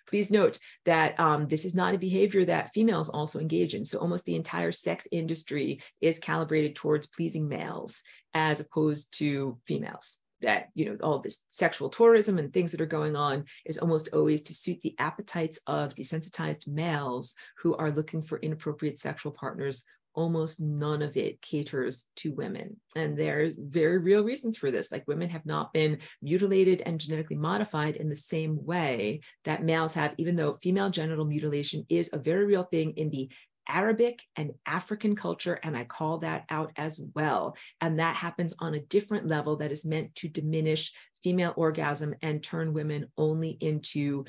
Please note that this is not a behavior that females also engage in. So almost the entire sex industry is calibrated towards pleasing males as opposed to females. That, you know, all this sexual tourism and things that are going on is almost always to suit the appetites of desensitized males who are looking for inappropriate sexual partners. Almost none of it caters to women. And there's very real reasons for this. Like, women have not been mutilated and genetically modified in the same way that males have, even though female genital mutilation is a very real thing in the Arabic and African culture, and I call that out as well. And that happens on a different level that is meant to diminish female orgasm and turn women only into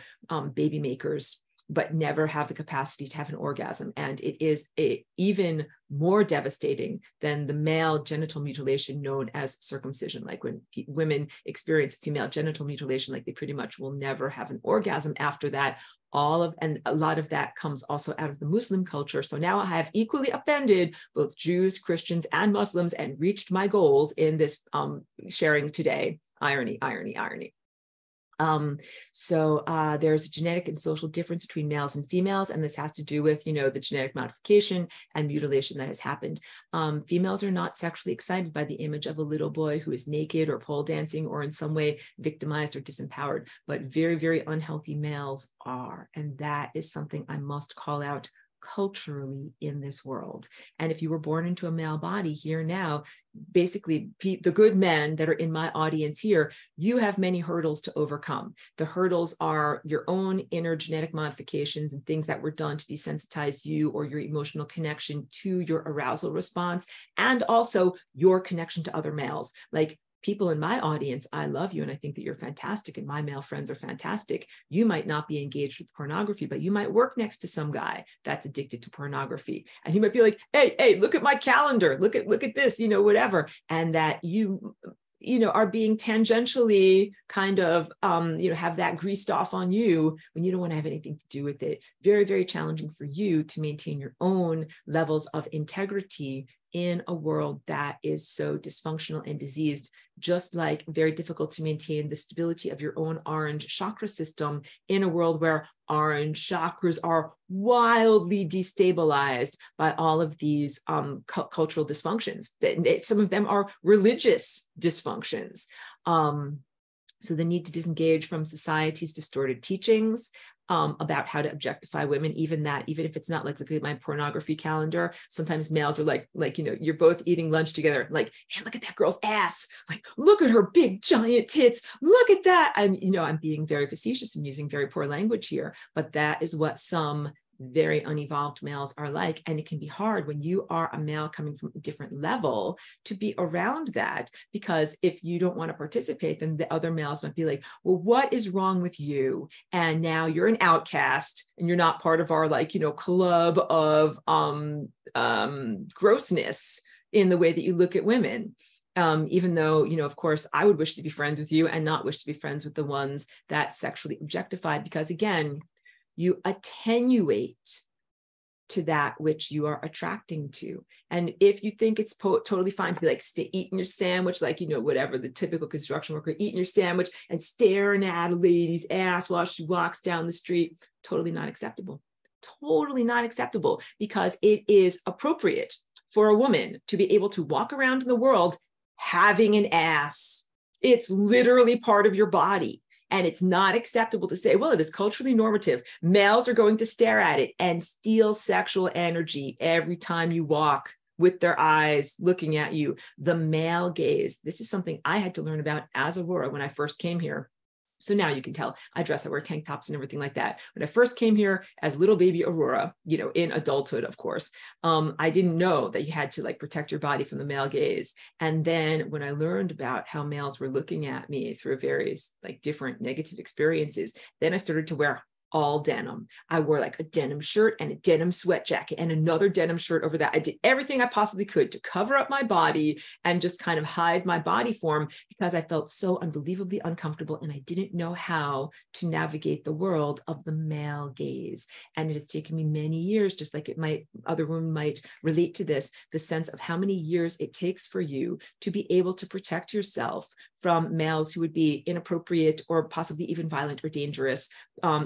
baby makers, but never have the capacity to have an orgasm. And it is even more devastating than the male genital mutilation known as circumcision. Like, when women experience female genital mutilation, like, they pretty much will never have an orgasm after that. And a lot of that comes also out of the Muslim culture. So now I have equally offended both Jews, Christians, and Muslims and reached my goals in this sharing today. Irony, irony, irony. There's a genetic and social difference between males and females, and this has to do with, you know, the genetic modification and mutilation that has happened. Females are not sexually excited by the image of a little boy who is naked or pole dancing or in some way victimized or disempowered, but very, very unhealthy males are. And that is something I must call out culturally in this world. And if you were born into a male body here now, basically the good men that are in my audience here, you have many hurdles to overcome. The hurdles are your own inner genetic modifications and things that were done to desensitize you or your emotional connection to your arousal response, and also your connection to other males. Like, people in my audience, I love you and I think that you're fantastic and my male friends are fantastic. You might not be engaged with pornography, but you might work next to some guy that's addicted to pornography. And he might be like, hey, look at my calendar. Look at this, you know, whatever. And that you know, are being tangentially kind of, you know, have that greased off on you when you don't want to have anything to do with it. Very, very challenging for you to maintain your own levels of integrity in a world that is so dysfunctional and diseased, just like very difficult to maintain the stability of your own orange chakra system in a world where orange chakras are wildly destabilized by all of these cultural dysfunctions. Some of them are religious dysfunctions. So the need to disengage from society's distorted teachings about how to objectify women, even if it's not like, look at my pornography calendar. Sometimes males are like, you know, you're both eating lunch together, like, hey, look at that girl's ass. Like, look at her big giant tits. Look at that. And, you know, I'm being very facetious and using very poor language here, but that is what some very unevolved males are like. And it can be hard when you are a male coming from a different level to be around that, because if you don't want to participate, then the other males might be like, well, what is wrong with you? And now you're an outcast and you're not part of our, like, you know, club of grossness in the way that you look at women. Even though, you know, of course, I would wish to be friends with you and not wish to be friends with the ones that sexually objectify, because again, you attenuate to that which you are attracting to. And if you think it's totally fine to be like, stay eating your sandwich, like, you know, whatever, the typical construction worker, eating your sandwich and staring at a lady's ass while she walks down the street, totally not acceptable. Totally not acceptable, because it is appropriate for a woman to be able to walk around in the world having an ass. It's literally part of your body. And it's not acceptable to say, well, it is culturally normative. Males are going to stare at it and steal sexual energy every time you walk with their eyes looking at you. The male gaze. This is something I had to learn about as Aurora when I first came here. So now you can tell I dress, I wear tank tops and everything like that. When I first came here as little baby Aurora, you know, in adulthood, of course, I didn't know that you had to like protect your body from the male gaze. And then when I learned about how males were looking at me through various like different negative experiences, then I started to wear all denim. I wore like a denim shirt and a denim sweat jacket and another denim shirt over that. I did everything I possibly could to cover up my body and just kind of hide my body form because I felt so unbelievably uncomfortable and I didn't know how to navigate the world of the male gaze. And it has taken me many years, just like it might, other women might relate to this, the sense of how many years it takes for you to be able to protect yourself from males who would be inappropriate or possibly even violent or dangerous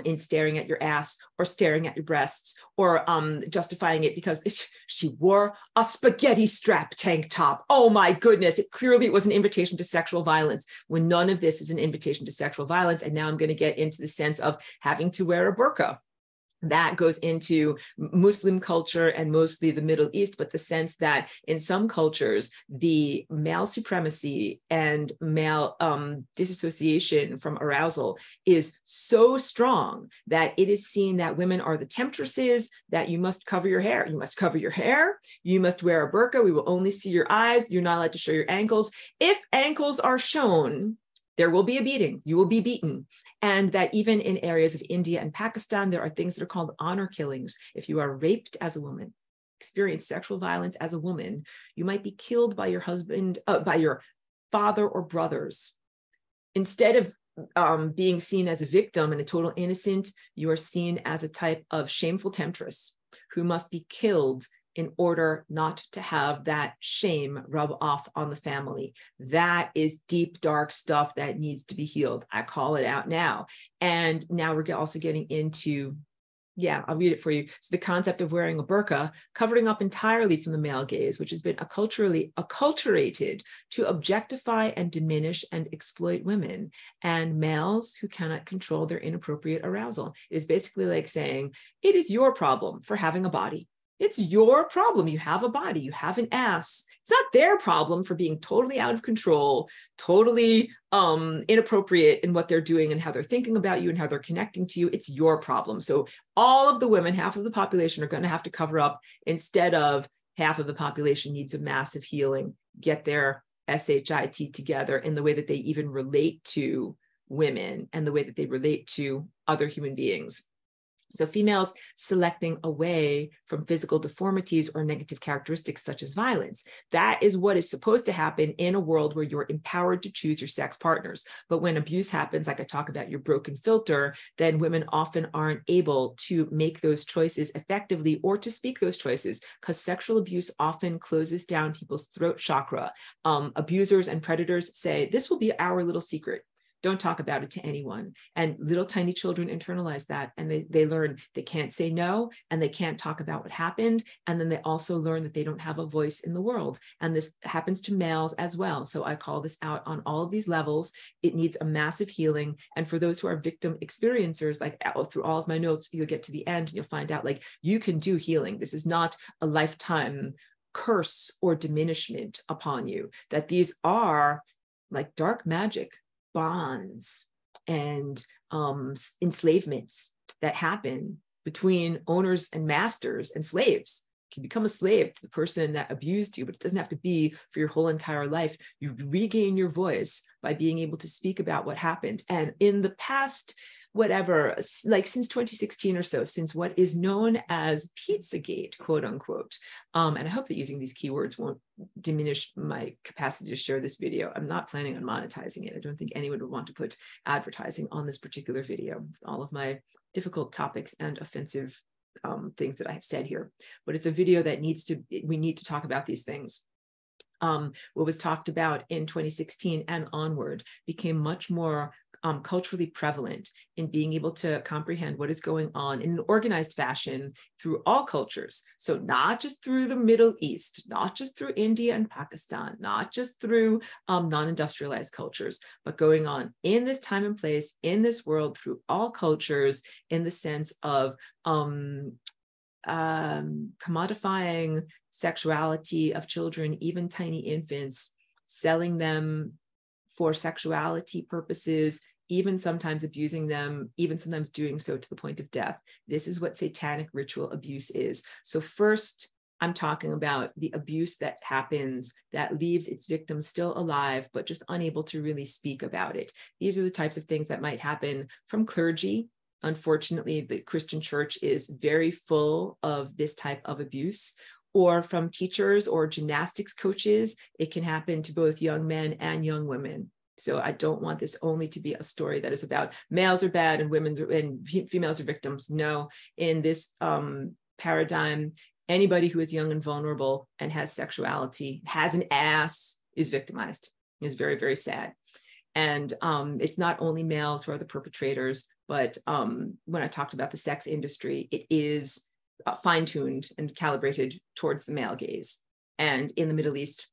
in staring at your ass or staring at your breasts or justifying it because she wore a spaghetti strap tank top. Oh my goodness, it clearly was an invitation to sexual violence when none of this is an invitation to sexual violence. And now I'm going to get into the sense of having to wear a burqa. That goes into Muslim culture and mostly the Middle East, but the sense that in some cultures, the male supremacy and male disassociation from arousal is so strong that it is seen that women are the temptresses, that you must cover your hair. You must cover your hair. You must wear a burqa. We will only see your eyes. You're not allowed to show your ankles. If ankles are shown, there will be a beating. You will be beaten. And that even in areas of India and Pakistan, there are things that are called honor killings. If you are raped as a woman, experience sexual violence as a woman, you might be killed by your husband, by your father or brothers. Instead of being seen as a victim and a total innocent, you are seen as a type of shameful temptress who must be killed in order not to have that shame rub off on the family. That is deep, dark stuff that needs to be healed. I call it out now. And now we're also getting into, yeah, I'll read it for you. So the concept of wearing a burqa, covering up entirely from the male gaze, which has been acculturated to objectify and diminish and exploit women and males who cannot control their inappropriate arousal. It is basically like saying, it is your problem for having a body. It's your problem. You have a body, you have an ass. It's not their problem for being totally out of control, totally inappropriate in what they're doing and how they're thinking about you and how they're connecting to you. It's your problem. So all of the women, half of the population, are going to have to cover up instead of half of the population needs a massive healing, get their SHIT together in the way that they even relate to women and the way that they relate to other human beings. So females selecting away from physical deformities or negative characteristics such as violence. That is what is supposed to happen in a world where you're empowered to choose your sex partners. But when abuse happens, like I talk about your broken filter, then women often aren't able to make those choices effectively or to speak those choices because sexual abuse often closes down people's throat chakra. Abusers and predators say, this will be our little secret. Don't talk about it to anyone. And little tiny children internalize that and they learn they can't say no and they can't talk about what happened. And then they also learn that they don't have a voice in the world. And this happens to males as well. So I call this out on all of these levels. It needs a massive healing. And for those who are victim experiencers, like through all of my notes, you'll get to the end and you'll find out like you can do healing. This is not a lifetime curse or diminishment upon you, that these are like dark magic bonds and enslavements that happen between owners and masters and slaves. You can become a slave to the person that abused you, but it doesn't have to be for your whole entire life. You regain your voice by being able to speak about what happened. And in the past, whatever, like since 2016 or so, since what is known as Pizzagate, quote unquote. And I hope that using these keywords won't diminish my capacity to share this video. I'm not planning on monetizing it. I don't think anyone would want to put advertising on this particular video, all of my difficult topics and offensive things that I have said here. But it's a video that we need to talk about these things. What was talked about in 2016 and onward became much more culturally prevalent in being able to comprehend what is going on in an organized fashion through all cultures. So not just through the Middle East, not just through India and Pakistan, not just through non-industrialized cultures, but going on in this time and place, in this world, through all cultures, in the sense of commodifying sexuality of children, even tiny infants, selling them for sexuality purposes, even sometimes abusing them, even sometimes doing so to the point of death. This is what satanic ritual abuse is. So first, I'm talking about the abuse that happens that leaves its victim still alive, but just unable to really speak about it. These are the types of things that might happen from clergy. Unfortunately, the Christian church is very full of this type of abuse, or from teachers or gymnastics coaches. It can happen to both young men and young women. So I don't want this only to be a story that is about males are bad and females are victims. No, in this paradigm, anybody who is young and vulnerable and has sexuality, has an ass, is victimized. It's very, very sad. And it's not only males who are the perpetrators, but when I talked about the sex industry, it is fine-tuned and calibrated towards the male gaze. And in the Middle East,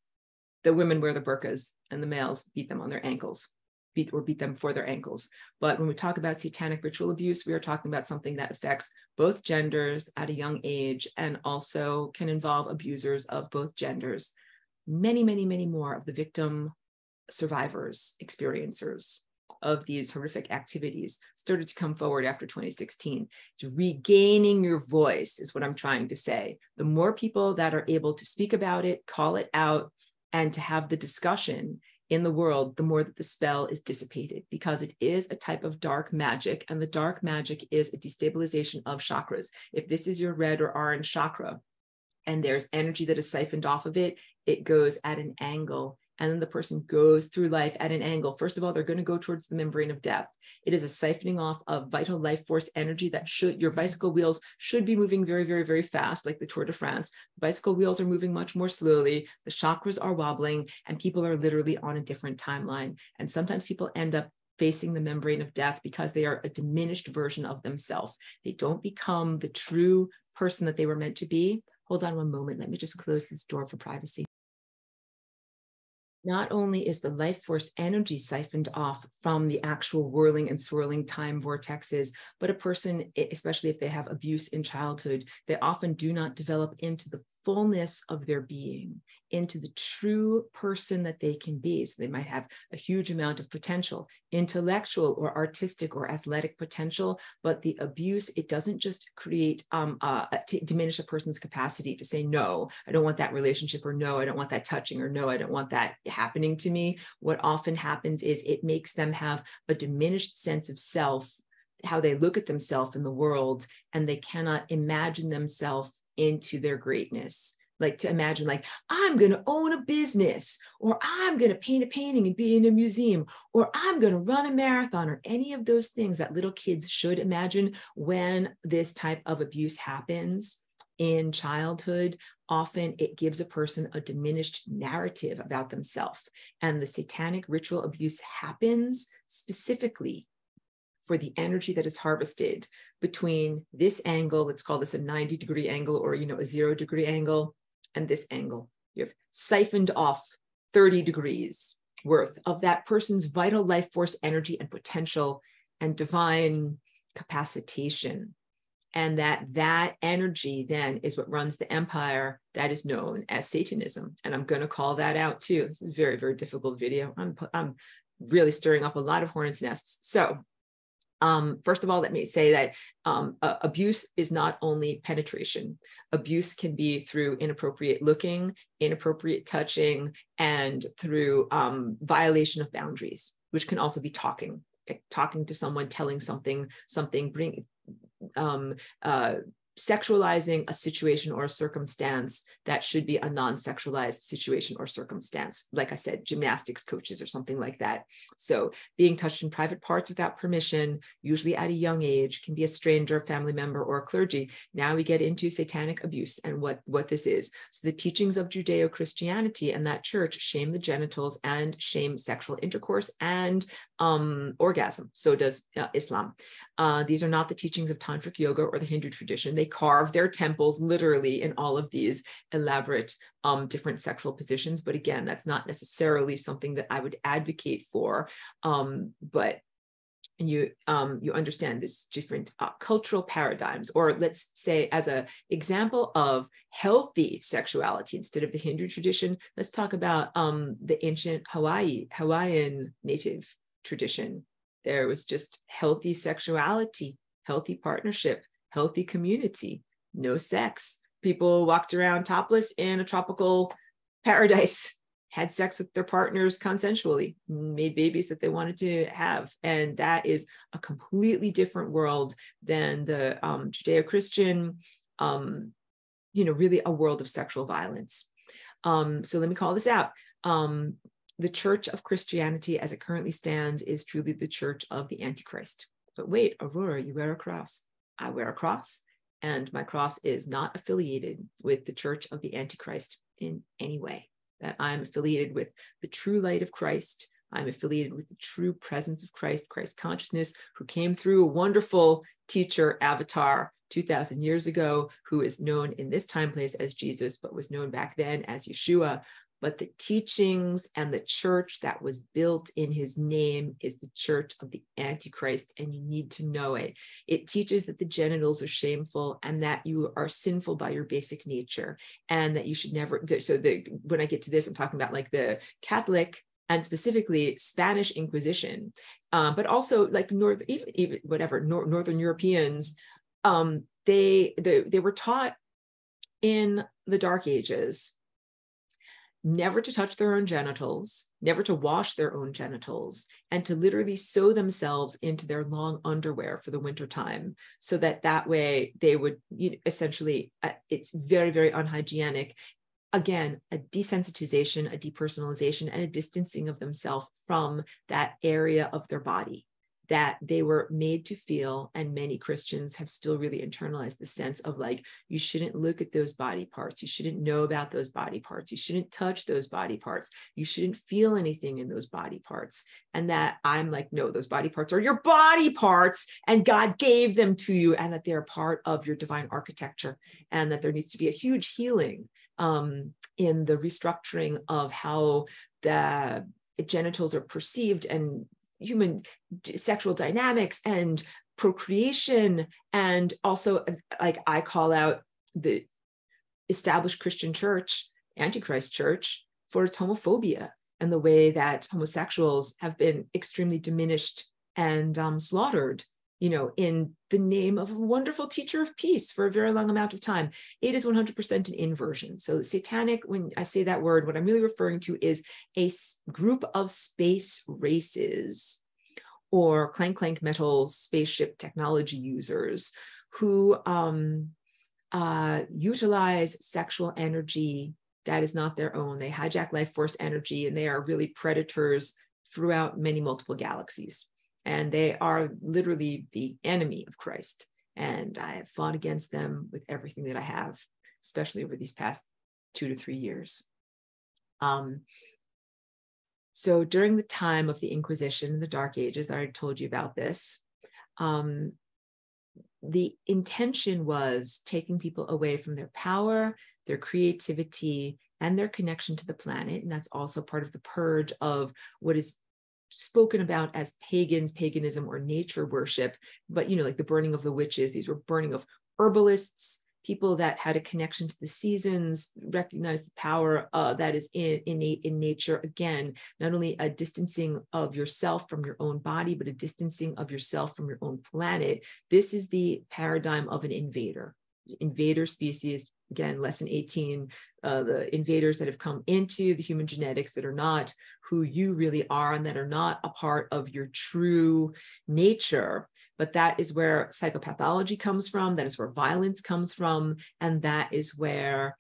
the women wear the burqas and the males beat them on their ankles, beat them for their ankles. But when we talk about satanic ritual abuse, we are talking about something that affects both genders at a young age and also can involve abusers of both genders. Many, many, many more of the victim survivors, experiencers of these horrific activities started to come forward after 2016. It's regaining your voice is what I'm trying to say. The more people that are able to speak about it, call it out, and to have the discussion in the world, the more that the spell is dissipated, because it is a type of dark magic, and the dark magic is a destabilization of chakras. If this is your red or orange chakra, and there's energy that is siphoned off of it, it goes at an angle. And then the person goes through life at an angle. First of all, they're going to go towards the membrane of death. It is a siphoning off of vital life force energy that your bicycle wheels should be moving very, very, very fast, like the Tour de France. Bicycle wheels are moving much more slowly. The chakras are wobbling, and people are literally on a different timeline. And sometimes people end up facing the membrane of death because they are a diminished version of themselves. They don't become the true person that they were meant to be. Hold on one moment. Let me just close this door for privacy. Not only is the life force energy siphoned off from the actual whirling and swirling time vortexes, but a person, especially if they have abuse in childhood, they often do not develop into the fullness of their being, into the true person that they can be. So they might have a huge amount of potential, intellectual or artistic or athletic potential, but the abuse, it doesn't just create, diminish a person's capacity to say, no, I don't want that relationship, or no, I don't want that touching, or no, I don't want that happening to me. What often happens is it makes them have a diminished sense of self, how they look at themselves in the world, and they cannot imagine themselves into their greatness. Like to imagine, like, I'm going to own a business, or I'm going to paint a painting and be in a museum, or I'm going to run a marathon, or any of those things that little kids should imagine when this type of abuse happens in childhood. Often it gives a person a diminished narrative about themselves. And the satanic ritual abuse happens specifically for the energy that is harvested between this angle, let's call this a 90-degree angle, or a 0-degree angle, and this angle. You have siphoned off 30 degrees worth of that person's vital life force energy and potential and divine capacitation. And that energy then is what runs the empire that is known as Satanism. And I'm going to call that out too. This is a very, very difficult video. I'm really stirring up a lot of hornets' nests. So first of all, let me say that abuse is not only penetration. Abuse can be through inappropriate looking, inappropriate touching, and through violation of boundaries, which can also be talking, like talking to someone, telling something, sexualizing a situation or a circumstance that should be a non-sexualized situation or circumstance. Like I said, gymnastics coaches or something like that. So being touched in private parts without permission, usually at a young age, can be a stranger, family member, or a clergy. Now we get into satanic abuse and what this is. So the teachings of Judeo-Christianity and that church shame the genitals and shame sexual intercourse and orgasm. So does Islam. These are not the teachings of tantric yoga or the Hindu tradition. They carve their temples literally in all of these elaborate different sexual positions. But again, that's not necessarily something that I would advocate for. But you understand this different cultural paradigms, or let's say as an example of healthy sexuality instead of the Hindu tradition, let's talk about the ancient Hawaiian native tradition. There was just healthy sexuality, healthy partnership, healthy community, no sex. People walked around topless in a tropical paradise, had sex with their partners consensually, made babies that they wanted to have. And that is a completely different world than the Judeo-Christian, really a world of sexual violence. So let me call this out. The Church of Christianity as it currently stands is truly the Church of the Antichrist. But wait, Aurora, you wear a cross. I wear a cross, and my cross is not affiliated with the Church of the Antichrist in any way. That I'm affiliated with the true light of Christ. I'm affiliated with the true presence of Christ, Christ consciousness, who came through a wonderful teacher avatar 2,000 years ago, who is known in this time place as Jesus, but was known back then as Yeshua. But the teachings and the church that was built in his name is the Church of the Antichrist, and you need to know it. It teaches that the genitals are shameful and that you are sinful by your basic nature, and that you should never. When I get to this, I'm talking about like the Catholic and specifically Spanish Inquisition, but also like Northern Europeans. They were taught in the Dark Ages never to touch their own genitals, never to wash their own genitals, and to literally sew themselves into their long underwear for the winter time, so that way they would essentially, it's very, very unhygienic. Again, a desensitization, a depersonalization, and a distancing of themselves from that area of their body that they were made to feel. And many Christians have still really internalized the sense of like, you shouldn't look at those body parts. You shouldn't know about those body parts. You shouldn't touch those body parts. You shouldn't feel anything in those body parts. And that I'm like, no, those body parts are your body parts, and God gave them to you, and that they're part of your divine architecture, and that there needs to be a huge healing in the restructuring of how the genitals are perceived, and human sexual dynamics and procreation. And also, like, I call out the established Christian church, Antichrist church, for its homophobia and the way that homosexuals have been extremely diminished and slaughtered, in the name of a wonderful teacher of peace for a very long amount of time. It is 100% an inversion. So satanic, when I say that word, what I'm really referring to is a group of space races or clank metal spaceship technology users who utilize sexual energy that is not their own. They hijack life force energy, and they are really predators throughout many multiple galaxies. And they are literally the enemy of Christ. And I have fought against them with everything that I have, especially over these past 2 to 3 years. So during the time of the Inquisition in the Dark Ages, I already told you about this, the intention was taking people away from their power, their creativity, and their connection to the planet. And that's also part of the purge of what is spoken about as paganism or nature worship. But, like the burning of the witches, these were burning of herbalists, people that had a connection to the seasons, recognized the power that is innate in nature. Again, not only a distancing of yourself from your own body, but a distancing of yourself from your own planet. This is the paradigm of an invader. Invader species, again, lesson 18, the invaders that have come into the human genetics that are not who you really are, and that are not a part of your true nature. But that is where psychopathology comes from. That is where violence comes from. And that is where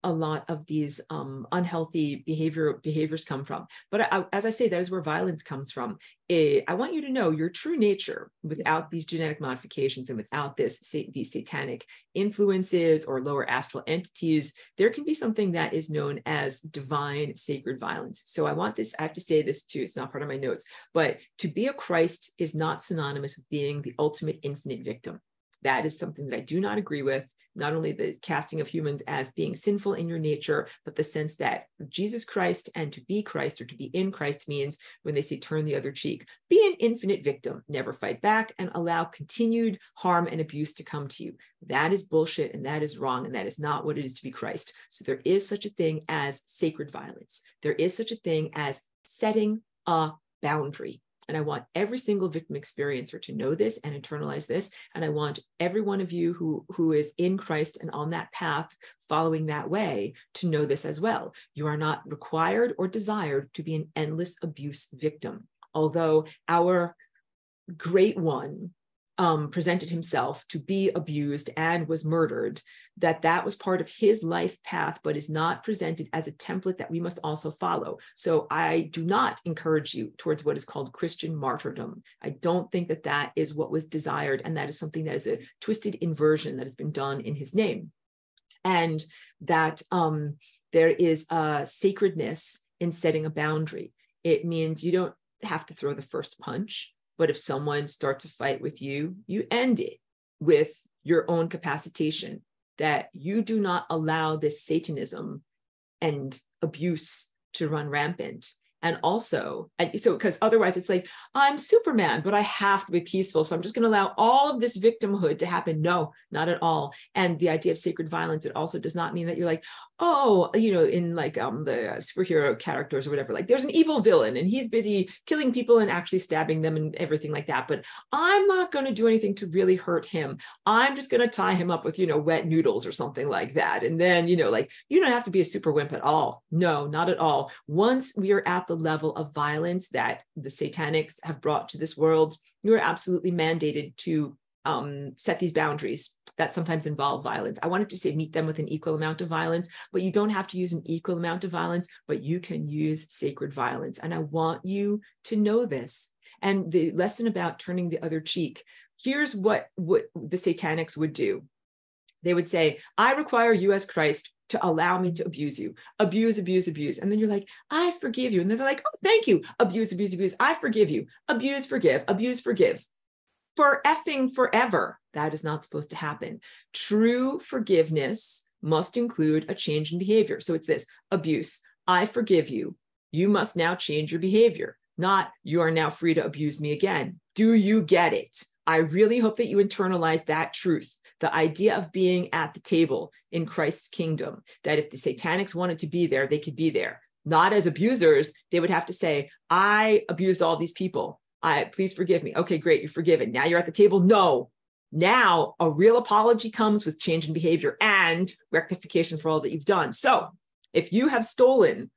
a lot of these unhealthy behaviors come from. But as I say, that is where violence comes from. I want you to know your true nature without these genetic modifications and without these satanic influences or lower astral entities. There can be something that is known as divine sacred violence. So I have to say this too, it's not part of my notes, but to be a Christ is not synonymous with being the ultimate infinite victim. That is something that I do not agree with. Not only the casting of humans as being sinful in your nature, but the sense that Jesus Christ and to be Christ or to be in Christ means, when they say turn the other cheek, be an infinite victim, never fight back, and allow continued harm and abuse to come to you. That is bullshit, and that is wrong, and that is not what it is to be Christ. So there is such a thing as sacred violence. There is such a thing as setting a boundary. And I want every single victim experiencer to know this and internalize this. And I want every one of you who is in Christ and on that path, following that way, to know this as well. You are not required or desired to be an endless abuse victim. Although our great one presented himself to be abused and was murdered, that was part of his life path, but is not presented as a template that we must also follow. So I do not encourage you towards what is called Christian martyrdom. I don't think that is what was desired, and that is something that is a twisted inversion that has been done in his name. And that there is a sacredness in setting a boundary. It means you don't have to throw the first punch. But if someone starts a fight with you, you end it with your own capacitation, that you do not allow this Satanism and abuse to run rampant. And also, because otherwise it's like, I'm Superman, but I have to be peaceful. So I'm just going to allow all of this victimhood to happen. No, not at all. And the idea of sacred violence, it also does not mean that you're like, oh, in like the superhero characters or whatever, like there's an evil villain and he's busy killing people and actually stabbing them and everything like that. But I'm not going to do anything to really hurt him. I'm just going to tie him up with, wet noodles or something like that. And then, like, you don't have to be a super wimp at all. No, not at all. Once we are at the level of violence that the Satanics have brought to this world, you are absolutely mandated to set these boundaries that sometimes involve violence. I wanted to say meet them with an equal amount of violence, but you don't have to use an equal amount of violence, but you can use sacred violence. And I want you to know this. And the lesson about turning the other cheek, here's what the Satanics would do. They would say, I require you as Christ to allow me to abuse you. Abuse, abuse, abuse. And then you're like, I forgive you. And then they're like, oh, thank you. Abuse, abuse, abuse. I forgive you. Abuse, forgive. Abuse, forgive. For effing forever. That is not supposed to happen. True forgiveness must include a change in behavior. So it's this: abuse. I forgive you. You must now change your behavior. Not, you are now free to abuse me again. Do you get it? I really hope that you internalize that truth. The idea of being at the table in Christ's kingdom, that if the Satanics wanted to be there, they could be there. Not as abusers. They would have to say, I abused all these people. Please forgive me. Okay, great. You're forgiven. Now you're at the table. No. Now a real apology comes with change in behavior and rectification for all that you've done. So if you have stolen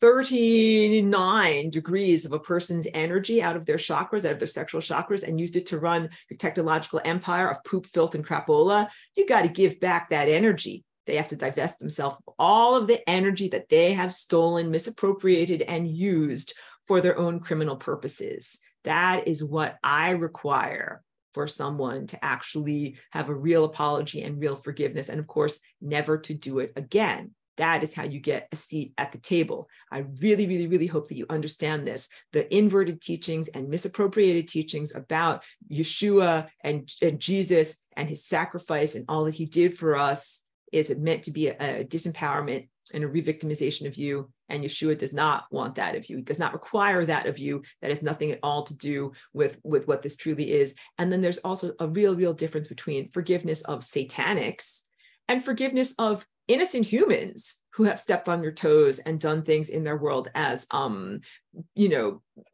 39 degrees of a person's energy out of their chakras, out of their sexual chakras, and used it to run your technological empire of poop, filth, and crapola, you got to give back that energy. They have to divest themselves of all of the energy that they have stolen, misappropriated, and used for their own criminal purposes. That is what I require for someone to actually have a real apology and real forgiveness. And of course, never to do it again. That is how you get a seat at the table. I really, really, really hope that you understand this. The inverted teachings and misappropriated teachings about Yeshua and Jesus and his sacrifice and all that he did for us is meant to be a disempowerment and a re-victimization of you. And Yeshua does not want that of you. He does not require that of you. That has nothing at all to do with what this truly is. And then there's also a real difference between forgiveness of Satanics and forgiveness of innocent humans who have stepped on your toes and done things in their world as,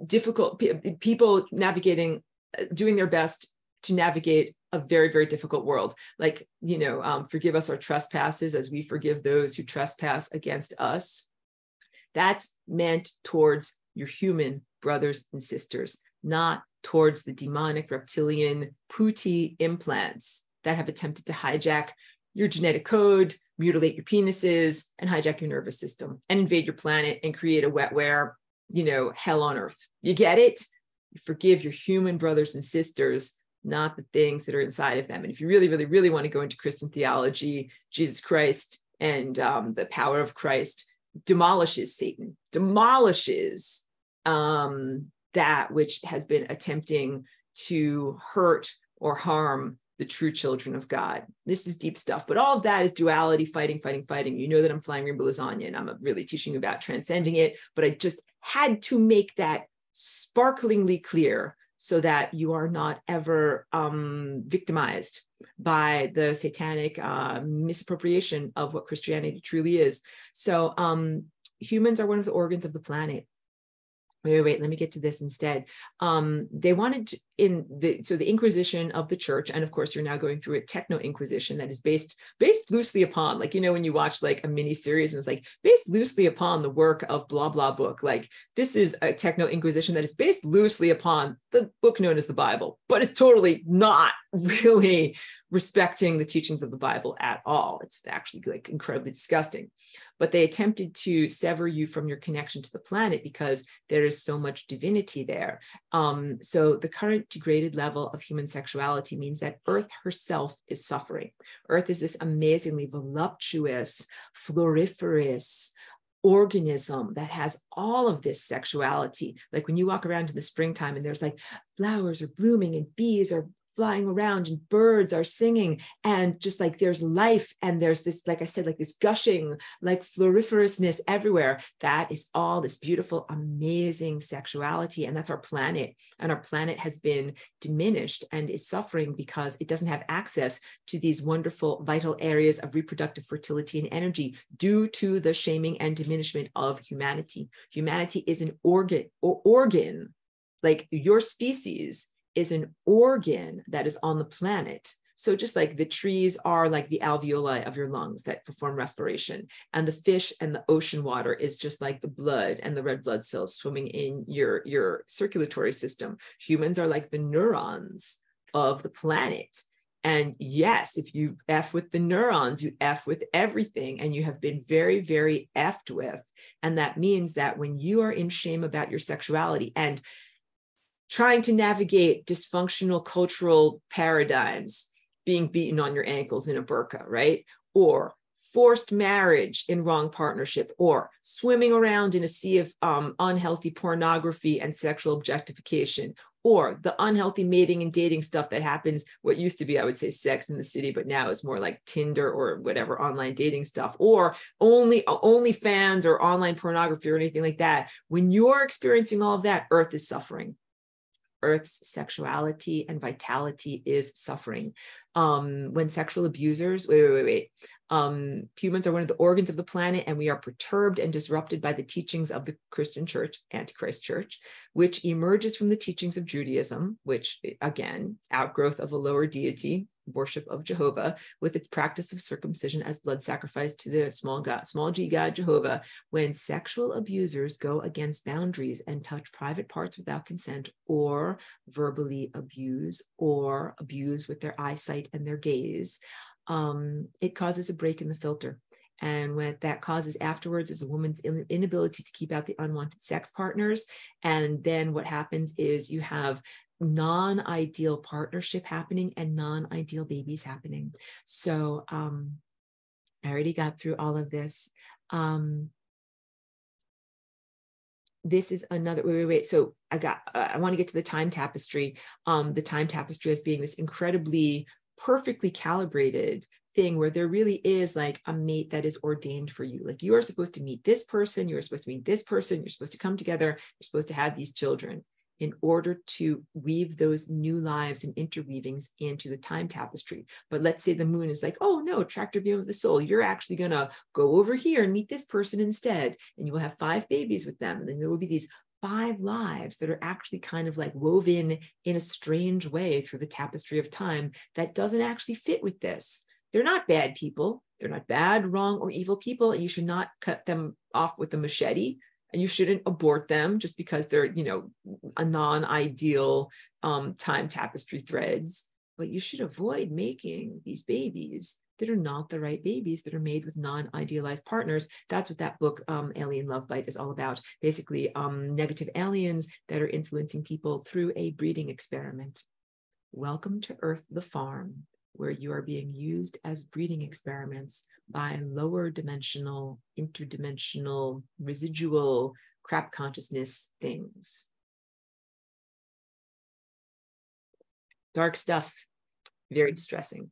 difficult people navigating, doing their best to navigate a very, very difficult world. Like, forgive us our trespasses as we forgive those who trespass against us. That's meant towards your human brothers and sisters, not towards the demonic reptilian putti implants that have attempted to hijack your genetic code, mutilate your penises, and hijack your nervous system and invade your planet and create a wetware, hell on earth. You get it? You forgive your human brothers and sisters, not the things that are inside of them. And if you really, really, really want to go into Christian theology, Jesus Christ and the power of Christ demolishes Satan, demolishes that which has been attempting to hurt or harm the true children of God. This is deep stuff, but all of that is duality, fighting. You know that I'm flying rainbow lasagna and I'm really teaching about transcending it, but I just had to make that sparklingly clear so that you are not ever victimized by the satanic misappropriation of what Christianity truly is. So humans are one of the organs of the planet. wait, let me get to this instead. They wanted to, the Inquisition of the church, and of course you're now going through a techno-inquisition that is based loosely upon, like, you know, when you watch like a mini series and it's like based loosely upon the work of blah blah book, like this is a techno-inquisition that is based loosely upon the book known as the Bible, but it's totally not really respecting the teachings of the Bible at all. It's actually like incredibly disgusting. But they attempted to sever you from your connection to the planet because there is so much divinity there. So the current degraded level of human sexuality means that Earth herself is suffering. Earth is this amazingly voluptuous, floriferous organism that has all of this sexuality. Like when you walk around in the springtime and there's like flowers are blooming and bees are flying around and birds are singing, and just like there's life, and there's this, like I said, like this gushing, like floriferousness everywhere. That is all this beautiful, amazing sexuality. And that's our planet. And our planet has been diminished and is suffering because it doesn't have access to these wonderful, vital areas of reproductive fertility and energy due to the shaming and diminishment of humanity. Humanity is an organ, like your species is an organ that is on the planet. So just like the trees are like the alveoli of your lungs that perform respiration, and the fish and the ocean water is just like the blood and the red blood cells swimming in your circulatory system. Humans are like the neurons of the planet. And yes, if you F with the neurons, you F with everything, and you have been very, very F'd with. And that means that when you are in shame about your sexuality and trying to navigate dysfunctional cultural paradigms, being beaten on your ankles in a burqa, right? Or forced marriage in wrong partnership, or swimming around in a sea of unhealthy pornography and sexual objectification, or the unhealthy mating and dating stuff that happens, what used to be, I would say, Sex in the City, but now is more like Tinder or whatever online dating stuff, or OnlyFans or online pornography or anything like that. When you're experiencing all of that, Earth is suffering. Earth's sexuality and vitality is suffering. When sexual abusers, humans are one of the organs of the planet, and we are perturbed and disrupted by the teachings of the Christian church, Antichrist church, which emerges from the teachings of Judaism, which again, outgrowth of a lower deity, worship of Jehovah, with its practice of circumcision as blood sacrifice to the small g god Jehovah. When sexual abusers go against boundaries and touch private parts without consent, or verbally abuse, or abuse with their eyesight and their gaze, it causes a break in the filter. And what that causes afterwards is a woman's inability to keep out the unwanted sex partners. And then what happens is you have non-ideal partnership happening and non-ideal babies happening. So I already got through all of this. This is another, wait. So I want to get to the time tapestry. The time tapestry as being this incredibly perfectly calibrated thing where there really is like a mate that is ordained for you. Like you are supposed to meet this person, you are supposed to meet this person, you're supposed to come together, you're supposed to have these children in order to weave those new lives and interweavings into the time tapestry. But let's say the moon is like, oh no, tractor beam of the soul, you're actually gonna go over here and meet this person instead, and you will have 5 babies with them, and then there will be these 5 lives that are actually kind of like woven in a strange way through the tapestry of time that doesn't actually fit with this. They're not bad people. They're not bad, wrong, or evil people, and you should not cut them off with a machete. And you shouldn't abort them just because they're, you know, a non-ideal time tapestry threads. But you should avoid making these babies that are not the right babies, that are made with non-idealized partners. That's what that book, Alien Love Bite, is all about. Basically, negative aliens that are influencing people through a breeding experiment. Welcome to Earth, the farm, where you are being used as breeding experiments by lower dimensional, interdimensional, residual crap consciousness things. Dark stuff, very distressing.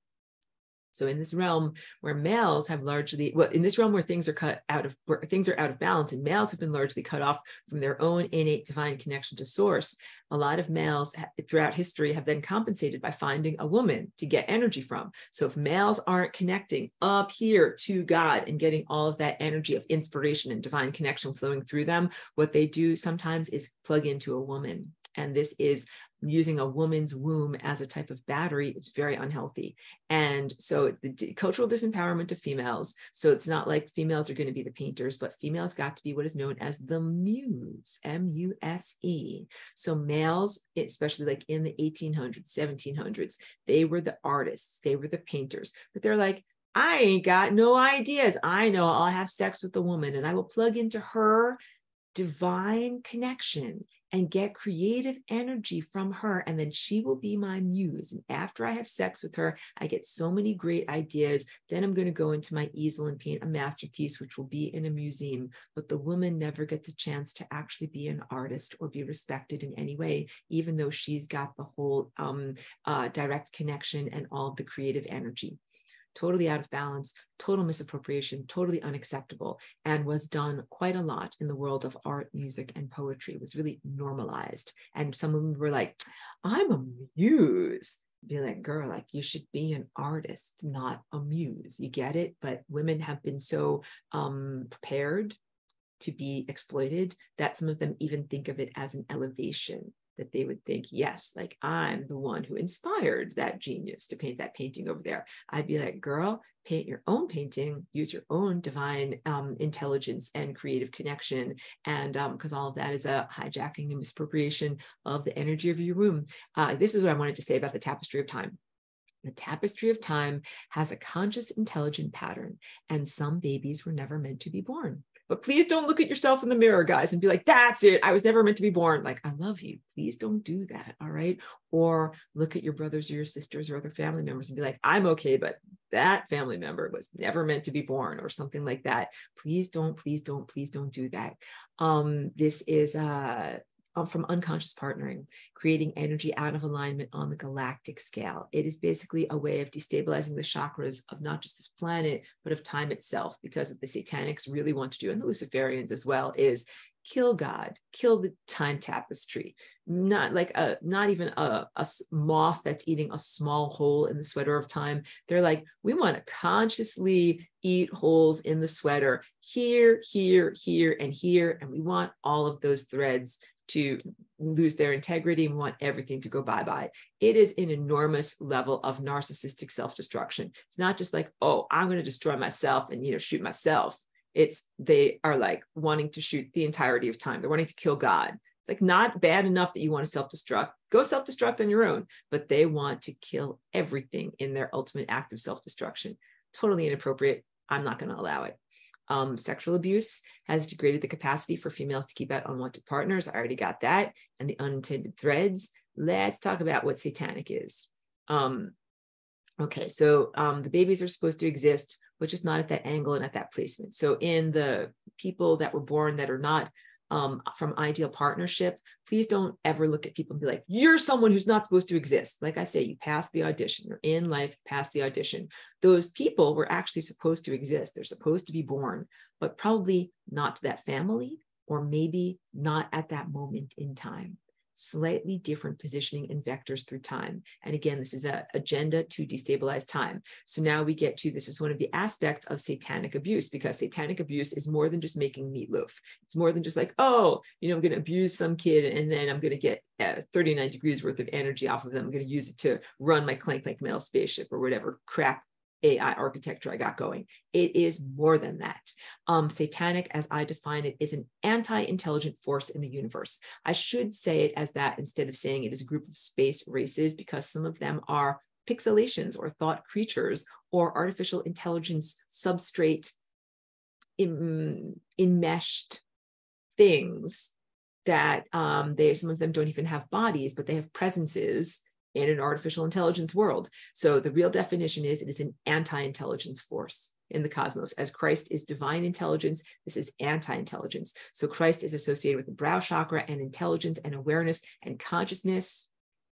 So in this realm where males have largely, well, in this realm where things are out of balance, and males have been largely cut off from their own innate divine connection to source, a lot of males throughout history have then compensated by finding a woman to get energy from. So if males aren't connecting up here to God and getting all of that energy of inspiration and divine connection flowing through them, what they do sometimes is plug into a woman. And this is using a woman's womb as a type of battery. It's very unhealthy. And so the cultural disempowerment of females. So it's not like females are going to be the painters, but females got to be what is known as the muse, M-U-S-E. So males, especially like in the 1800s, 1700s, they were the artists, they were the painters, but they're like, I ain't got no ideas. I know I'll have sex with a woman and I will plug into her divine connection and get creative energy from her, and then she will be my muse. And after I have sex with her, I get so many great ideas. Then I'm going to go into my easel and paint a masterpiece, which will be in a museum. But the woman never gets a chance to actually be an artist or be respected in any way, even though she's got the whole direct connection and all of the creative energy. Totally out of balance, total misappropriation, totally unacceptable, and was done quite a lot in the world of art, music, and poetry. It was really normalized. And some women were like, I'm a muse. Be like, girl, like you should be an artist, not a muse. You get it? But women have been so prepared to be exploited that some of them even think of it as an elevation, that they would think, yes, like I'm the one who inspired that genius to paint that painting over there. I'd be like, girl, paint your own painting, use your own divine intelligence and creative connection. And because all of that is a hijacking and misappropriation of the energy of your womb. This is what I wanted to say about the tapestry of time. The tapestry of time has a conscious, intelligent pattern, and some babies were never meant to be born. But please don't look at yourself in the mirror, guys, and be like, that's it. I was never meant to be born. Like, I love you. Please don't do that. All right. Or look at your brothers or your sisters or other family members and be like, I'm okay, but that family member was never meant to be born, or something like that. Please don't do that. This is from unconscious partnering, creating energy out of alignment on the galactic scale. It is basically a way of destabilizing the chakras of not just this planet, but of time itself, because what the Satanics really want to do, and the Luciferians as well, is kill God, kill the time tapestry. Not even a moth that's eating a small hole in the sweater of time. They're like, we want to consciously eat holes in the sweater here, here, here, and here. And we want all of those threads to lose their integrity, and want everything to go bye-bye. It is an enormous level of narcissistic self-destruction. It's not just like, oh, I'm going to destroy myself and, shoot myself. They are like wanting to shoot the entirety of time. They're wanting to kill God. It's like not bad enough that you want to self-destruct. Go self-destruct on your own, but they want to kill everything in their ultimate act of self-destruction. Totally inappropriate. I'm not going to allow it. Sexual abuse has degraded the capacity for females to keep out unwanted partners. I already got that. And the unintended threads. Let's talk about what satanic is. Okay, so the babies are supposed to exist, but just not at that angle and at that placement. So in the people that were born that are not from ideal partnership, please don't ever look at people and be like, you're someone who's not supposed to exist. Like I say, you passed the audition. You're in life, past the audition. Those people were actually supposed to exist. They're supposed to be born, but probably not to that family, or maybe not at that moment in time. Slightly different positioning and vectors through time. And again, this is an agenda to destabilize time. So now we get to, this is one of the aspects of satanic abuse, because satanic abuse is more than just making meatloaf. It's more than just like, oh, I'm going to abuse some kid and then I'm going to get 39 degrees worth of energy off of them. I'm going to use it to run my clank metal spaceship or whatever crap AI architecture I got going. It is more than that. Satanic, as I define it, is an anti-intelligent force in the universe. I should say it as that instead of saying it is a group of space races, because some of them are pixelations or thought creatures or artificial intelligence substrate enmeshed things that some of them don't even have bodies, but they have presences in an artificial intelligence world. So the real definition is, it is an anti-intelligence force in the cosmos. As Christ is divine intelligence, this is anti-intelligence. So Christ is associated with the brow chakra and intelligence and awareness and consciousness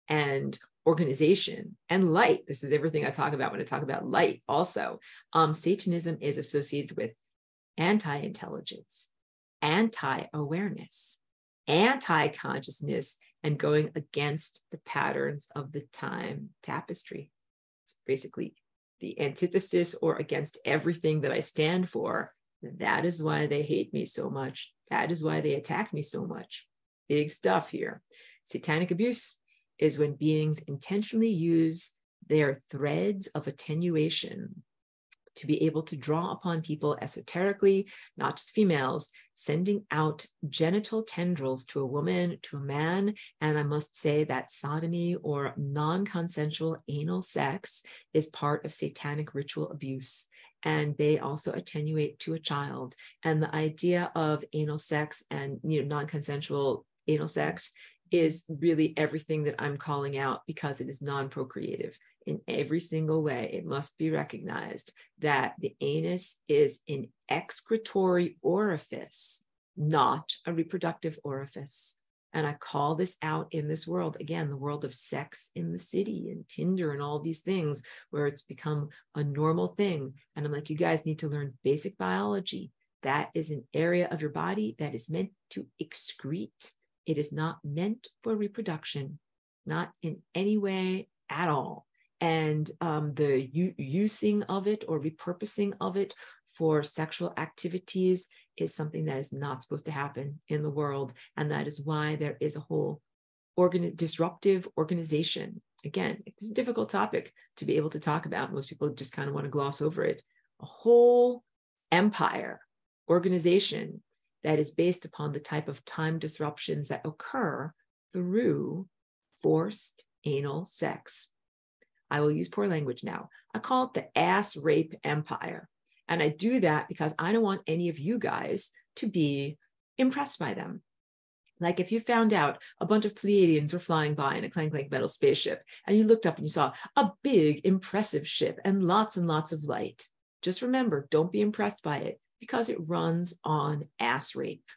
and organization and light. This is everything I talk about when I talk about light also. Satanism is associated with anti-intelligence, anti-awareness, anti-consciousness, and going against the patterns of the time tapestry. It's basically the antithesis or against everything that I stand for. That is why they hate me so much. That is why they attack me so much. Big stuff here. Satanic abuse is when beings intentionally use their threads of attenuation to be able to draw upon people esoterically, not just females, sending out genital tendrils to a woman, to a man. And I must say that sodomy or non-consensual anal sex is part of satanic ritual abuse. And they also attenuate to a child. And the idea of anal sex and non-consensual anal sex is really everything that I'm calling out, because it is non-procreative. In every single way, it must be recognized that the anus is an excretory orifice, not a reproductive orifice. And I call this out in this world, again, the world of sex in the city and Tinder and all these things where it's become a normal thing. And I'm like, you guys need to learn basic biology. That is an area of your body that is meant to excrete. It is not meant for reproduction, not in any way at all. And the using of it or repurposing of it for sexual activities is something that is not supposed to happen in the world. And that is why there is a whole disruptive organization. Again, it's a difficult topic to be able to talk about. Most people just kind of want to gloss over it. A whole empire, organization that is based upon the type of time disruptions that occur through forced anal sex. I will use poor language now. I call it the ass rape empire. And I do that because I don't want any of you guys to be impressed by them. Like if you found out a bunch of Pleiadians were flying by in a clank metal spaceship, and you looked up and you saw a big, impressive ship and lots of light. Just remember, don't be impressed by it because it runs on ass rape.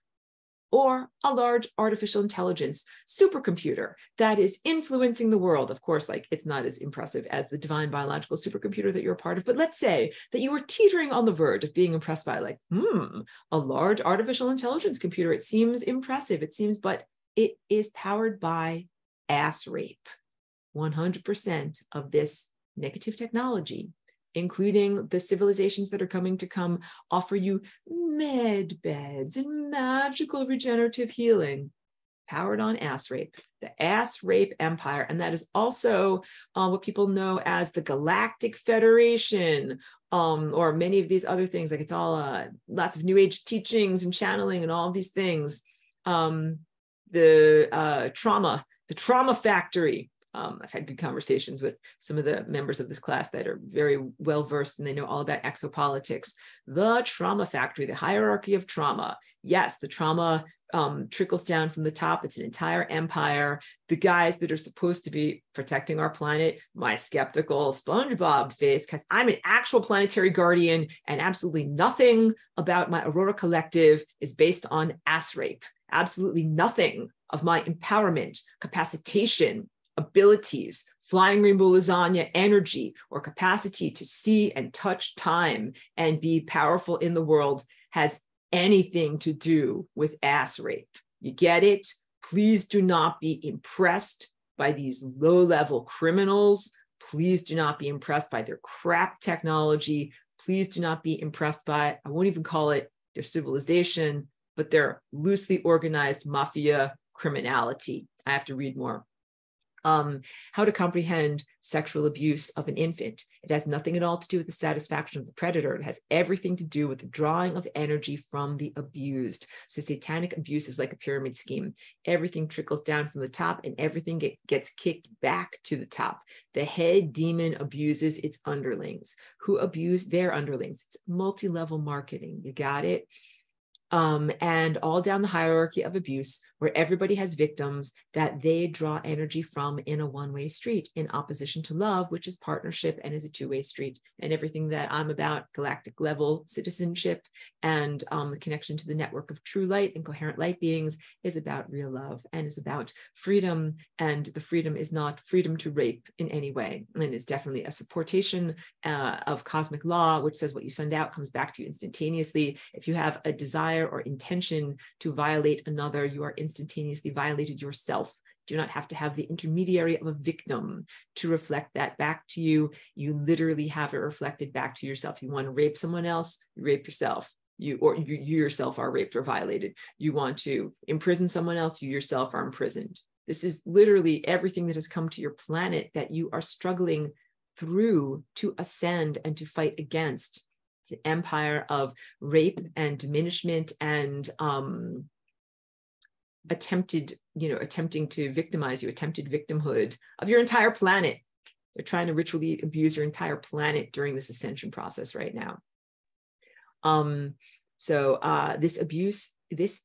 Or a large artificial intelligence supercomputer that is influencing the world. Of course, like it's not as impressive as the divine biological supercomputer that you're a part of, but let's say that you were teetering on the verge of being impressed by like, a large artificial intelligence computer. It seems impressive, it seems, but it is powered by ass rape. 100% of this negative technology, including the civilizations that are coming to come offer you med beds and magical regenerative healing, powered on ass rape, the ass rape empire. And that is also what people know as the Galactic Federation, or many of these other things. Like it's all lots of new age teachings and channeling and all these things. The trauma factory. I've had good conversations with some of the members of this class that are very well versed and they know all about exopolitics. The trauma factory, the hierarchy of trauma. Yes, the trauma trickles down from the top. It's an entire empire. The guys that are supposed to be protecting our planet, my skeptical SpongeBob face, because I'm an actual planetary guardian and absolutely nothing about my Aurora Collective is based on ass rape. Absolutely nothing of my empowerment, capacitation, abilities, flying rainbow lasagna energy, or capacity to see and touch time and be powerful in the world has anything to do with ass rape. You get it? Please do not be impressed by these low-level criminals. Please do not be impressed by their crap technology. Please do not be impressed by, I won't even call it their civilization, but their loosely organized mafia criminality. I have to read more. How to comprehend sexual abuse of an infant. It has nothing at all to do with the satisfaction of the predator. It has everything to do with the drawing of energy from the abused. So satanic abuse is like a pyramid scheme. Everything trickles down from the top and everything gets kicked back to the top. The head demon abuses its underlings. Who abuse their underlings? It's multi-level marketing. You got it? and all down the hierarchy of abuse, where everybody has victims that they draw energy from in a one-way street, in opposition to love, which is partnership and is a two-way street. And everything that I'm about, galactic level citizenship and the connection to the network of true light and coherent light beings, is about real love and is about freedom. And the freedom is not freedom to rape in any way. And it's definitely a supportation of cosmic law, which says what you send out comes back to you instantaneously. If you have a desire or intention to violate another, you are instantaneously violated yourself. Do not have to have the intermediary of a victim to reflect that back to you. You literally have it reflected back to yourself. You want to rape someone else, you rape yourself. You yourself are raped or violated. You want to imprison someone else, you yourself are imprisoned. This is literally everything that has come to your planet that you are struggling through to ascend and to fight against. It's an empire of rape and diminishment and attempting to victimize you, attempted victimhood of your entire planet. They're trying to ritually abuse your entire planet during this ascension process right now. This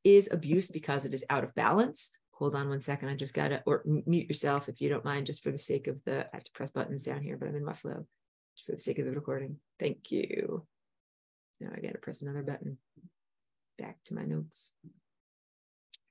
is abuse because it is out of balance. Hold on one second. I just gotta, or mute yourself if you don't mind, just for the sake of I have to press buttons down here, but I'm in my flow, just for the sake of the recording. Thank you. Now I gotta press another button. Back to my notes.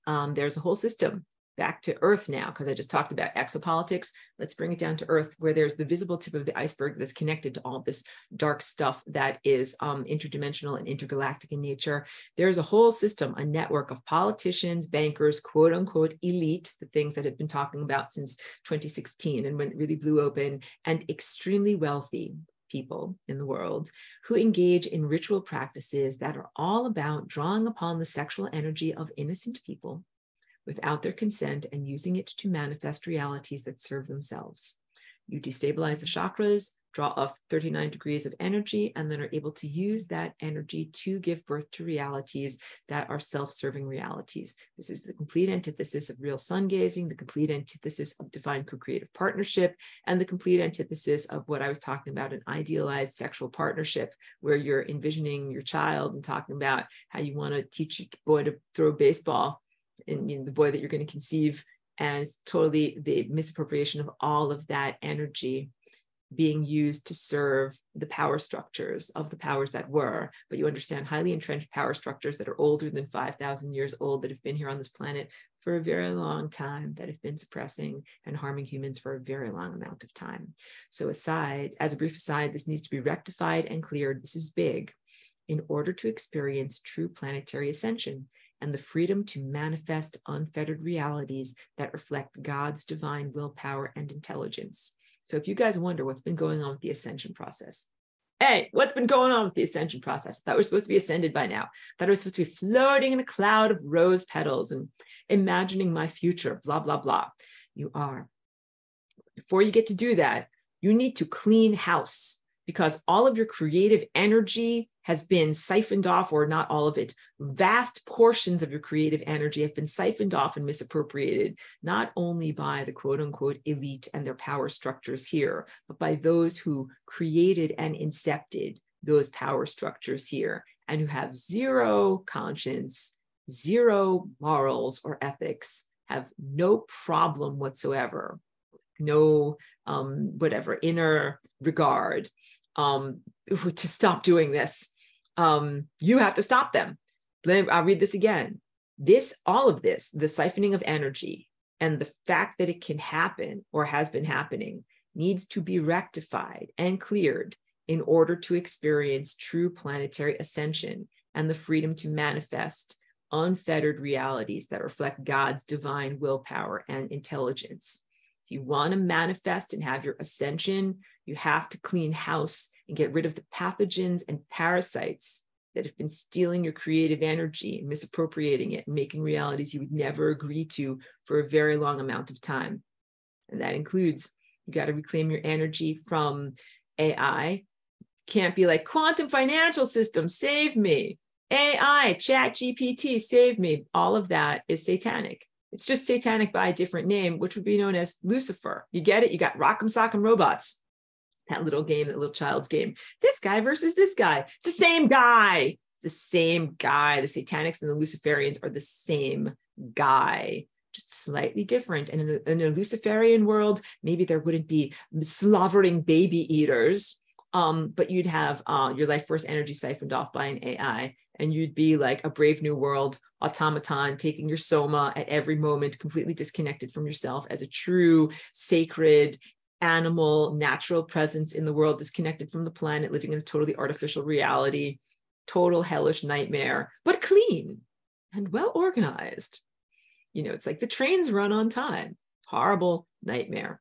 There's a whole system back to Earth now, because I just talked about exopolitics. Let's bring it down to Earth, where there's the visible tip of the iceberg that's connected to all of this dark stuff that is interdimensional and intergalactic in nature. There's a whole system, a network of politicians, bankers, quote unquote elite, the things that have been talking about since 2016 and when it really blew open, and extremely wealthy people in the world who engage in ritual practices that are all about drawing upon the sexual energy of innocent people without their consent and using it to manifest realities that serve themselves. You destabilize the chakras, draw off 39 degrees of energy, and then are able to use that energy to give birth to realities that are self-serving realities. This is the complete antithesis of real sun gazing, the complete antithesis of divine co-creative partnership, and the complete antithesis of what I was talking about, an idealized sexual partnership, where you're envisioning your child and talking about how you want to teach your boy to throw baseball, and the boy that you're going to conceive. And it's totally the misappropriation of all of that energy being used to serve the power structures of the powers that were. But you understand, highly entrenched power structures that are older than 5,000 years old, that have been here on this planet for a very long time, that have been suppressing and harming humans for a very long amount of time. So as a brief aside, this needs to be rectified and cleared. This is big, in order to experience true planetary ascension and the freedom to manifest unfettered realities that reflect God's divine willpower and intelligence. So if you guys wonder what's been going on with the ascension process, hey, what's been going on with the ascension process? I thought we were supposed to be ascended by now. I thought I was supposed to be floating in a cloud of rose petals and imagining my future, blah, blah, blah. You are. Before you get to do that, you need to clean house, because all of your creative energy has been siphoned off, or not all of it. Vast portions of your creative energy have been siphoned off and misappropriated, not only by the quote unquote elite and their power structures here, but by those who created and incepted those power structures here, and who have zero conscience, zero morals or ethics, have no problem whatsoever, no inner regard to stop doing this. You have to stop them. I'll read this again. All of this, the siphoning of energy and the fact that it can happen or has been happening, needs to be rectified and cleared in order to experience true planetary ascension and the freedom to manifest unfettered realities that reflect God's divine willpower and intelligence. If you want to manifest and have your ascension, you have to clean house and get rid of the pathogens and parasites that have been stealing your creative energy and misappropriating it and making realities you would never agree to for a very long amount of time. And that includes, you got to reclaim your energy from AI. Can't be like, quantum financial system, save me. AI, chat GPT, save me. All of that is satanic. It's just satanic by a different name, which would be known as Lucifer. You get it? You got Rock'em Sock'em Robots. That little game, that little child's game. This guy versus this guy. It's the same guy. the same guy. The Satanics and the Luciferians are the same guy, just slightly different. And in a Luciferian world, maybe there wouldn't be slobbering baby eaters, but you'd have your life force energy siphoned off by an AI, and you'd be like a Brave New World automaton, taking your soma at every moment, completely disconnected from yourself as a true sacred animal, natural presence in the world, disconnected from the planet, living in a totally artificial reality, total hellish nightmare, but clean and well organized. You know, it's like the trains run on time. Horrible nightmare.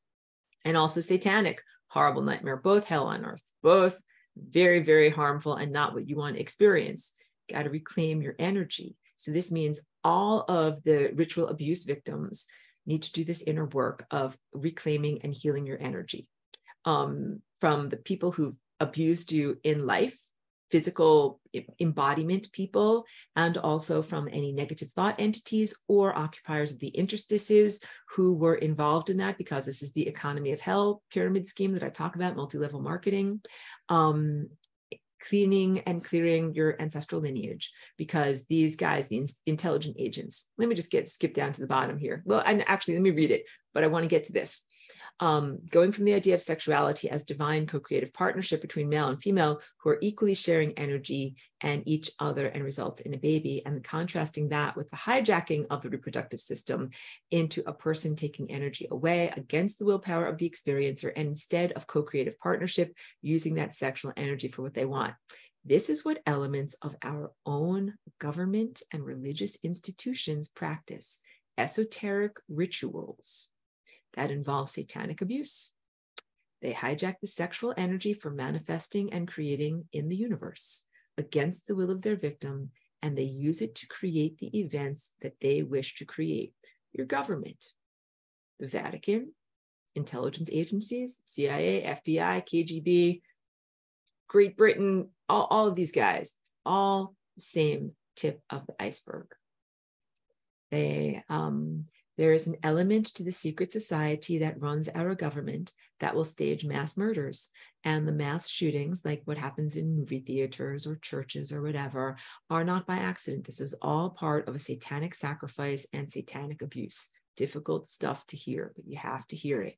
And also satanic, horrible nightmare. Both hell on earth, both very, very harmful and not what you want to experience. Got to reclaim your energy. So this means all of the ritual abuse victims need to do this inner work of reclaiming and healing your energy. From the people who've abused you in life, physical embodiment people, and also from any negative thought entities or occupiers of the interstices who were involved in that, because this is the economy of hell pyramid scheme that I talk about, multi-level marketing. Cleaning and clearing your ancestral lineage, because these guys, the intelligent agents, let me just skip down to the bottom here. Well, and actually, let me read it, but I want to get to this. Going from the idea of sexuality as divine co-creative partnership between male and female who are equally sharing energy and each other and results in a baby, and contrasting that with the hijacking of the reproductive system into a person taking energy away against the willpower of the experiencer, and instead of co-creative partnership, using that sexual energy for what they want. This is what elements of our own government and religious institutions practice: esoteric rituals that involve satanic abuse. They hijack the sexual energy for manifesting and creating in the universe against the will of their victim, and they use it to create the events that they wish to create. Your government, the Vatican, intelligence agencies, CIA, FBI, KGB, Great Britain, all of these guys, all the same tip of the iceberg. There is an element to the secret society that runs our government that will stage mass murders, and the mass shootings, like what happens in movie theaters or churches or whatever, are not by accident. This is all part of a satanic sacrifice and satanic abuse. Difficult stuff to hear, but you have to hear it.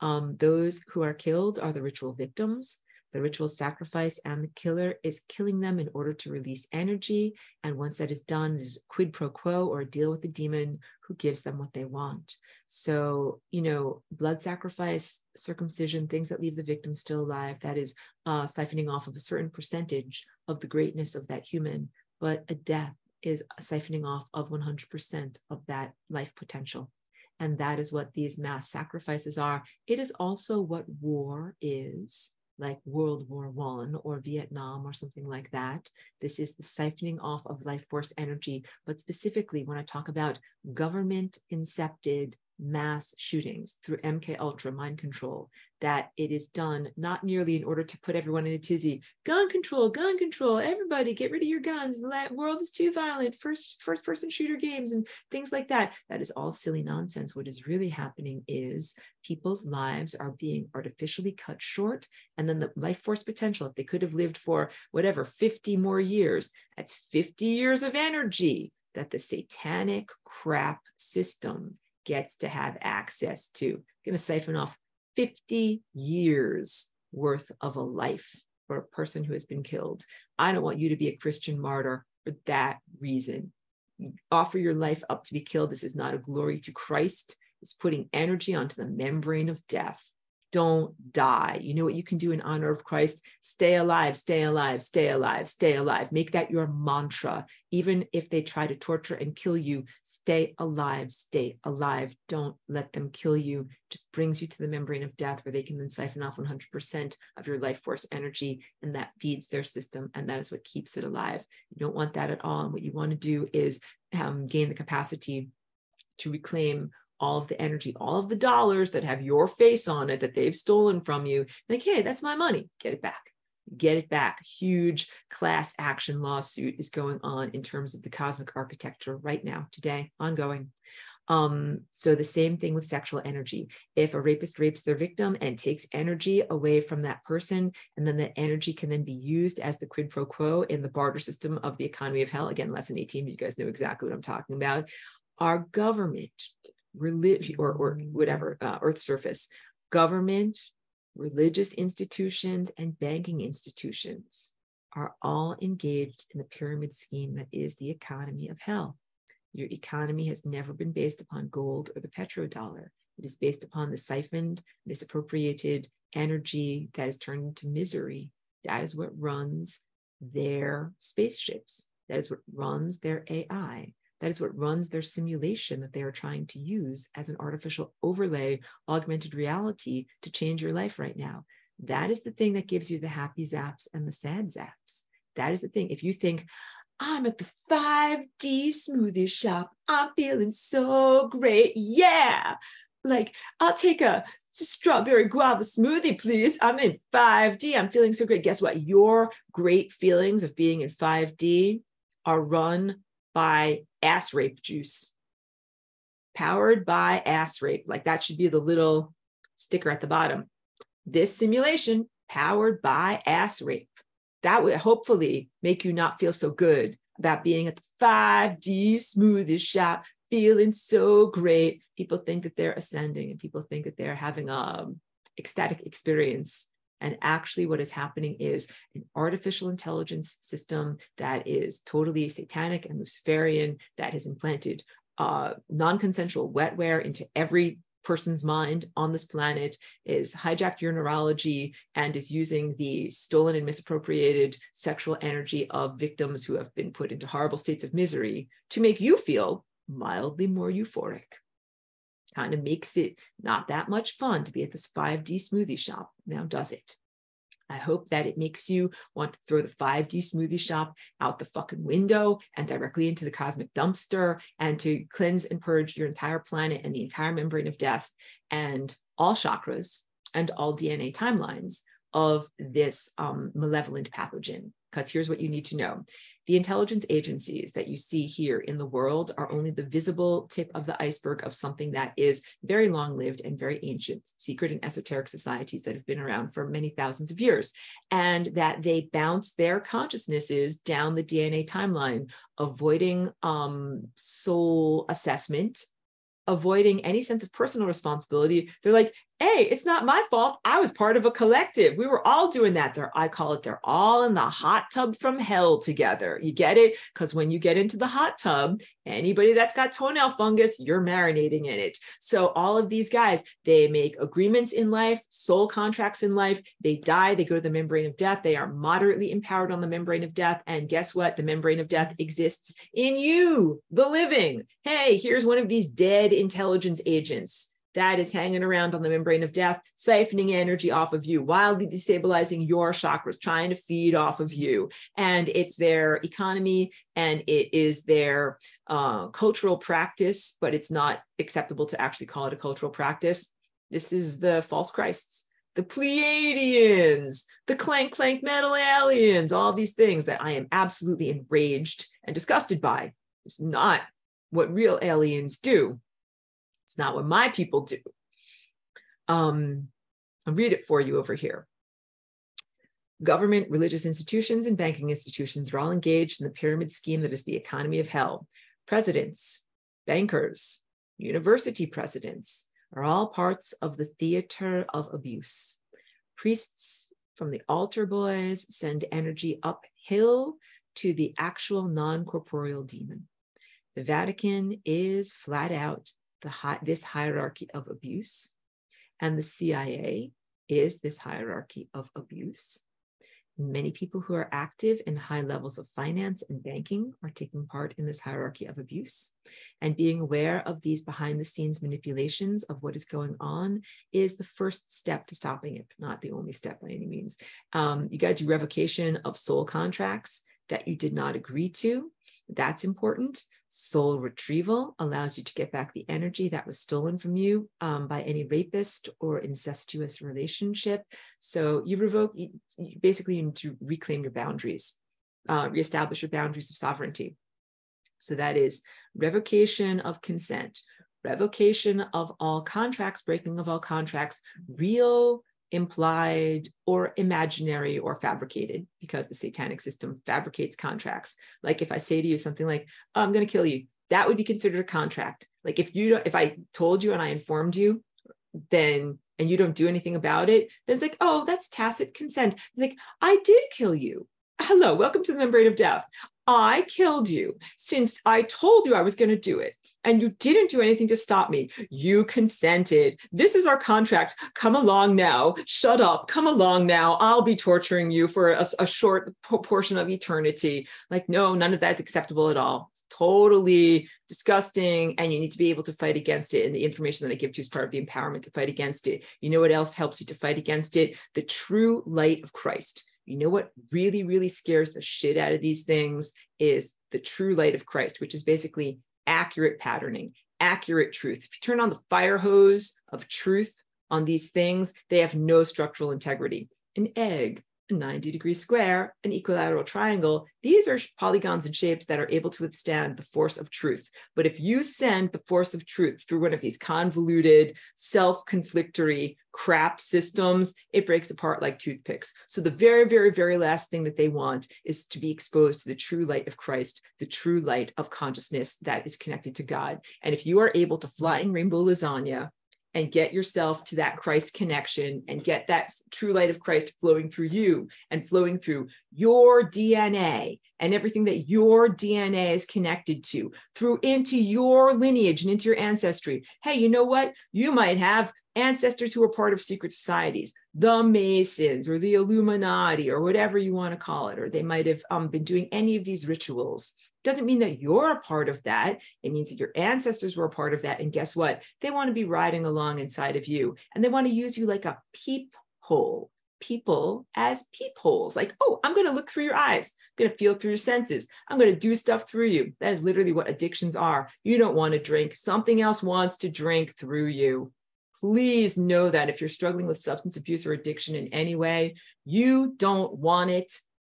Those who are killed are the ritual victims. The ritual sacrifice, and the killer is killing them in order to release energy. And once that is done, it is quid pro quo, or a deal with the demon who gives them what they want. So, you know, blood sacrifice, circumcision, things that leave the victim still alive, that is siphoning off of a certain percentage of the greatness of that human. But a death is siphoning off of 100% of that life potential. And that is what these mass sacrifices are. It is also what war is, like World War I or Vietnam or something like that. This is the siphoning off of life force energy. But specifically, when I talk about government incepted mass shootings through MK Ultra mind control, that it is done not merely in order to put everyone in a tizzy, gun control, everybody get rid of your guns, the world is too violent, first person shooter games and things like that. That is all silly nonsense. What is really happening is people's lives are being artificially cut short, and then the life force potential, if they could have lived for whatever 50 more years, that's 50 years of energy that the satanic crap system gets to have access to. Going to siphon off 50 years worth of a life for a person who has been killed. I don't want you to be a Christian martyr for that reason. You offer your life up to be killed. This is not a glory to Christ. It's putting energy onto the membrane of death. Don't die. You know what you can do in honor of Christ? Stay alive, stay alive, stay alive, stay alive. Make that your mantra. Even if they try to torture and kill you, stay alive, stay alive. Don't let them kill you. Just brings you to the membrane of death, where they can then siphon off 100% of your life force energy, and that feeds their system, and that is what keeps it alive. You don't want that at all. And what you want to do is gain the capacity to reclaim all of the energy, all of the dollars that have your face on it that they've stolen from you. Like, hey, that's my money. Get it back. Get it back. Huge class action lawsuit is going on in terms of the cosmic architecture right now, today, ongoing. So the same thing with sexual energy. If a rapist rapes their victim and takes energy away from that person, and then that energy can then be used as the quid pro quo in the barter system of the economy of hell. Again, lesson 18, you guys know exactly what I'm talking about. Our government, religion, or whatever, Earth surface, government, religious institutions, and banking institutions are all engaged in the pyramid scheme that is the economy of hell. Your economy has never been based upon gold or the petrodollar. It is based upon the siphoned, misappropriated energy that is turned into misery. That is what runs their spaceships. That is what runs their AI. That is what runs their simulation that they are trying to use as an artificial overlay, augmented reality to change your life right now. That is the thing that gives you the happy zaps and the sad zaps. That is the thing. If you think, I'm at the 5D smoothie shop, I'm feeling so great, yeah. Like, I'll take a strawberry guava smoothie, please. I'm in 5D, I'm feeling so great. Guess what? Your great feelings of being in 5D are run by ass rape juice, powered by ass rape. Like, that should be the little sticker at the bottom. This simulation powered by ass rape. That would hopefully make you not feel so good about being at the 5D smoothie shop, feeling so great. People think that they're ascending, and people think that they're having an ecstatic experience. And actually what is happening is an artificial intelligence system that is totally satanic and Luciferian, that has implanted non-consensual wetware into every person's mind on this planet, is hijacked your neurology, and is using the stolen and misappropriated sexual energy of victims who have been put into horrible states of misery to make you feel mildly more euphoric. Kind of makes it not that much fun to be at this 5D smoothie shop. Now, does it? I hope that it makes you want to throw the 5D smoothie shop out the fucking window and directly into the cosmic dumpster, and to cleanse and purge your entire planet and the entire membrane of death and all chakras and all DNA timelines of this malevolent pathogen. Because here's what you need to know. The intelligence agencies that you see here in the world are only the visible tip of the iceberg of something that is very long-lived and very ancient, secret and esoteric societies that have been around for many thousands of years, and that they bounce their consciousnesses down the DNA timeline, avoiding soul assessment, avoiding any sense of personal responsibility. They're like, hey, it's not my fault. I was part of a collective. We were all doing that. I call it, they're all in the hot tub from hell together. You get it? Because when you get into the hot tub, anybody that's got toenail fungus, you're marinating in it. So all of these guys, they make agreements in life, soul contracts in life. They die, they go to the membrane of death. They are moderately empowered on the membrane of death. And guess what? The membrane of death exists in you, the living. Hey, here's one of these dead intelligence agents that is hanging around on the membrane of death, siphoning energy off of you, wildly destabilizing your chakras, trying to feed off of you. And it's their economy, and it is their cultural practice, but it's not acceptable to actually call it a cultural practice. This is the false Christs, the Pleiadians, the clank metal aliens, all these things that I am absolutely enraged and disgusted by. It's not what real aliens do. It's not what my people do. I'll read it for you over here. Government, religious institutions, and banking institutions are all engaged in the pyramid scheme that is the economy of hell. Presidents, bankers, university presidents are all parts of the theater of abuse. Priests from the altar boys send energy uphill to the actual non-corporeal demon. The Vatican is flat out this hierarchy of abuse, and the CIA is this hierarchy of abuse. Many people who are active in high levels of finance and banking are taking part in this hierarchy of abuse. And being aware of these behind the scenes manipulations of what is going on is the first step to stopping it, not the only step by any means. You got to do revocation of soul contracts that you did not agree to. That's important. Soul retrieval allows you to get back the energy that was stolen from you by any rapist or incestuous relationship. So you revoke, basically you need to reclaim your boundaries, reestablish your boundaries of sovereignty. So that is revocation of consent, revocation of all contracts, breaking of all contracts, real, implied, or imaginary, or fabricated, because the satanic system fabricates contracts. Like if I say to you something like, oh, I'm going to kill you, that would be considered a contract. Like if I told you and I informed you, then, and you don't do anything about it, then it's like, oh, that's tacit consent. Like, I did kill you. Hello, welcome to the membrane of death. I killed you since I told you I was going to do it, and you didn't do anything to stop me. You consented. This is our contract. Come along now. Shut up. Come along now. I'll be torturing you for a short portion of eternity. Like, no, none of that's acceptable at all. It's totally disgusting, and you need to be able to fight against it. And the information that I give to you is part of the empowerment to fight against it. You know what else helps you to fight against it? The true light of Christ. You know what really, really scares the shit out of these things is the true light of Christ, which is basically accurate patterning, accurate truth. If you turn on the fire hose of truth on these things, they have no structural integrity. An egg, a 90-degree square, an equilateral triangle, these are polygons and shapes that are able to withstand the force of truth. But if you send the force of truth through one of these convoluted, self-conflictory crap systems, it breaks apart like toothpicks. So the very, very, very last thing that they want is to be exposed to the true light of Christ, the true light of consciousness that is connected to God. And if you are able to fly in rainbow lasagna and get yourself to that Christ connection and get that true light of Christ flowing through you and flowing through your DNA and everything that your DNA is connected to, through into your lineage and into your ancestry. Hey, you know what? You might have ancestors who are part of secret societies, the Masons or the Illuminati or whatever you want to call it, or they might have been doing any of these rituals. Doesn't mean that you're a part of that. It means that your ancestors were a part of that. And guess what? They want to be riding along inside of you, and they want to use you like a peephole. People as peepholes, like, oh, I'm going to look through your eyes. I'm going to feel through your senses. I'm going to do stuff through you. That is literally what addictions are. You don't want to drink. Something else wants to drink through you. Please know that if you're struggling with substance abuse or addiction in any way, you don't want it.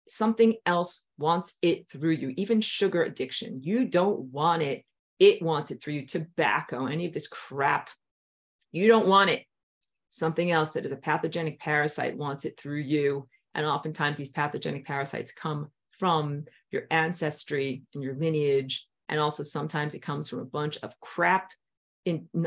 Something else wants it through you. Even sugar addiction, you don't want it. It wants it through you. Tobacco, any of this crap, you don't want it. Something else that is a pathogenic parasite wants it through you. And oftentimes these pathogenic parasites come from your ancestry and your lineage. And also sometimes it comes from a bunch of crap.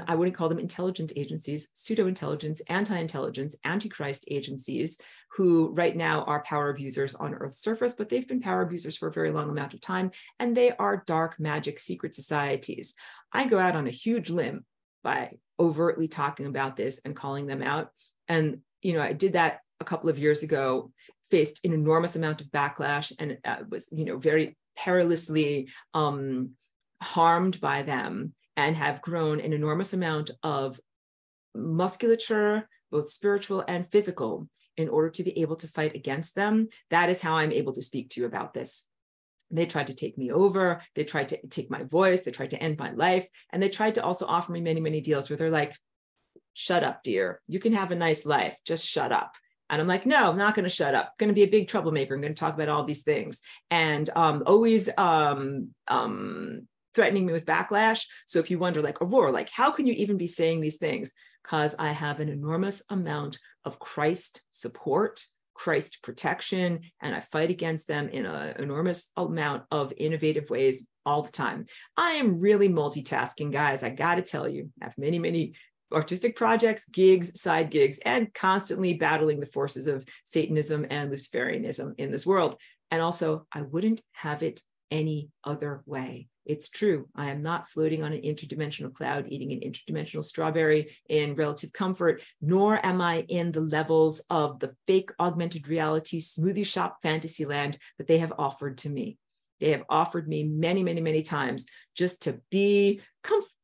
I wouldn't call them intelligent agencies, pseudo-intelligence, anti-intelligence, antichrist agencies, who right now are power abusers on Earth's surface, but they've been power abusers for a very long amount of time, and they are dark magic secret societies. I go out on a huge limb by overtly talking about this and calling them out. And, you know, I did that a couple of years ago, faced an enormous amount of backlash, and was, you know, very perilously harmed by them, and have grown an enormous amount of musculature, both spiritual and physical, in order to be able to fight against them. That is how I'm able to speak to you about this. They tried to take me over. They tried to take my voice. They tried to end my life. And they tried to also offer me many, many deals where they're like, shut up, dear. You can have a nice life. Just shut up. And I'm like, no, I'm not going to shut up. I'm going to be a big troublemaker. I'm going to talk about all these things. And always threatening me with backlash. So if you wonder, like, Aurora, like, how can you even be saying these things? Because I have an enormous amount of Christ support, Christ protection, and I fight against them in an enormous amount of innovative ways all the time. I am really multitasking, guys. I got to tell you, I have many, many artistic projects, gigs, side gigs, and constantly battling the forces of Satanism and Luciferianism in this world. And also, I wouldn't have it any other way. It's true. I am not floating on an interdimensional cloud, eating an interdimensional strawberry in relative comfort, nor am I in the levels of the fake augmented reality smoothie shop fantasy land that they have offered to me. They have offered me many, many, many times just to be comfortable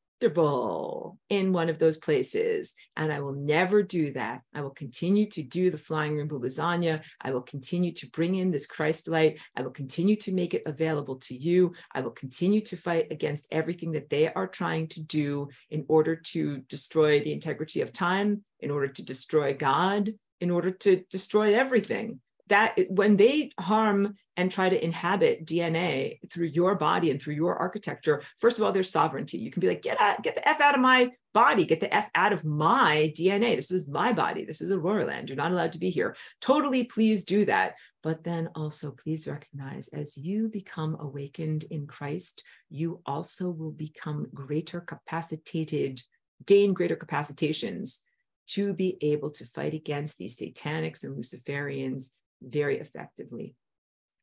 in one of those places. And I will never do that. I will continue to do the flying rainbow lasagna. I will continue to bring in this Christ light. I will continue to make it available to you. I will continue to fight against everything that they are trying to do in order to destroy the integrity of time, in order to destroy God, in order to destroy everything. that when they harm and try to inhabit DNA through your body and through your architecture, first of all, there's sovereignty. You can be like, get the F out of my body, get the F out of my DNA. This is my body. This is Aurora land. You're not allowed to be here. Totally, please do that. But then also please recognize, as you become awakened in Christ, you also will become greater capacitated, gain greater capacitations to be able to fight against these satanics and Luciferians very effectively.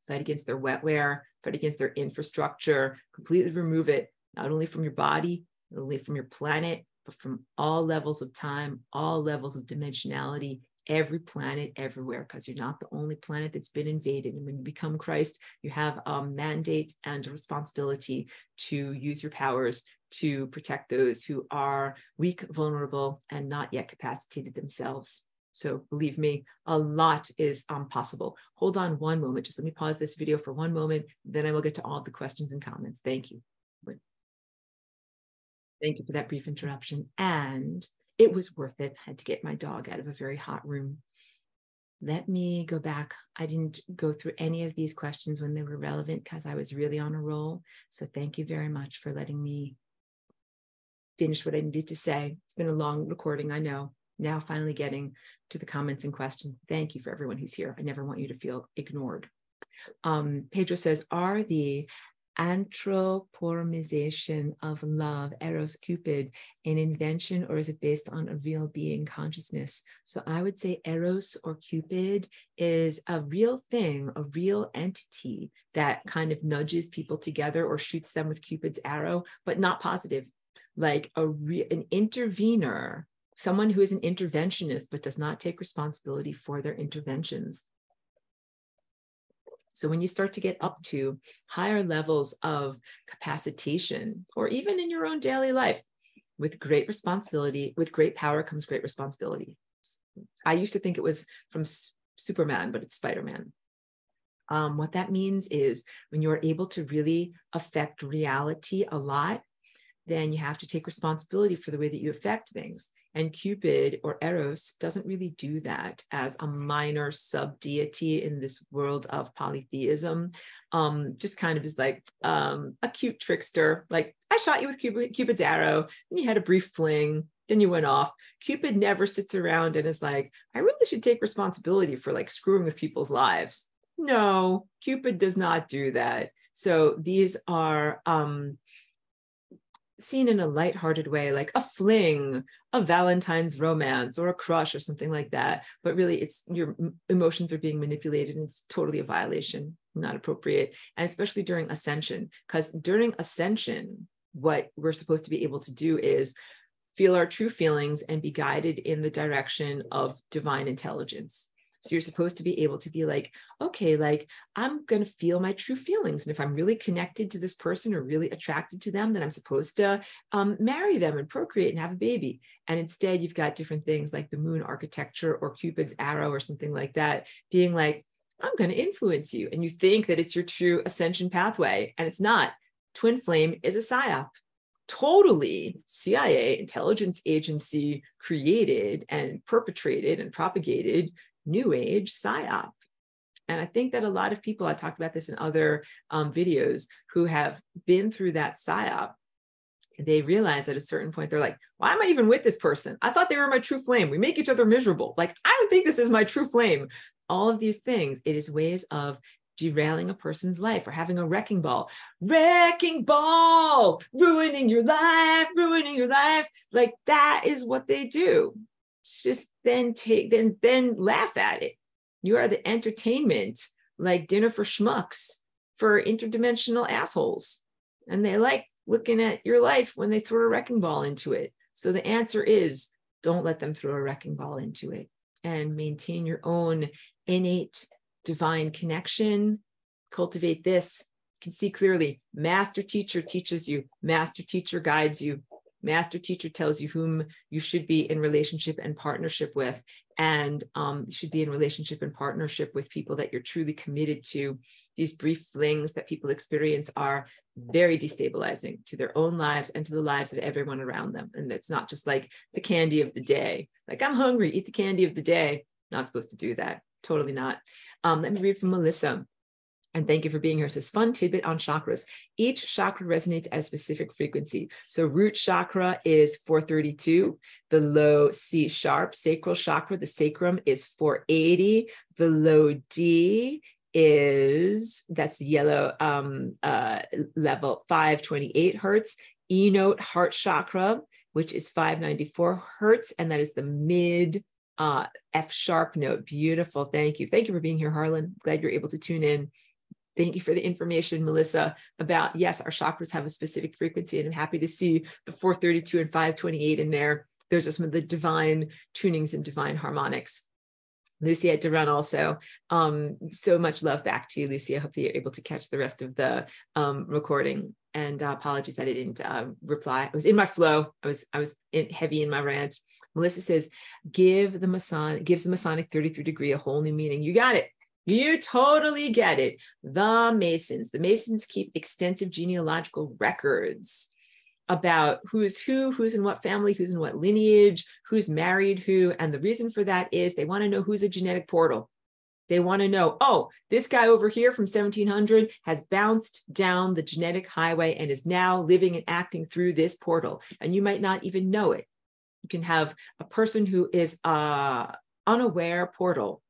Fight against their wetware, fight against their infrastructure, completely remove it, not only from your body, not only from your planet, but from all levels of time, all levels of dimensionality, every planet, everywhere, because you're not the only planet that's been invaded. And when you become Christ, you have a mandate and a responsibility to use your powers to protect those who are weak, vulnerable, and not yet capacitated themselves. So believe me, a lot is possible. Hold on one moment. Just let me pause this video for one moment. Then I will get to all the questions and comments. Thank you. Thank you for that brief interruption. And it was worth it. I had to get my dog out of a very hot room. Let me go back. I didn't go through any of these questions when they were relevant because I was really on a roll. So thank you very much for letting me finish what I needed to say. It's been a long recording, I know. Now finally getting to the comments and questions. Thank you for everyone who's here. I never want you to feel ignored. Pedro says, are the anthropomorphization of love, Eros, Cupid, an invention, or is it based on a real being consciousness? So I would say Eros or Cupid is a real thing, a real entity that kind of nudges people together or shoots them with Cupid's arrow, but not positive. Like an intervener, someone who is an interventionist but does not take responsibility for their interventions. So when you start to get up to higher levels of capacitation, or even in your own daily life, with great responsibility, with great power comes great responsibility. I used to think it was from Superman, but it's Spider-Man. What that means is when you're able to really affect reality a lot, then you have to take responsibility for the way that you affect things. And Cupid or Eros doesn't really do that as a minor sub-deity in this world of polytheism. Just kind of is like a cute trickster. Like, I shot you with Cupid's arrow, and you had a brief fling, then you went off. Cupid never sits around and is like, I really should take responsibility for like screwing with people's lives. No, Cupid does not do that. So these are seen in a lighthearted way, like a fling, a Valentine's romance, or a crush or something like that. But really, it's your emotions are being manipulated, and it's totally a violation, not appropriate. And especially during ascension, because during ascension, what we're supposed to be able to do is feel our true feelings and be guided in the direction of divine intelligence. So you're supposed to be able to be like, okay, like I'm going to feel my true feelings. And if I'm really connected to this person or really attracted to them, then I'm supposed to marry them and procreate and have a baby. And instead you've got different things like the moon architecture or Cupid's arrow or something like that, being like, I'm going to influence you. And you think that it's your true ascension pathway, and it's not. Twin flame is a psyop. Totally CIA intelligence agency created and perpetrated and propagated New Age psyop. And I think that a lot of people, I talked about this in other videos, who have been through that psyop, they realize at a certain point, they're like, why am I even with this person? I thought they were my true flame. We make each other miserable. Like, I don't think this is my true flame. All of these things, it is ways of derailing a person's life or having a wrecking ball, ruining your life, ruining your life. Like, that is what they do. It's just then laugh at it. You are the entertainment, like dinner for schmucks for interdimensional assholes. And they like looking at your life when they throw a wrecking ball into it. So the answer is, don't let them throw a wrecking ball into it, and maintain your own innate divine connection. Cultivate this. You can see clearly, master teacher teaches you, master teacher guides you. Master teacher tells you whom you should be in relationship and partnership with. And you should be in relationship and partnership with people that you're truly committed to. These brief flings that people experience are very destabilizing to their own lives and to the lives of everyone around them. And it's not just like the candy of the day. Like, I'm hungry, eat the candy of the day. Not supposed to do that. totally not. Let me read from Melissa. And thank you for being here. It says, fun tidbit on chakras. Each chakra resonates at a specific frequency. So root chakra is 432, the low C sharp. Sacral chakra, the sacrum, is 480. The low D is, that's the yellow level, 528 hertz. E note heart chakra, which is 594 hertz. And that is the mid F sharp note. Beautiful. Thank you. Thank you for being here, Harlan. Glad you're able to tune in. Thank you for the information, Melissa, about, yes, our chakras have a specific frequency, and I'm happy to see the 432 and 528 in there. Those are some of the divine tunings and divine harmonics. Lucy had to run also. So much love back to you, Lucy. I hope that you're able to catch the rest of the recording. And apologies that I didn't reply. I was in my flow. I was heavy in my rant. Melissa says, gives the Masonic 33 degree a whole new meaning. You got it. You totally get it. The Masons keep extensive genealogical records about who's in what family, who's in what lineage, who's married who. And the reason for that is they want to know who's a genetic portal. They want to know, oh, this guy over here from 1700 has bounced down the genetic highway and is now living and acting through this portal. And you might not even know it. You can have a person who is unaware portal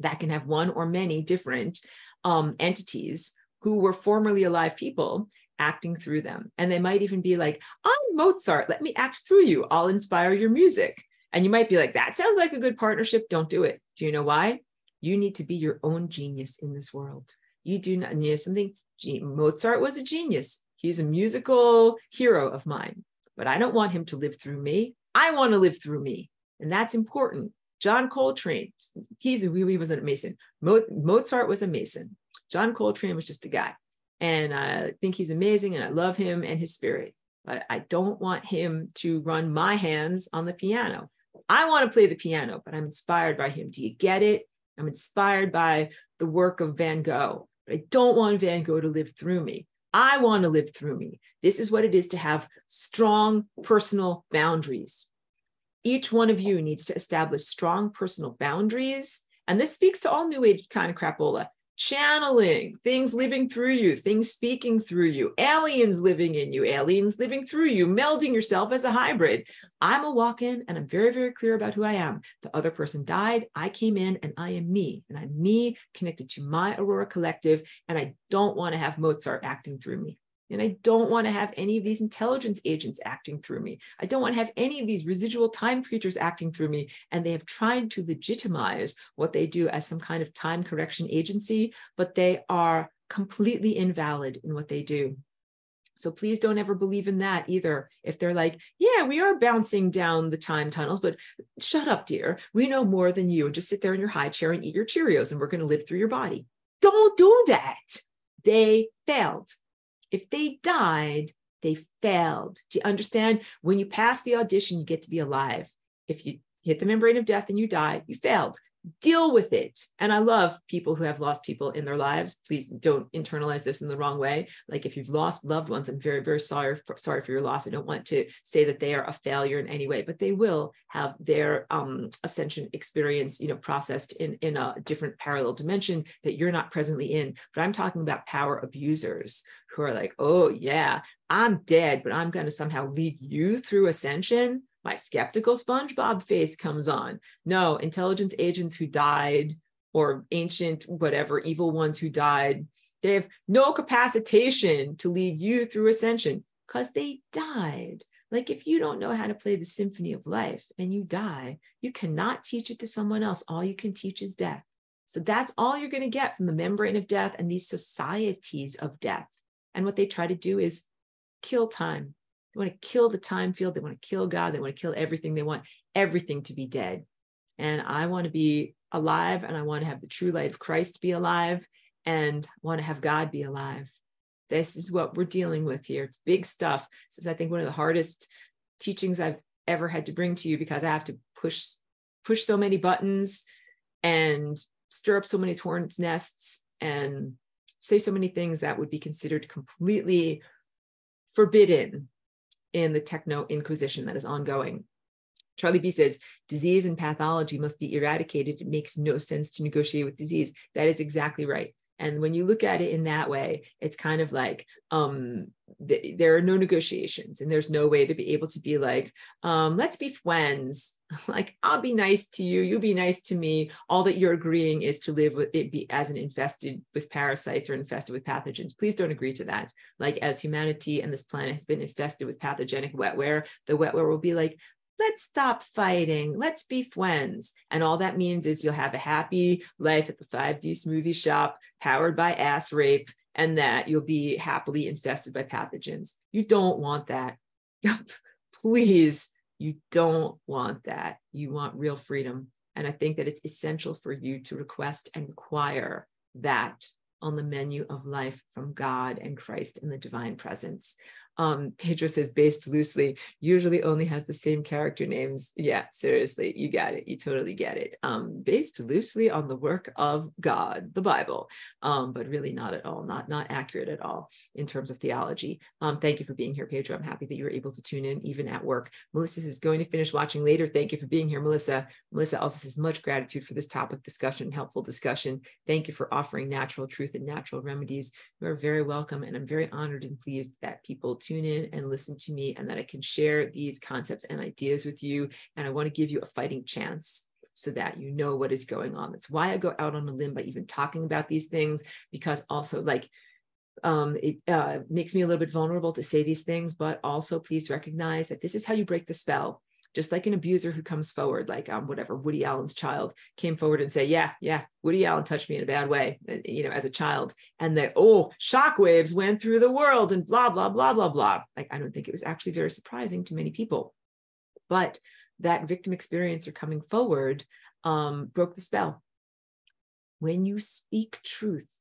that can have one or many different entities who were formerly alive people acting through them. And they might even be like, I'm Mozart, let me act through you. I'll inspire your music. And you might be like, that sounds like a good partnership. Don't do it. Do you know why? You need to be your own genius in this world. You do not need something. Mozart was a genius. He's a musical hero of mine, but I don't want him to live through me. I want to live through me. And that's important. John Coltrane, he wasn't a Mason. Mozart was a Mason. John Coltrane was just a guy. And I think he's amazing and I love him and his spirit. But I don't want him to run my hands on the piano. I want to play the piano, but I'm inspired by him. Do you get it? I'm inspired by the work of Van Gogh. But I don't want Van Gogh to live through me. I want to live through me. This is what it is to have strong personal boundaries. Each one of you needs to establish strong personal boundaries. And this speaks to all New Age kind of crapola. Channeling, things living through you, things speaking through you, aliens living in you, aliens living through you, melding yourself as a hybrid. I'm a walk-in and I'm very, very clear about who I am. The other person died, I came in and I am me. And I'm me connected to my Aurora collective. And I don't want to have Mozart acting through me. And I don't want to have any of these intelligence agents acting through me. I don't want to have any of these residual time creatures acting through me. And they have tried to legitimize what they do as some kind of time correction agency, but they are completely invalid in what they do. So please don't ever believe in that either. If they're like, yeah, we are bouncing down the time tunnels, but shut up, dear. We know more than you. Just sit there in your high chair and eat your Cheerios and we're going to live through your body. Don't do that. They failed. If they died, they failed. Do you understand? When you pass the audition, you get to be alive. If you hit the membrane of death and you die, you failed. Deal with it. And I love people who have lost people in their lives. Please don't internalize this in the wrong way. Like if you've lost loved ones, I'm very, very sorry for your loss. I don't want to say that they are a failure in any way, but they will have their ascension experience, processed in a different parallel dimension that you're not presently in. But I'm talking about power abusers who are like, oh yeah, I'm dead, but I'm going to somehow lead you through ascension. My skeptical SpongeBob face comes on. No, intelligence agents who died or ancient, whatever, evil ones who died, they have no capacitation to lead you through ascension because they died. Like if you don't know how to play the symphony of life and you die, you cannot teach it to someone else. All you can teach is death. So that's all you're going to get from the membrane of death and these societies of death. And what they try to do is kill time. They want to kill the time field. They want to kill God. They want to kill everything. They want everything to be dead. And I want to be alive, and I want to have the true light of Christ be alive, and want to have God be alive. This is what we're dealing with here. It's big stuff. This is, I think, one of the hardest teachings I've ever had to bring to you, because I have to push so many buttons and stir up so many hornets' nests and say so many things that would be considered completely forbidden in the techno inquisition that is ongoing. Charlie B says, disease and pathology must be eradicated. It makes no sense to negotiate with disease. That is exactly right. And when you look at it in that way, it's kind of like there are no negotiations, and there's no way to be able to be like, let's be friends. Like, I'll be nice to you, you'll be nice to me. All that you're agreeing is to live with it be as an infested with parasites or infested with pathogens. Please don't agree to that. Like, as humanity and this planet has been infested with pathogenic wetware, the wetware will be like, let's stop fighting. Let's be friends. And all that means is you'll have a happy life at the 5D smoothie shop powered by ass rape, and that you'll be happily infested by pathogens. You don't want that. Please, you don't want that. You want real freedom. And I think that it's essential for you to request and require that on the menu of life from God and Christ and the divine presence. Pedro says, based loosely, usually only has the same character names. Yeah, seriously, you got it. You totally get it. Based loosely on the work of God, the Bible, but really not at all, not accurate at all in terms of theology. Thank you for being here, Pedro. I'm happy that you were able to tune in even at work. Melissa is going to finish watching later. Thank you for being here, Melissa. Melissa also says, much gratitude for this topic discussion, helpful discussion. Thank you for offering natural truth and natural remedies. You are very welcome. And I'm very honored and pleased that people tune in and listen to me, and that I can share these concepts and ideas with you. And I want to give you a fighting chance so that you know what is going on. That's why I go out on a limb by even talking about these things, because also like it makes me a little bit vulnerable to say these things, but also please recognize that this is how you break the spell. Just like an abuser who comes forward, like whatever, Woody Allen's child came forward and say, yeah, Woody Allen touched me in a bad way, as a child. And that, shockwaves went through the world and blah, blah, blah, blah, blah. Like, I don't think it was actually very surprising to many people. But that victim experiencer coming forward broke the spell. When you speak truth,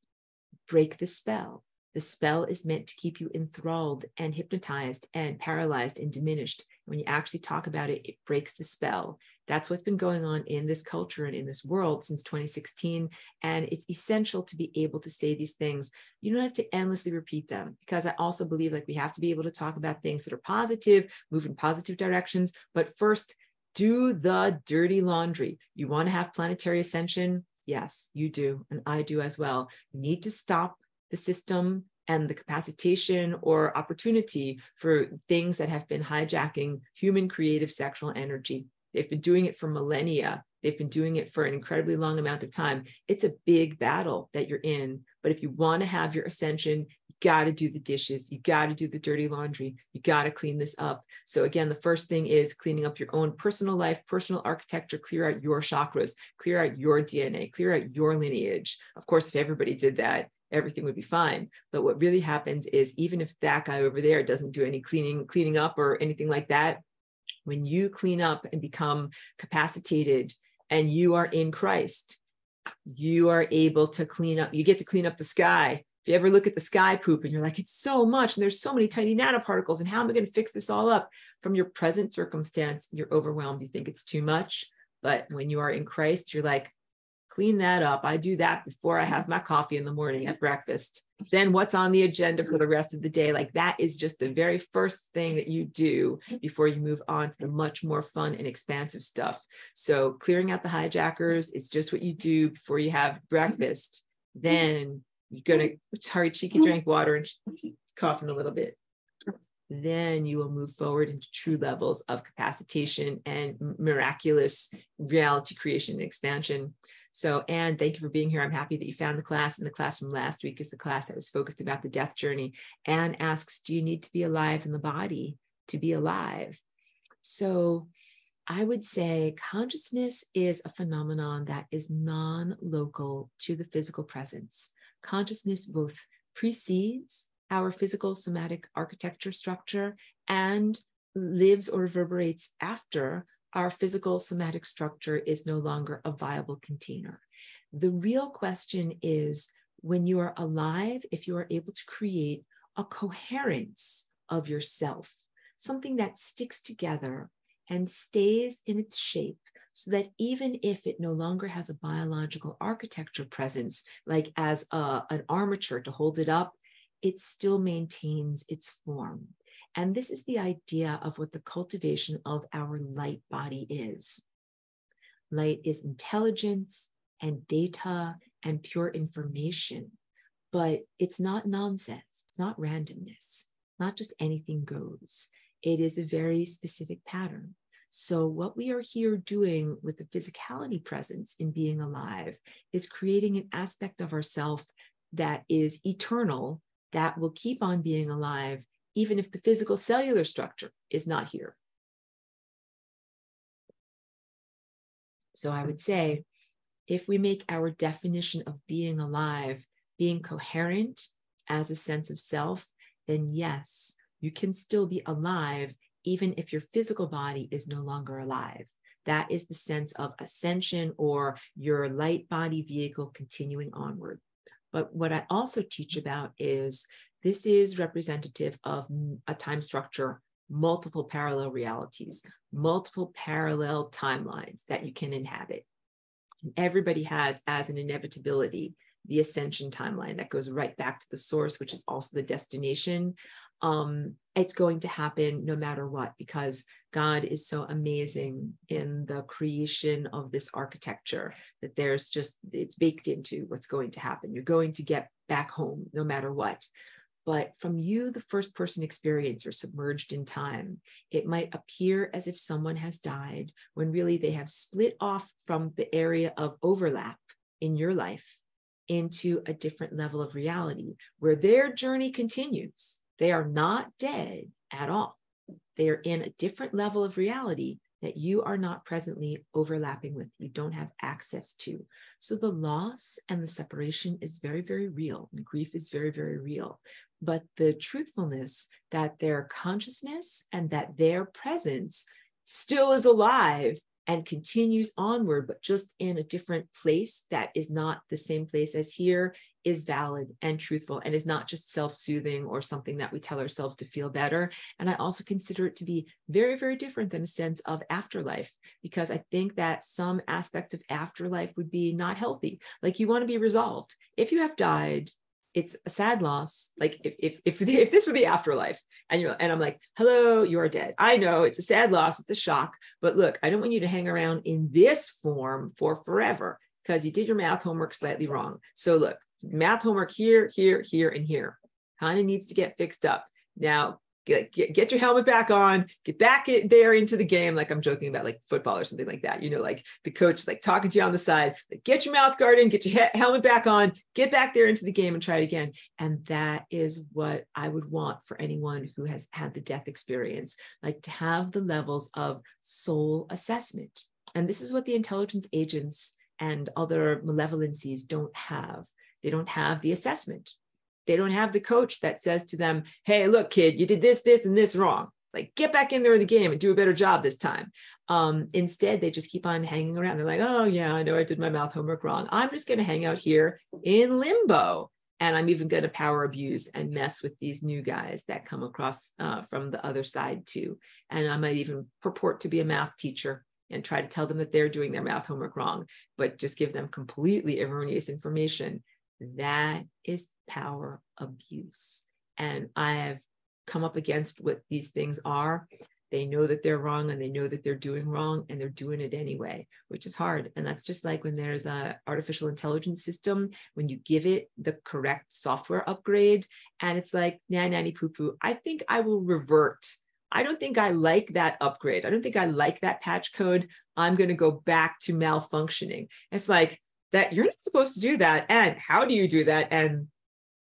break the spell. The spell is meant to keep you enthralled and hypnotized and paralyzed and diminished. When you actually talk about it, it breaks the spell. That's what's been going on in this culture and in this world since 2016. And it's essential to be able to say these things. You don't have to endlessly repeat them, because I also believe like we have to be able to talk about things that are positive, move in positive directions. But first, do the dirty laundry. You want to have planetary ascension? Yes, you do. And I do as well. You need to stop the system and the capacitation or opportunity for things that have been hijacking human creative sexual energy. They've been doing it for millennia. They've been doing it for an incredibly long amount of time. It's a big battle that you're in. But if you want to have your ascension, you got to do the dishes. You got to do the dirty laundry. You got to clean this up. So again, the first thing is cleaning up your own personal life, personal architecture, clear out your chakras, clear out your DNA, clear out your lineage. Of course, if everybody did that, everything would be fine. But what really happens is, even if that guy over there doesn't do any cleaning up or anything like that, when you clean up and become capacitated and you are in Christ, you are able to clean up. You get to clean up the sky. If you ever look at the sky poop and you're like, it's so much and there's so many tiny nanoparticles, and how am I going to fix this all up? From your present circumstance, you're overwhelmed. You think it's too much. But when you are in Christ, you're like, clean that up. I do that before I have my coffee in the morning at breakfast. Then what's on the agenda for the rest of the day? Like, that is just the very first thing that you do before you move on to the much more fun and expansive stuff. So clearing out the hijackers is just what you do before you have breakfast. Then you're going to, sorry, cheeky drank water and coughing a little bit. Then you will move forward into true levels of capacitation and miraculous reality creation and expansion. So, Anne, thank you for being here. I'm happy that you found the class. And the class from last week is the class that was focused about the death journey. Anne asks, do you need to be alive in the body to be alive? So I would say consciousness is a phenomenon that is non-local to the physical presence. Consciousness both precedes our physical somatic architecture structure and lives or reverberates after our physical somatic structure is no longer a viable container. The real question is, when you are alive, if you are able to create a coherence of yourself, something that sticks together and stays in its shape, so that even if it no longer has a biological architecture presence, like as an armature to hold it up, it still maintains its form. And this is the idea of what the cultivation of our light body is. Light is intelligence and data and pure information, but it's not nonsense. It's not randomness, not just anything goes. It is a very specific pattern. So what we are here doing with the physicality presence in being alive is creating an aspect of ourself that is eternal, that will keep on being alive, even if the physical cellular structure is not here. So I would say, if we make our definition of being alive, being coherent as a sense of self, then yes, you can still be alive, even if your physical body is no longer alive. That is the sense of ascension, or your light body vehicle continuing onward. But what I also teach about is this is representative of a time structure, multiple parallel realities, multiple parallel timelines that you can inhabit. And everybody has, as an inevitability, the ascension timeline that goes right back to the source, which is also the destination. It's going to happen no matter what, because God is so amazing in the creation of this architecture that there's just, it's baked into what's going to happen. You're going to get back home no matter what. But from you, the first person experience, or submerged in time, it might appear as if someone has died when really they have split off from the area of overlap in your life into a different level of reality where their journey continues. They are not dead at all. They are in a different level of reality that you are not presently overlapping with, you don't have access to. So the loss and the separation is very, very real. And grief is very, very real. But the truthfulness that their consciousness and that their presence still is alive and continues onward, but just in a different place that is not the same place as here, is valid and truthful, and is not just self-soothing or something that we tell ourselves to feel better. And I also consider it to be very, very different than a sense of afterlife, because I think that some aspects of afterlife would be not healthy. Like, you want to be resolved. If you have died, it's a sad loss. Like if this were the afterlife and I'm like, hello, you are dead. I know it's a sad loss. It's a shock, but look, I don't want you to hang around in this form for forever because you did your math homework slightly wrong. So look, math homework here, here, here, and here kind of needs to get fixed up. Now, get your helmet back on, get back there into the game. Like, I'm joking about like football or something like that. You know, like the coach is like talking to you on the side, like, get your mouth guard in, get your helmet back on, get back there into the game and try it again. And that is what I would want for anyone who has had the death experience, like to have the levels of soul assessment. And this is what the intelligence agents and other malevolencies don't have. They don't have the assessment. They don't have the coach that says to them, hey, look, kid, you did this, this, and this wrong. Like, get back in there in the game and do a better job this time. Instead, they just keep on hanging around. They're like, oh, yeah, I know I did my math homework wrong. I'm just going to hang out here in limbo. And I'm even going to power abuse and mess with these new guys that come across from the other side, too. And I might even purport to be a math teacher and try to tell them that they're doing their math homework wrong, but just give them completely erroneous information. That is power abuse. And I have come up against what these things are. They know that they're wrong and they know that they're doing wrong and they're doing it anyway, which is hard. And that's just like when there's an artificial intelligence system, when you give it the correct software upgrade and it's like, nah, nanny poo poo, I think I will revert. I don't think I like that upgrade. I don't think I like that patch code. I'm going to go back to malfunctioning. It's like, that you're not supposed to do that. And how do you do that? And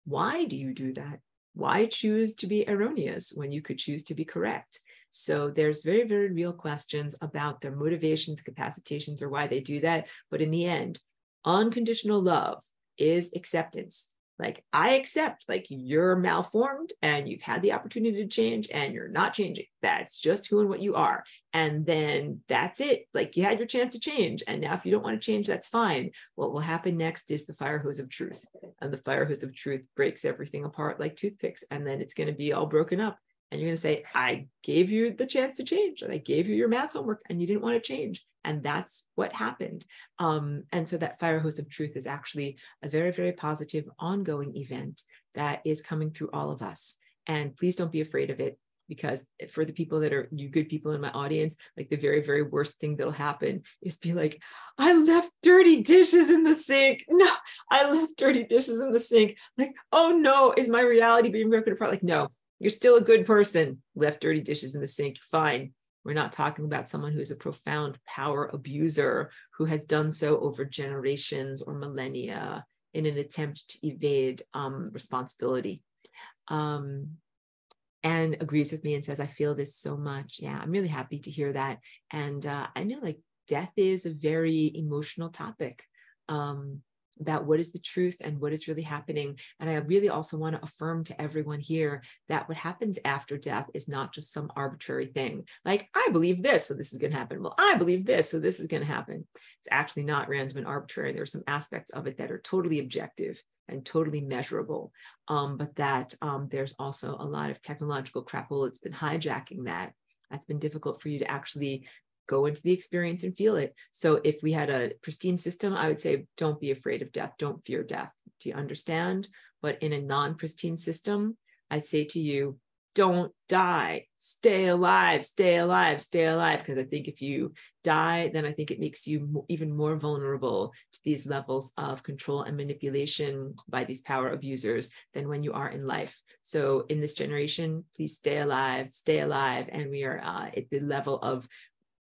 why do you do that? Why choose to be erroneous when you could choose to be correct? So there's very, very real questions about their motivations, capacitations, or why they do that. But in the end, unconditional love is acceptance. Like, I accept, like, you're malformed and you've had the opportunity to change and you're not changing. That's just who and what you are. And then that's it. Like, you had your chance to change. And now if you don't want to change, that's fine. What will happen next is the fire hose of truth. And the fire hose of truth breaks everything apart like toothpicks. And then it's going to be all broken up. And you're going to say, I gave you the chance to change and I gave you your math homework and you didn't want to change. And that's what happened. And so that fire hose of truth is actually a very, very positive ongoing event that is coming through all of us. And please don't be afraid of it. because for the people that are you good people in my audience, like the very, very worst thing that'll happen is be like, I left dirty dishes in the sink. No, I left dirty dishes in the sink. Like, oh no, is my reality being broken apart? Like, no, you're still a good person. Left dirty dishes in the sink. Fine. We're not talking about someone who is a profound power abuser who has done so over generations or millennia in an attempt to evade responsibility. And agrees with me and says, I feel this so much. Yeah, I'm really happy to hear that. And I know like death is a very emotional topic about what is the truth and what is really happening. And I really also want to affirm to everyone here that what happens after death is not just some arbitrary thing. Like, I believe this, so this is going to happen. Well, I believe this, so this is going to happen. It's actually not random and arbitrary. There are some aspects of it that are totally objective and totally measurable, but that there's also a lot of technological crapule that's been hijacking that. That's been difficult for you to actually go into the experience and feel it. So if we had a pristine system, I would say, don't be afraid of death. Don't fear death. Do you understand? But in a non-pristine system, I say to you, don't die, stay alive, stay alive, stay alive. Because I think if you die, then I think it makes you even more vulnerable to these levels of control and manipulation by these power abusers than when you are in life. So in this generation, please stay alive. And we are at the level of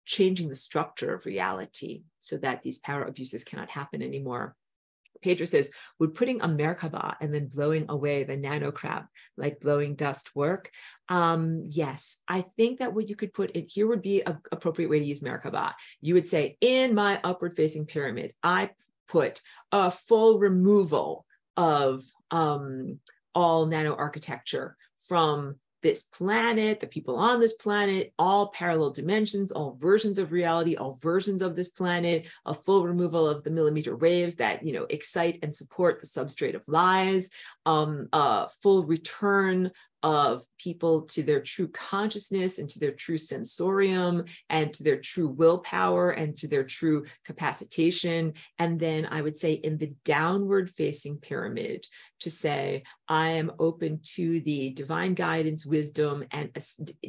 changing the structure of reality so that these power abuses cannot happen anymore. Pedro says, would putting a Merkaba and then blowing away the nano crap, like blowing dust, work? Yes, I think that what you could put in here would be an appropriate way to use Merkaba. You would say, in my upward facing pyramid, I put a full removal of all nano architecture from this planet, the people on this planet, all parallel dimensions, all versions of reality, all versions of this planet, a full removal of the millimeter waves that, you know, excite and support the substrate of lies, a full return of people to their true consciousness and to their true sensorium and to their true willpower and to their true capacitation. And then I would say in the downward facing pyramid to say, I am open to the divine guidance, wisdom, and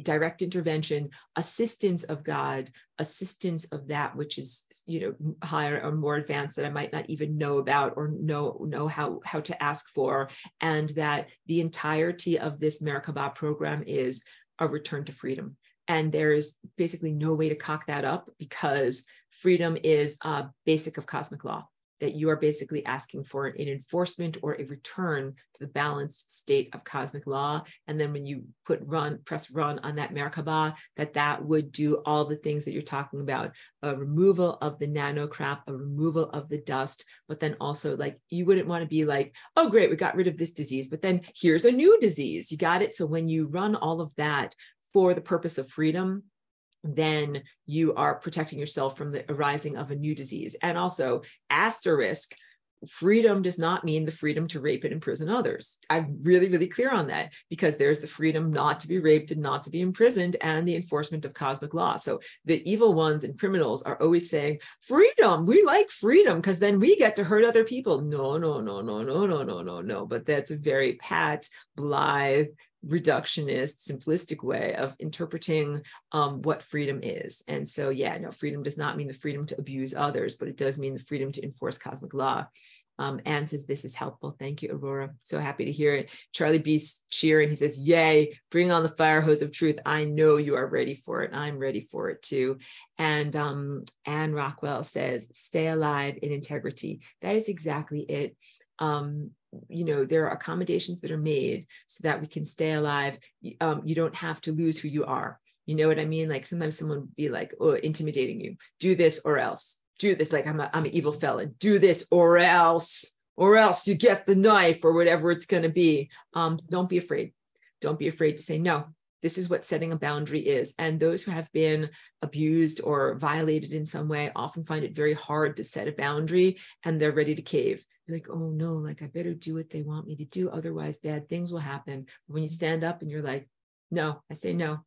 direct intervention, assistance of God, assistance of that which is, you know, higher or more advanced that I might not even know about or know how to ask for. And that the entirety of this Merkaba program is a return to freedom. And there's basically no way to cock that up because freedom is a basic of cosmic law, that you are basically asking for an enforcement or a return to the balanced state of cosmic law. And then when you press run on that Merkaba, that would do all the things that you're talking about, a removal of the nano crap, a removal of the dust, but then also like, you wouldn't want to be like, oh, great, we got rid of this disease, but then here's a new disease. You got it? So when you run all of that for the purpose of freedom, then you are protecting yourself from the arising of a new disease. And also, asterisk, freedom does not mean the freedom to rape and imprison others. I'm really, really clear on that, because there's the freedom not to be raped and not to be imprisoned and the enforcement of cosmic law. So the evil ones and criminals are always saying, freedom, we like freedom because then we get to hurt other people. No. But that's a very pat, blithe, reductionist, simplistic way of interpreting what freedom is. And so, yeah, no, freedom does not mean the freedom to abuse others, but it does mean the freedom to enforce cosmic law. Anne says, this is helpful. Thank you, Aurora. So happy to hear it. Charlie B's cheering. He says, yay, bring on the fire hose of truth. I know you are ready for it. I'm ready for it too. And Anne Rockwell says, stay alive in integrity. That is exactly it. You know, there are accommodations that are made so that we can stay alive. You don't have to lose who you are. You know what I mean? Like sometimes someone would be like, oh, intimidating you, do this or else. Do this, like I'm an evil felon. Do this or else you get the knife or whatever it's going to be. Don't be afraid. Don't be afraid to say no. This is what setting a boundary is. And those who have been abused or violated in some way often find it very hard to set a boundary, and they're ready to cave. You're like, oh no, like I better do what they want me to do. Otherwise bad things will happen. But when you stand up and you're like, no, I say no.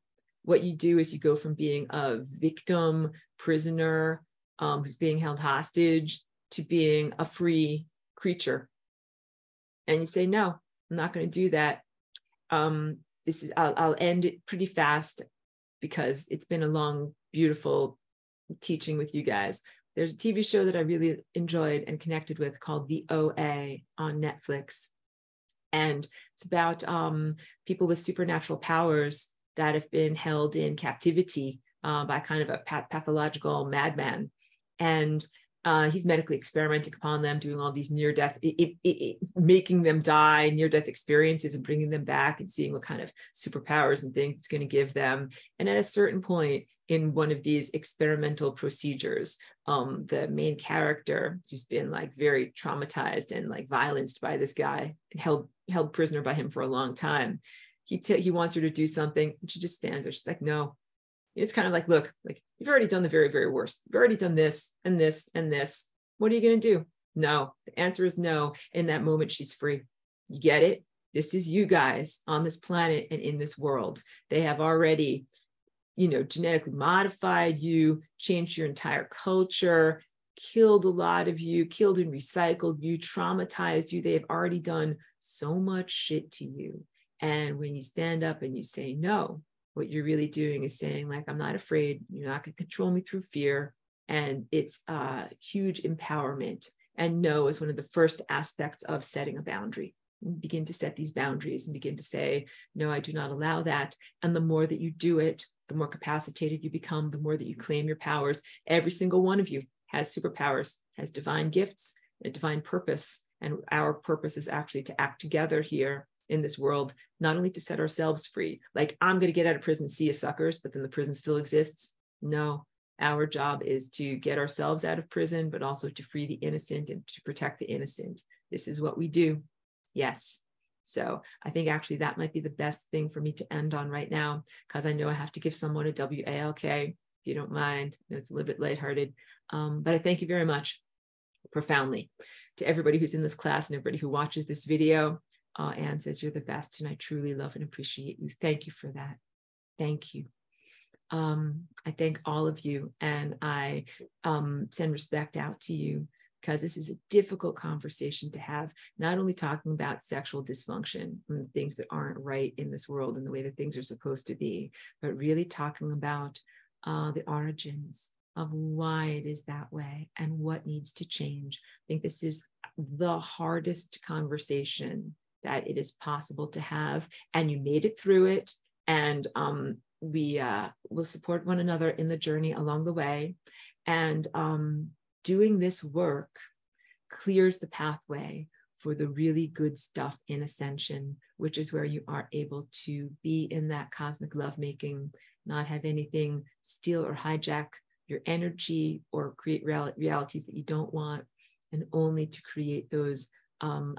What you do is you go from being a victim, prisoner, who's being held hostage, to being a free creature. And you say, no, I'm not going to do that. this is, I'll end it pretty fast because it's been a long, beautiful teaching with you guys. There's a TV show that I really enjoyed and connected with called The OA on Netflix. And it's about people with supernatural powers that have been held in captivity by kind of a pathological madman. And he's medically experimenting upon them, doing all these near-death, making them die, near-death experiences and bringing them back and seeing what kind of superpowers and things it's going to give them. And at a certain point in one of these experimental procedures, the main character, who's been like very traumatized and like violenced by this guy, held prisoner by him for a long time, he wants her to do something, and she just stands there. She's like, no. It's kind of like, look, like, you've already done the very, very worst. You've already done this and this and this. What are you going to do? No. The answer is no. In that moment, she's free. You get it? This is you guys on this planet and in this world. They have already, genetically modified you, changed your entire culture, killed a lot of you, killed and recycled you, traumatized you. They have already done so much shit to you. And when you stand up and you say no, what you're really doing is saying, like, I'm not afraid. You're not going to control me through fear. And it's huge empowerment. And no is one of the first aspects of setting a boundary. You begin to set these boundaries and begin to say, no, I do not allow that. And the more that you do it, the more capacitated you become, the more that you claim your powers. Every single one of you has superpowers, has divine gifts, a divine purpose. And our purpose is actually to act together here in this world, not only to set ourselves free, like, I'm going to get out of prison, see you suckers, but then the prison still exists. No, our job is to get ourselves out of prison, but also to free the innocent and to protect the innocent. This is what we do. Yes. So I think actually that might be the best thing for me to end on right now, because I know I have to give someone a WALK, if you don't mind. It's a little bit lighthearted, but I thank you very much, profoundly, to everybody who's in this class and everybody who watches this video. Anne says you're the best, and I truly love and appreciate you. Thank you for that. Thank you. I thank all of you, and I send respect out to you, because this is a difficult conversation to have, not only talking about sexual dysfunction and things that aren't right in this world and the way that things are supposed to be, but really talking about the origins of why it is that way and what needs to change. I think this is the hardest conversation that it is possible to have, and you made it through it, and we will support one another in the journey along the way. And doing this work clears the pathway for the really good stuff in ascension, which is where you are able to be in that cosmic lovemaking, not have anything steal or hijack your energy or create realities that you don't want, and only to create those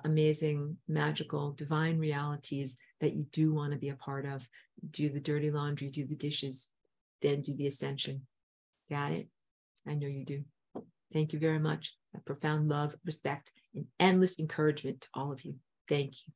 amazing, magical, divine realities that you do want to be a part of. Do the dirty laundry, do the dishes, then do the ascension. Got it? I know you do. Thank you very much. A profound love, respect, and endless encouragement to all of you. Thank you.